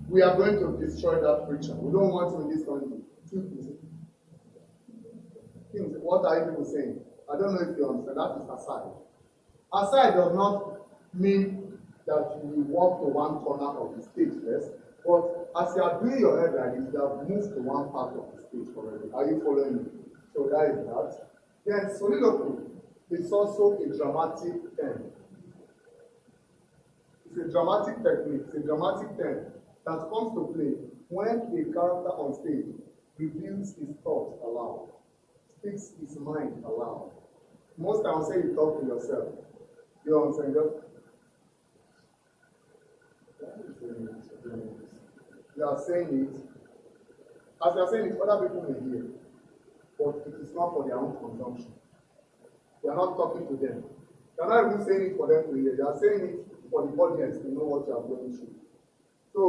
we are going to destroy that preacher. We don't want him in this country. King will say, what are you people saying? I don't know if you understand. That is aside. Aside does not mean that you will walk to one corner of the stage first, but as you are doing your head like this, you have moved to one part of the stage already. Are you following me? So that is that. Then soliloquy is also a dramatic term. It's a dramatic technique, it's a dramatic term that comes to play when a character on stage reveals his thoughts aloud, speaks his mind aloud. Most times say you talk to yourself. You know what I'm saying? You are saying it. As you are saying it, other people may hear, but it is not for their own consumption. You are not talking to them. You are not even saying it for them to hear. You are saying it for the audience to know what you are going through. So,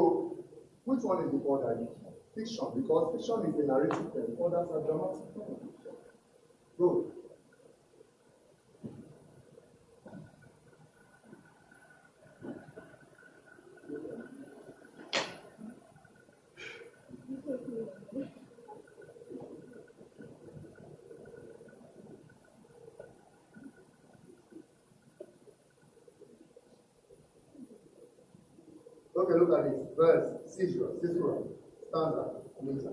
which one is the order? Fiction, because fiction is a narrative term. Others are dramatic term. Good. Okay, look at this. Verse, Caesura, stanza, meter.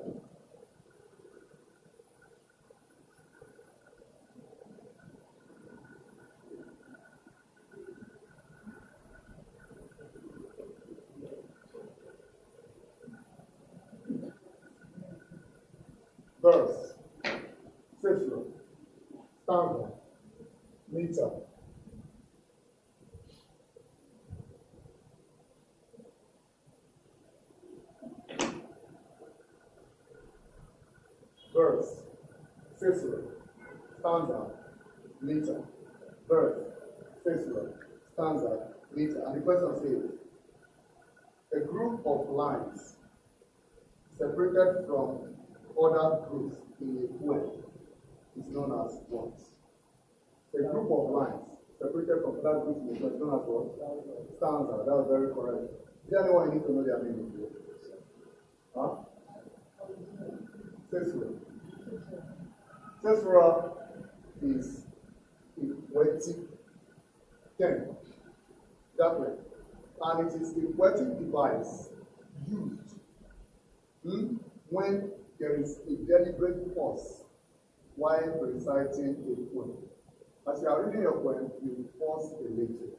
Verse, Caesura, stanza, meter. Verse, Caesura, stanza, meter. Verse, Caesura, stanza, meter. And the question says, a group of lines separated from other groups in a poem is known as what? A group of lines separated from other groups in a poem is known as what? Stanza. That was very correct. Is there anyone you need to know their name? Huh? Caesura. Caesura is a poetic term. That way. And it is a poetic device used when there is a deliberate pause while reciting a poem. As you are reading your poem, you pause a little.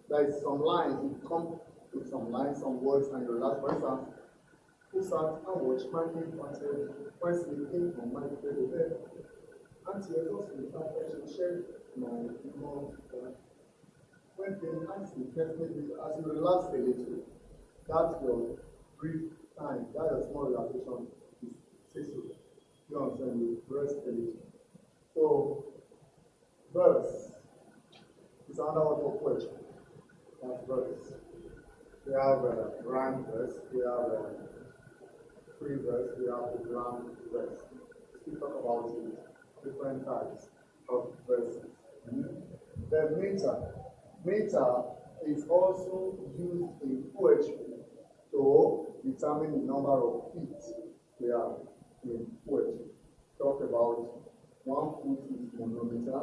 There is some lines, you come with some lines, some words, and you relax. For instance, who sat and watched my name until when sleeping on my bed. Until I was with my fashion share my mom. When the hands be definitely, as you relax a little, that's your brief time, that your small relaxation is Caesura. You know what I'm saying? You rest a little. So, verse is another word for poetry. That's verse. We have rhyme verse, we have free verse, we have the grand verse. We talk about it, different types of verses. The meter. Meter is also used in poetry to determine the number of feet we have in poetry. Talk about 1 foot is monometer,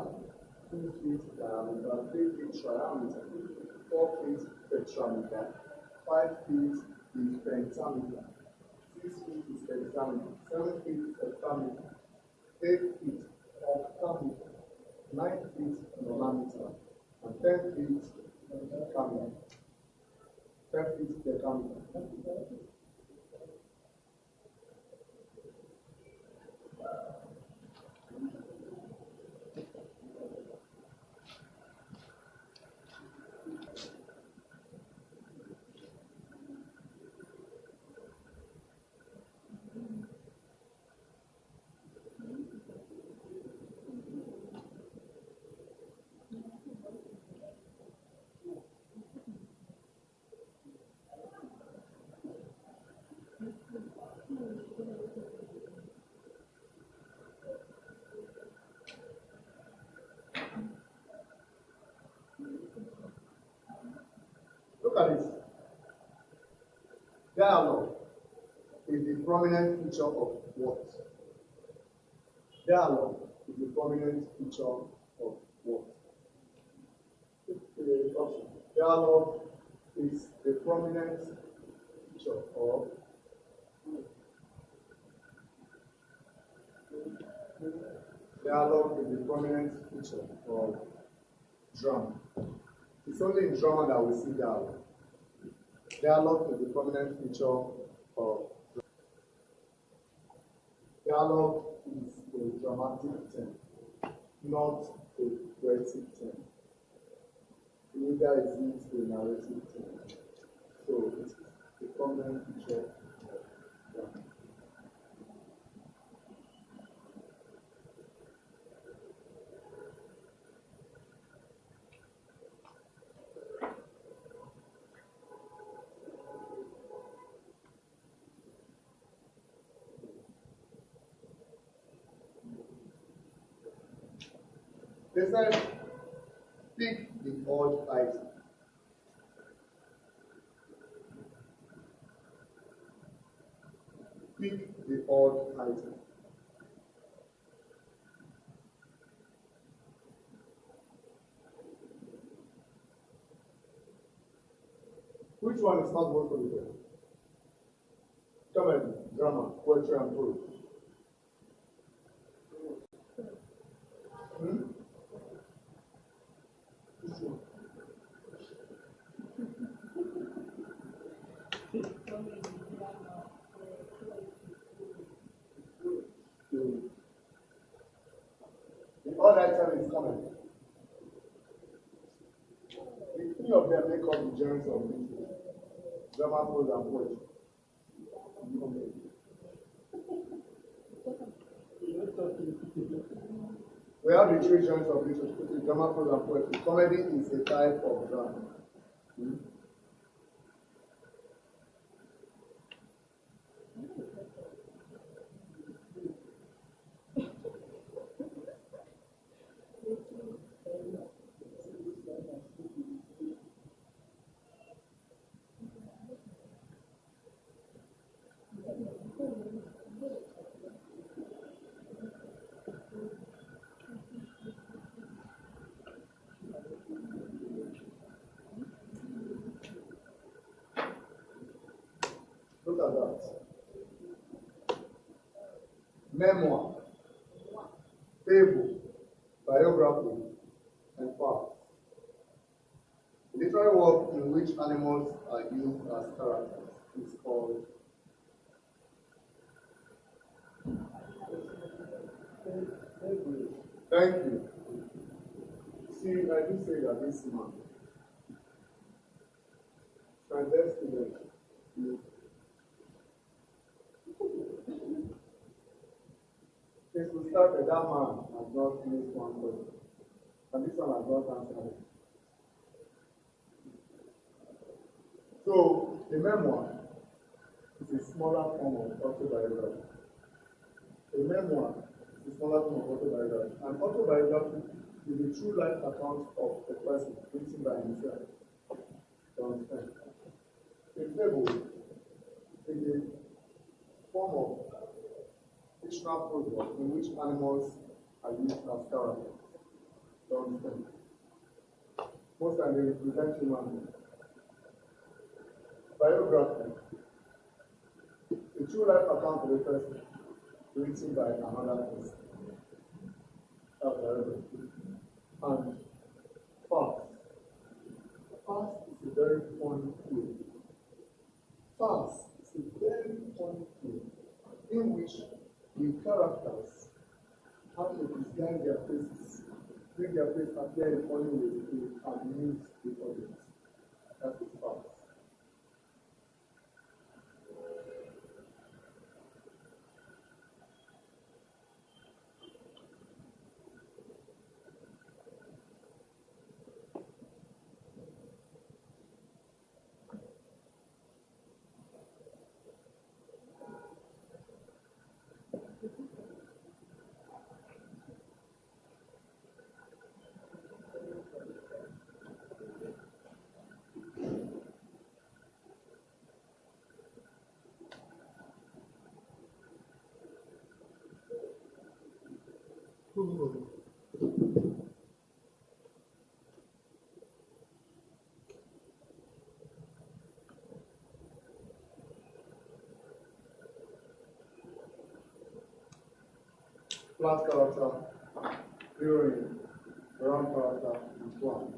2 feet diameter, 3 feet triameter, 4 feet tetrameter, 5 feet is pentameter, 6 feet is hexameter, 7 feet is heptameter, 8 feet octameter, 9 feet nolameter, and 10 feet decameter. 10 feet decameter. Dialogue is the prominent feature of what? Dialogue is the prominent feature of what? Option. Dialogue is the prominent feature of dialogue is the prominent feature of drama. It's only in drama that we see dialogue. Dialogue is the prominent feature of drama. Dialogue is a dramatic term, not a poetic term. Neither is it a narrative term. So it's the prominent feature of drama. They said, pick the odd item. Pick the odd item. Which one is not worth for you? Comedy, drama, poetry, and prose. Which one? The odd item is comedy. The three of them make up the genres of literature: drama, prose, and poetry. We have the three genres of literature: drama, prose, and poetry. Comedy is a type of drama. Look at that. Memoir, fable, biography, and farce. Literary work in which animals are used as characters is called thank you. See, I do say that this man, my student, since we started, that man has not missed one question. And this one has not answered it. So, the memoir is a smaller form of autobiography. A memoir is a smaller form of autobiography. An autobiography is a true life account of a person written by himself. You understand? A fable is a form of fictional prose work in which animals are used as characters. You understand? Most times they represent human. Biography, a true life account of a person written by another person. That's biography. And farce. Farce is a very funny play. Farce is a very funny play in which the characters have to disguise their faces, make their face appear in funny ways to amuse the audience. That is farce. Flat character, heroine, round character, and plan.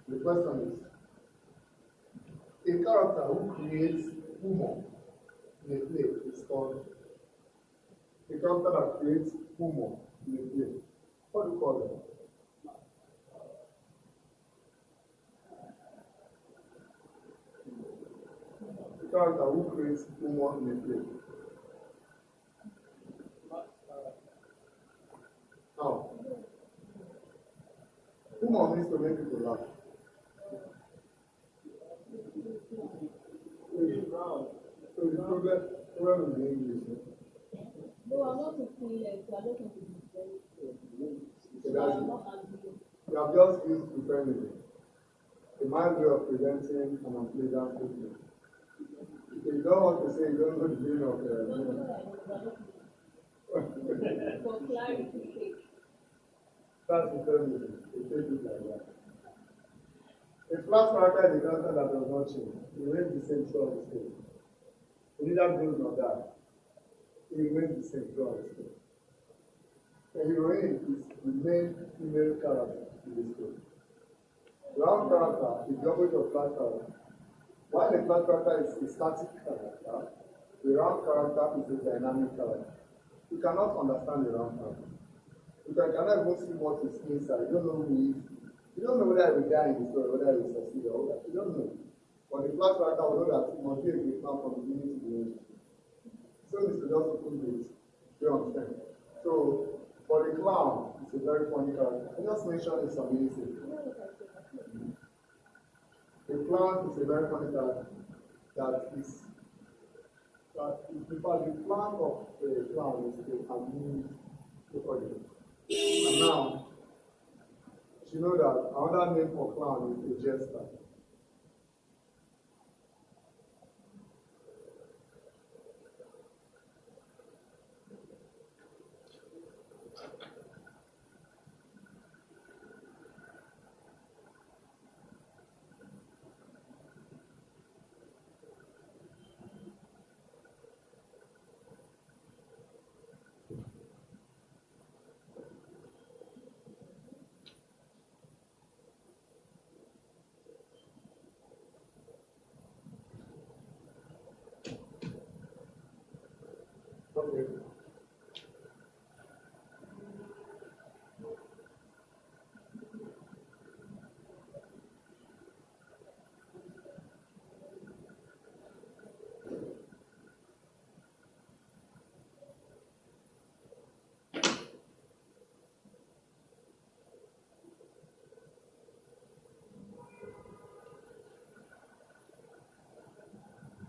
The question is, a character who creates humor in a play is called a character that creates humor in a play. What do you call them? A character who creates humor in a play. How? Humor means to make people laugh. So the problem in English. No, I'm not looking like I don't think it's very So I'm that's not arguing. you have just used euphemism. A man's way of presenting an unpleasant statement. If you don't want to say you don't know the meaning of No, no, I know, for clarity's sake. that's euphemism. They take it like that. A flat character is a character that does not change. He remains the same throughout the story. He neither grows nor dies. He remains the same throughout the story. A heroine is the main female character in the story. Round character is the opposite of flat character. While a flat character is a static character, the round character is a dynamic character. You cannot understand the round character. You cannot even see what is inside. You don't know who he is. You don't know whether he will die in the story, whether he will succeed or whether. You don't know. But the flat character will know that it must be a great man from the beginning to the end. So it's to just open it. Do you understand? So, for the clown, it's a very funny character. I just mentioned it's amazing. The clown is a very funny character in fact, the plan of the clown is to amuse the audience. And now, you know that another name for clown is a jester. Okay.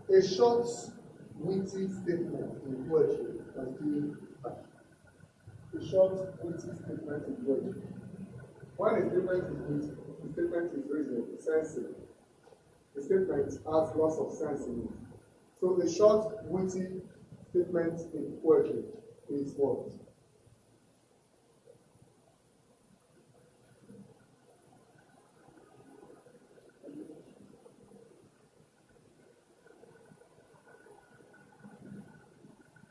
A short, witty statement in poetry can still catch. A short, witty statement in poetry. When a statement is witty, the statement is reasonable, sensible. The statement has lots of sense in it. So the short, witty statement in poetry is what?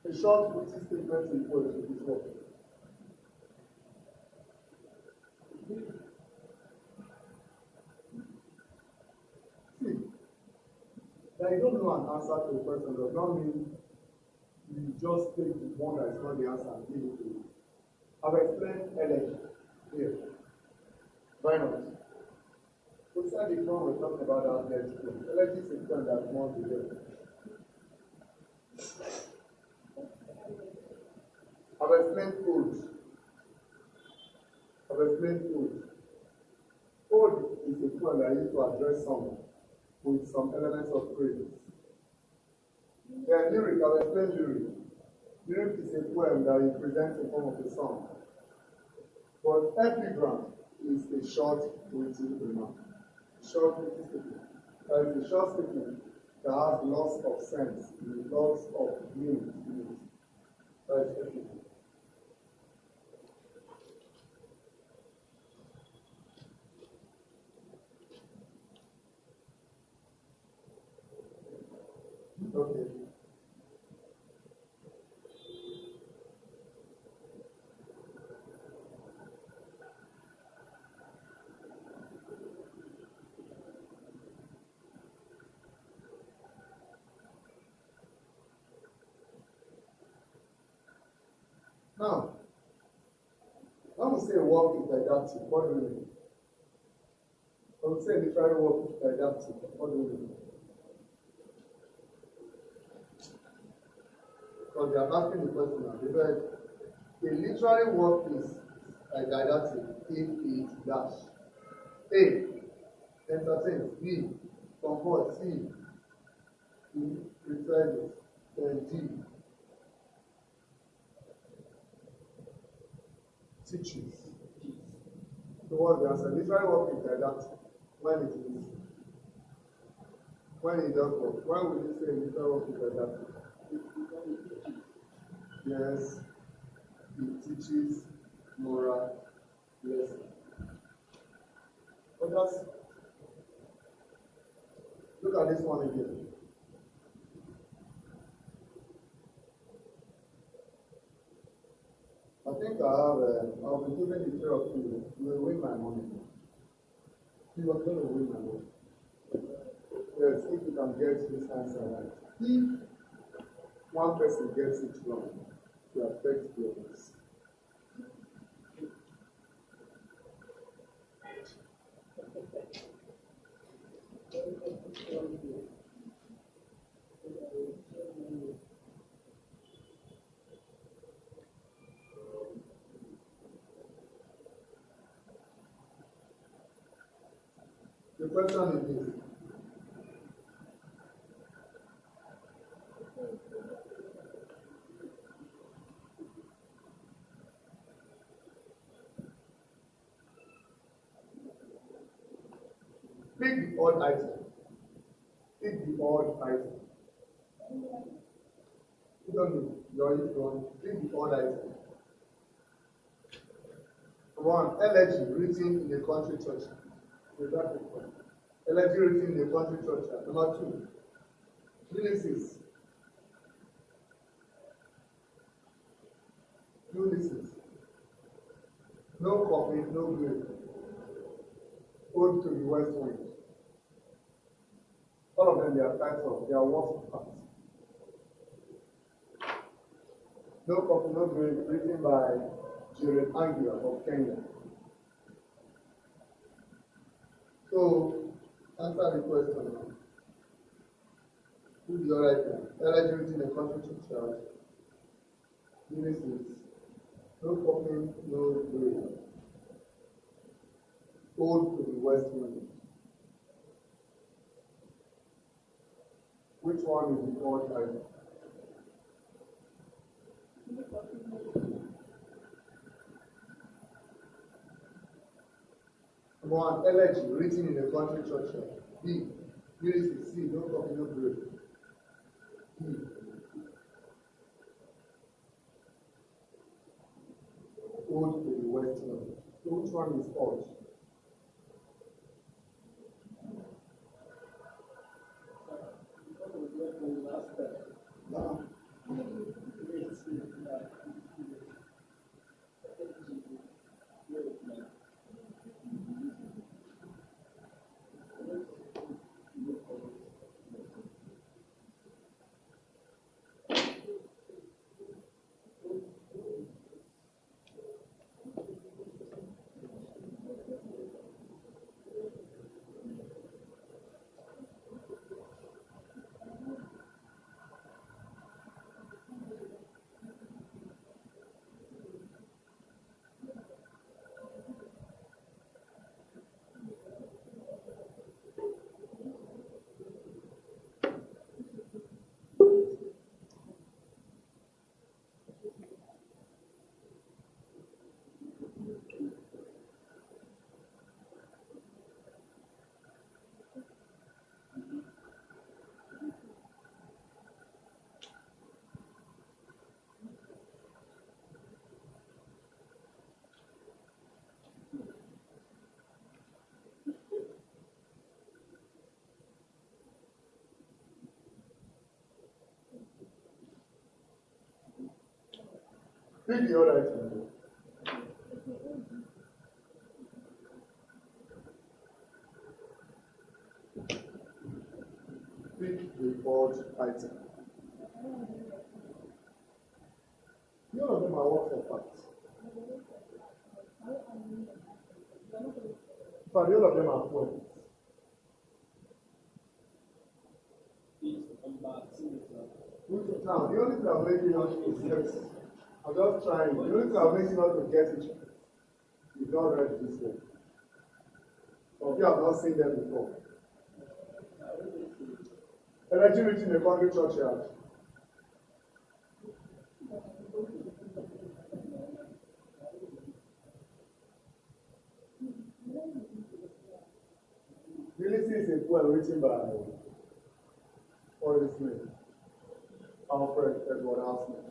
A short, witty statement in poetry is what? See, that you don't know an answer to a question does not mean you just take the one that is not the answer and give it to you. I've explained elegy here. Why not? We said before we're talking about our dead school. Elegy is a term that must be there. I've explained ode. I've explained ode. Ode is a poem that I use to address someone with some elements of praise. Then lyric, I'll explain lyric. Lyric is a poem that represents in form of a song. But epigram is a short, witty remark. Short, witty statement. That is a short statement that has lots of sense, lots of meaning in it. That is epigram. Now, when we say work is didactic, what do we mean? When we say literary work is didactic, what do we mean? Because they are asking the question now. They said, a literary work is didactic if it dash. A. Entertain. B. Comfort. C. Retrieve. Then D. Teaches. So what's the answer? Literary work is didactic when it is. When it does work. When will you say literary work is didactic? Yes, it teaches moral lesson. But just look at this one again. I think I'll be giving the three of you. You will win my money. You are going to win my money. Yes, if you can get this answer right. If one person gets it wrong, to affect the others. The question is this. Pick the odd item. Pick the odd item. You don't know. You're wrong. Pick the odd item. One, elegy written in the country church. Elegy written in the country church. Number two, Ulysses. Ulysses. No coffin, no grave. Ode to the west wind. All of them, they are types of, they are works of art. No coffin, no grave, written by Jared Anglia of Kenya. So, answer the question now. Who is the right one? Elegy written in the country church. Ulysses. No coffin, no grave. Ode to the west wind. Which one is the odd item? One, elegy written in the country church. B. Ulysses. C. No coffin, no grave. D. Ode to the west wind. So which one is odd? No. Pick the other item. Pick the odd item. None of them are works of art. fact, all of them are poems. Now, the only thing I'm making out is text. I'm just trying. The only thing I'm making out to get it, you've not read this one. Some of you have not seen them before. Energy reaching the country churchyard. Ulysses is a poem written by Forrest Smith, Alfred Edward Houseman.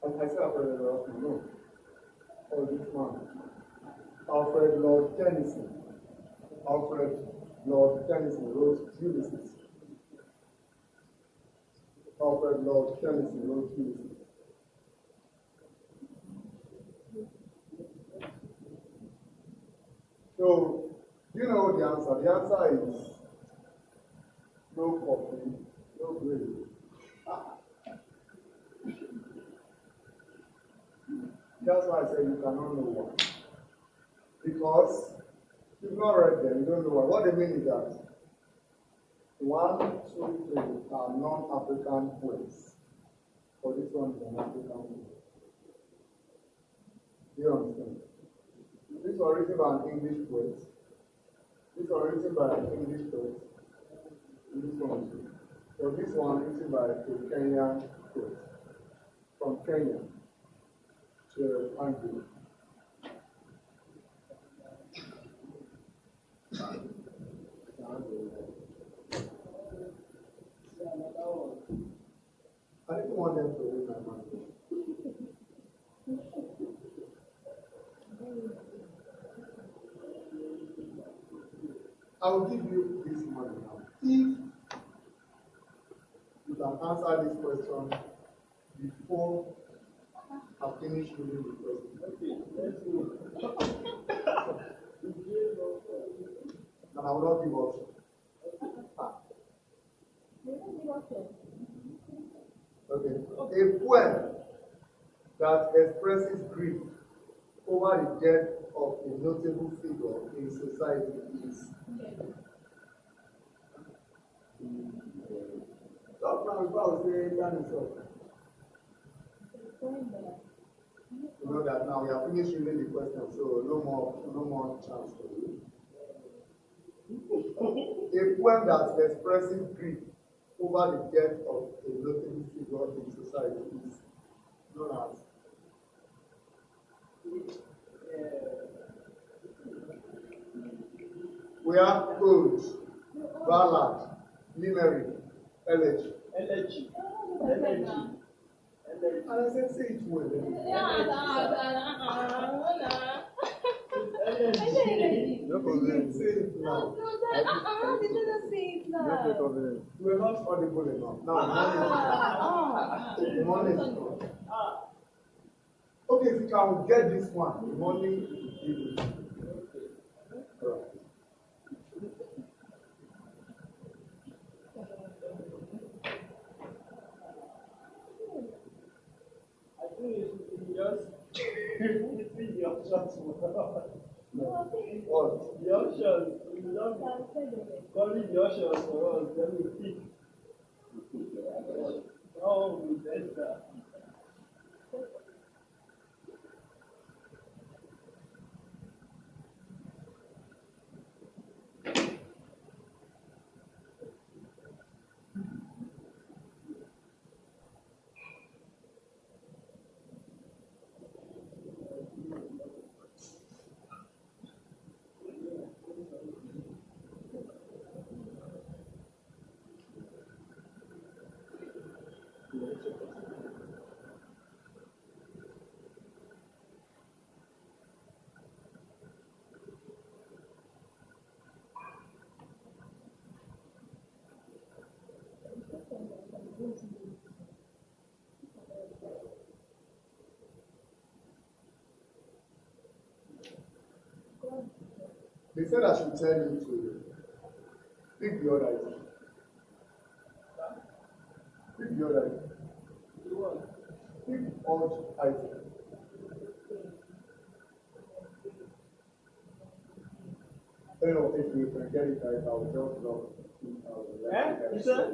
I said Alfred Edward Houseman, no. Or this man. Alfred Lord Tennyson. Alfred Lord Tennyson wrote Ulysses. Alfred Lord Tennyson wrote Ulysses. So, you know the answer. The answer is no coffee, no gravy. That's why I said you cannot know why. Because you've not read them, you don't know why. What they mean is that 1, 2, 3 are non-African poems. For this one is an African poem. Do you understand? These are written by an English poet. These are written by an English poet. This one too. So this one written by a Kenyan poet. From Kenya to Anglia. I didn't want them to read my mind. I will give you this money now. If you can answer this question before I finish reading the question. And I will not give option. Okay. A poem that expresses grief over the death of a notable figure in society is. Stop now before I say dinosaur. You know that now we are finished reading the question, so no more chance for you. A poem that expresses grief over the death of a notable figure in society is known as. We have ode, ballad, limerick, elegy. And I said, say it well. No problem. Say it now. No problem. You were not audible enough. Now, the money is gone. Okay, if you can get this one, the money is given. Right. What? The options. Calling the options for us. Let me pick. Oh, we did that. They said I should tell you to pick the other item. Pick the other item. Pick odd item. know, if you can get it right, I'll just drop 2,000. You said?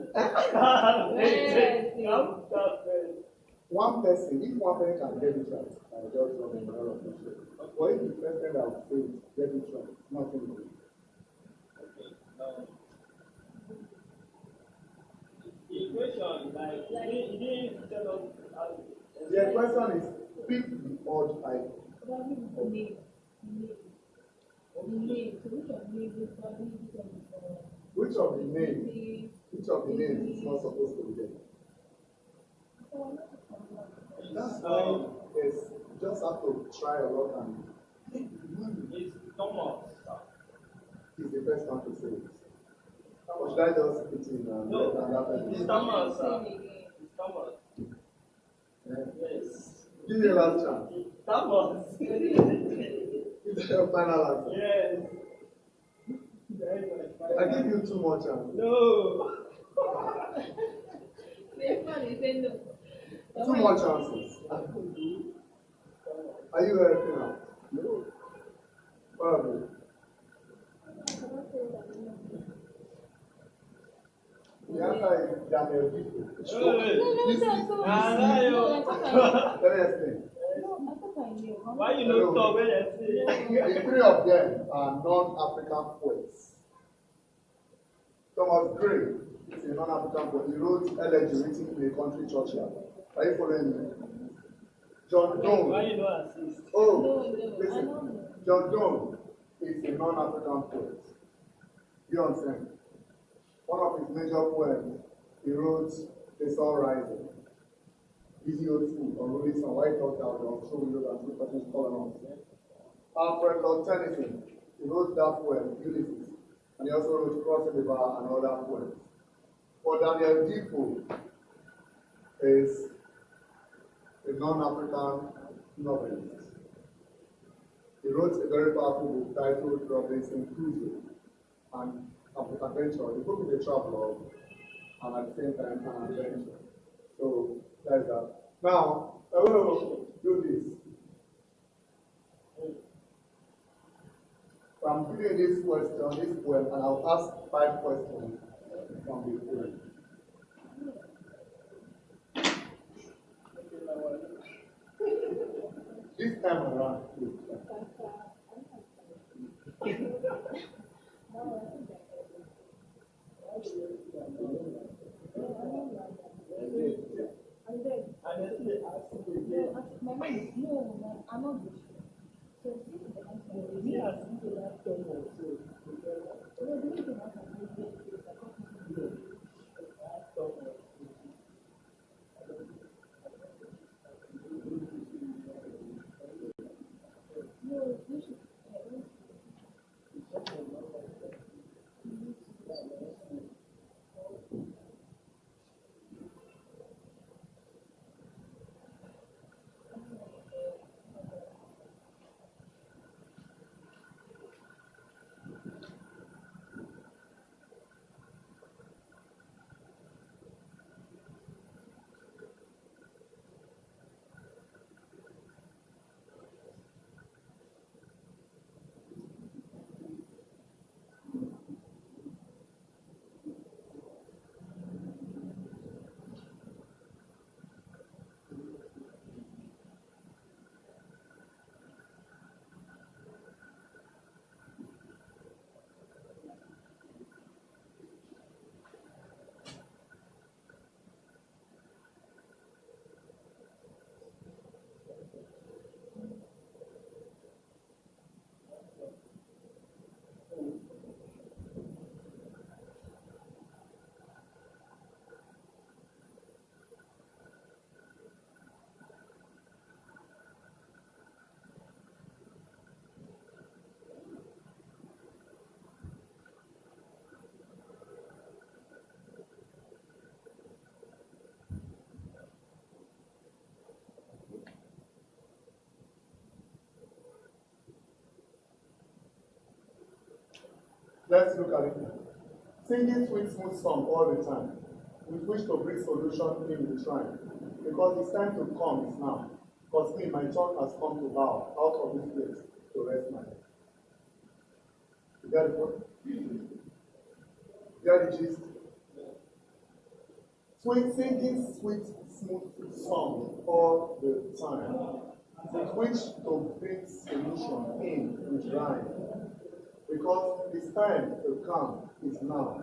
One person, if one person can get it right, I'll just drop the money of the show. But if the person that will say it, get it right, nothing will. The question, like, you didn't tell us how. The question is, pick the odd item. Which of the names is not supposed to be there? That's why it's just have to try a lot and It's Thomas. he's the first one to say it. Or should I just put in No, it's Thomas. It's Thomas. Yeah. Yes. Give me a last chance. Thomas. It's your final answer. Yes. I give you 2 more chances. No. 2 more chances. Are you helping out? No. Probably. The answer is Daniel Biko. Let me explain. Why you don't talk when I say? The 3 of them are non-African poets. Thomas Gray is a non-African poet. He wrote elegy written in a country churchyard. Are you following me? John Donne. Why you don't assist? Oh, listen. John Donne is a non-African poet. You understand? One of his major poems, he wrote The Sun Rising. Video 2 on Rolling Sun, White House out on True Windows and Two Persons Colonels. Alfred Lord Tennyson, he wrote that poem, Ulysses, and he also wrote Crossing the Bar and other poems. But Daniel Defoe is a non-African novelist. He wrote a very powerful book titled Robinson Crusoe and Adventure. The book is a travelogue and at the same time an adventure. So that's that. Now, I want to do this. So I'm giving this question, this poem, and I'll ask 5 questions from the poem. This time around, please. Let's look at it. Singing sweet, smooth song all the time, with which to bring solution in the shrine. Because it's time to come is now. Because me, my turn has come to bow out of this place to rest my head. Get the point? Get the gist? Singing sweet, smooth song all the time, which to bring solution in with rhyme. Because this time to come is now.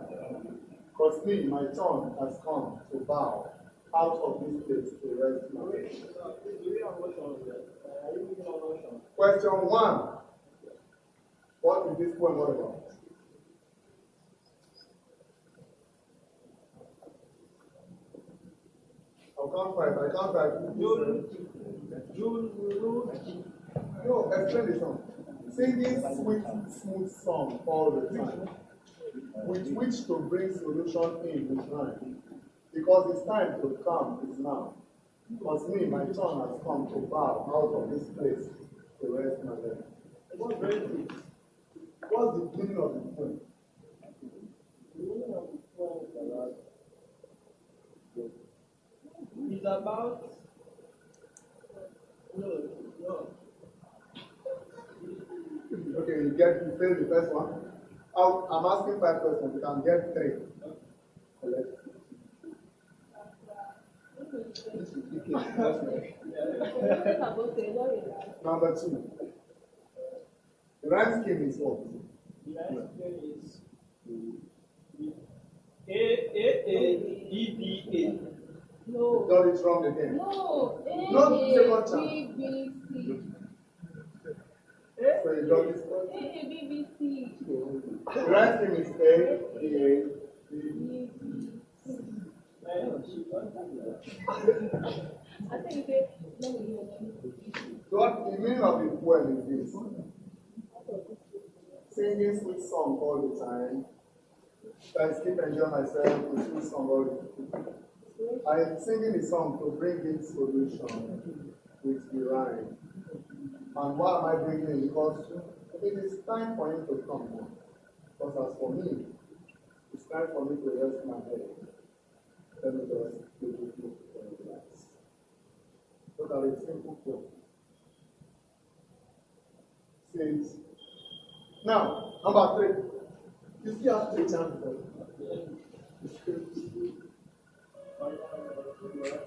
Because me, my turn has come to bow out of this place to rest my head. Question 1. What is this poem all about? I'll count 5. I count 5. No, explain the song. Singing sweet, smooth song all the time, with which to bring solution in with rhyme. Because it's time to come is now. Because me, my turn has come to bow out of this place to rest my head. What's the meaning of the poem? The meaning of the poem is about no. Okay, you failed the first one. I'm asking 5 questions. You can get 3. Collect. Number 2. The rhyme scheme is what? The rhyme scheme is A-A-A-E-B-A. No. You got it wrong again. No. Not the second chance. So you got this one. A-A-B-B-C. The right thing is A, B, A, B. I think you say, What the meaning of the poem is this: singing sweet song all the time. I keep enjoying myself with sweet song all the time. I'm singing the song to bring in solution with the rhyme. And why am I bringing it? Because it is time for him to come now. Because as for me, it's time for me to rest my head. Let me just give you relax. Look at a simple quote. Says, now, number 3. You still have 3 chances.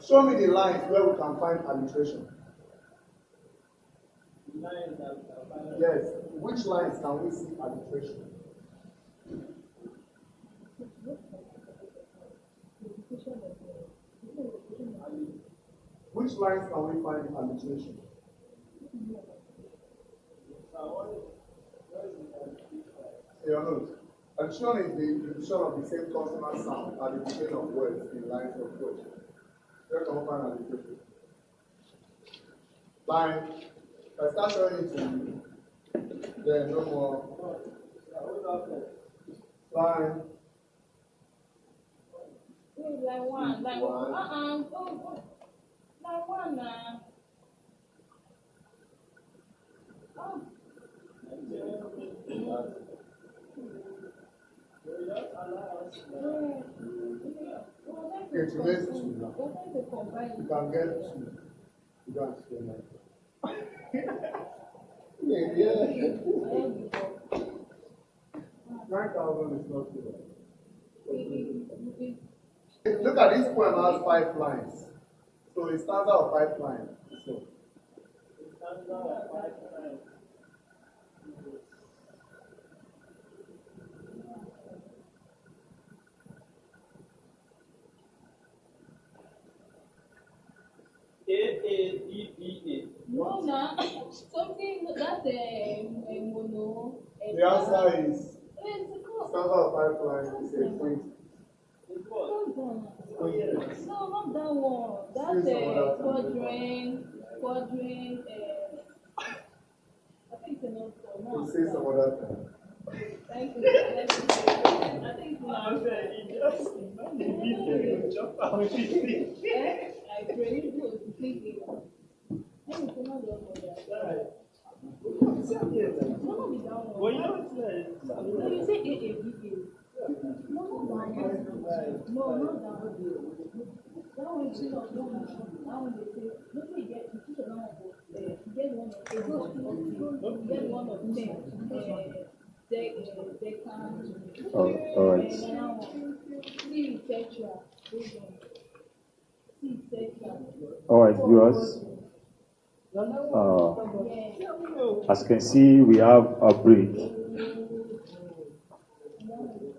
Show me the lines where we can find alliteration. Yes. Which lines can we see alliteration? Which lines can we find alliteration? Yeah, no. Addition is the division of the same consonant sound at the beginning of words in lines of words. Where can we find alliteration? Line. I start showing it to you. Then no more. Line. Line 1. Line 1. Line 1 now. Okay, to raise 2 now. You can get 2. You don't explain that. Yeah. 9,000 is not good. Look at this poem has 5 lines. So it stands out 5 lines. So A-A-B-B-A. No, something that's a mono. the answer is It's stands out 5 lines. It's a point. no, not that one. That's a quadrant. I think it's another one. We'll say some other time. Thank you. I think it's I said, it just jump out with it. I pray you go to sleep. Right. No, be that one. Well, you don't say. No, you say AABA. No, not that one. No, not that one. That one is not that one. That one they say, look we get you teach another one. Get one of get one of them. they can. Oh, all right. See, etc. See, etc. All right, viewers. As you can see, we have a break.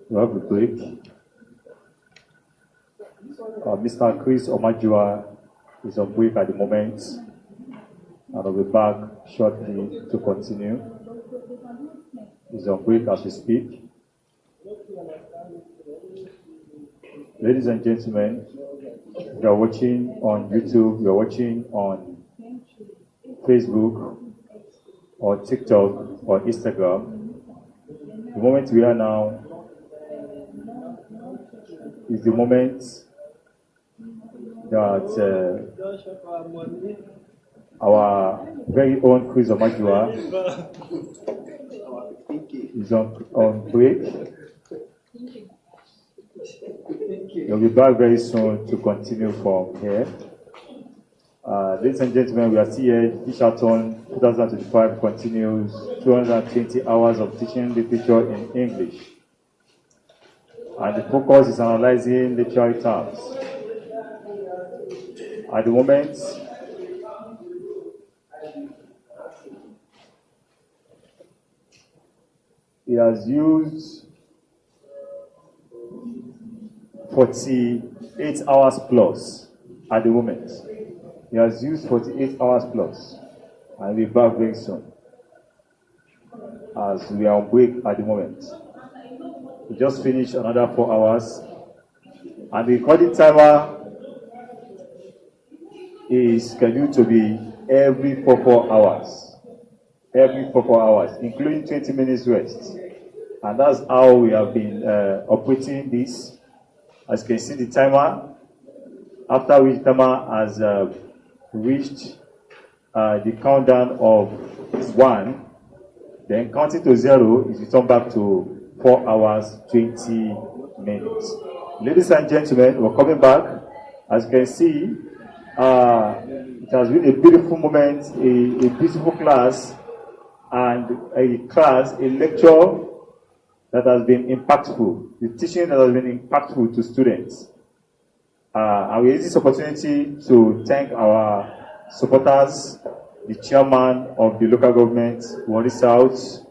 We have a break. Mr. Chris Omajuwa is on break at the moment, and I'll be back shortly to continue. He's on break as we speak. Ladies and gentlemen, you are watching on YouTube, you are watching on Facebook, or TikTok, or Instagram. The moment we are now is the moment that our very own Chris Omajuwa is on break. He'll be back very soon to continue from here. Ladies and gentlemen, we are still here. Teach-A-Thon 2025 continues 220 hours of teaching literature in English. And the focus is analyzing literary terms. At the moment, he has used 48 hours plus at the moment. He has used 48 hours plus, and we'll be back very soon, as we are on break at the moment. We just finished another 4 hours, and the recording timer is scheduled to be every 4 hours. Every 4 hours, including 20 minutes rest. And that's how we have been operating this. As you can see, the timer, after which timer has reached the countdown of 1, then counting to 0 is returned back to 4 hours, 20 minutes. Ladies and gentlemen, we're coming back. As you can see, it has been a beautiful moment, a beautiful class, and a lecture that has been impactful, the teaching that has been impactful to students. And we use this opportunity to thank our supporters, the chairman of the local government, Wari South,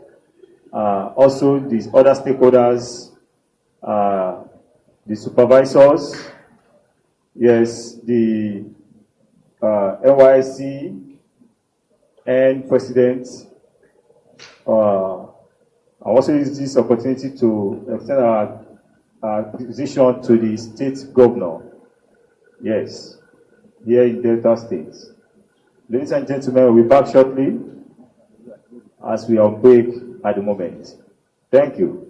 also the other stakeholders, the supervisors, yes, the NYC and president. I also use this opportunity to extend our appreciation to the state governor, yes, here in Delta State. Ladies and gentlemen, we'll be back shortly as we are on break at the moment. Thank you.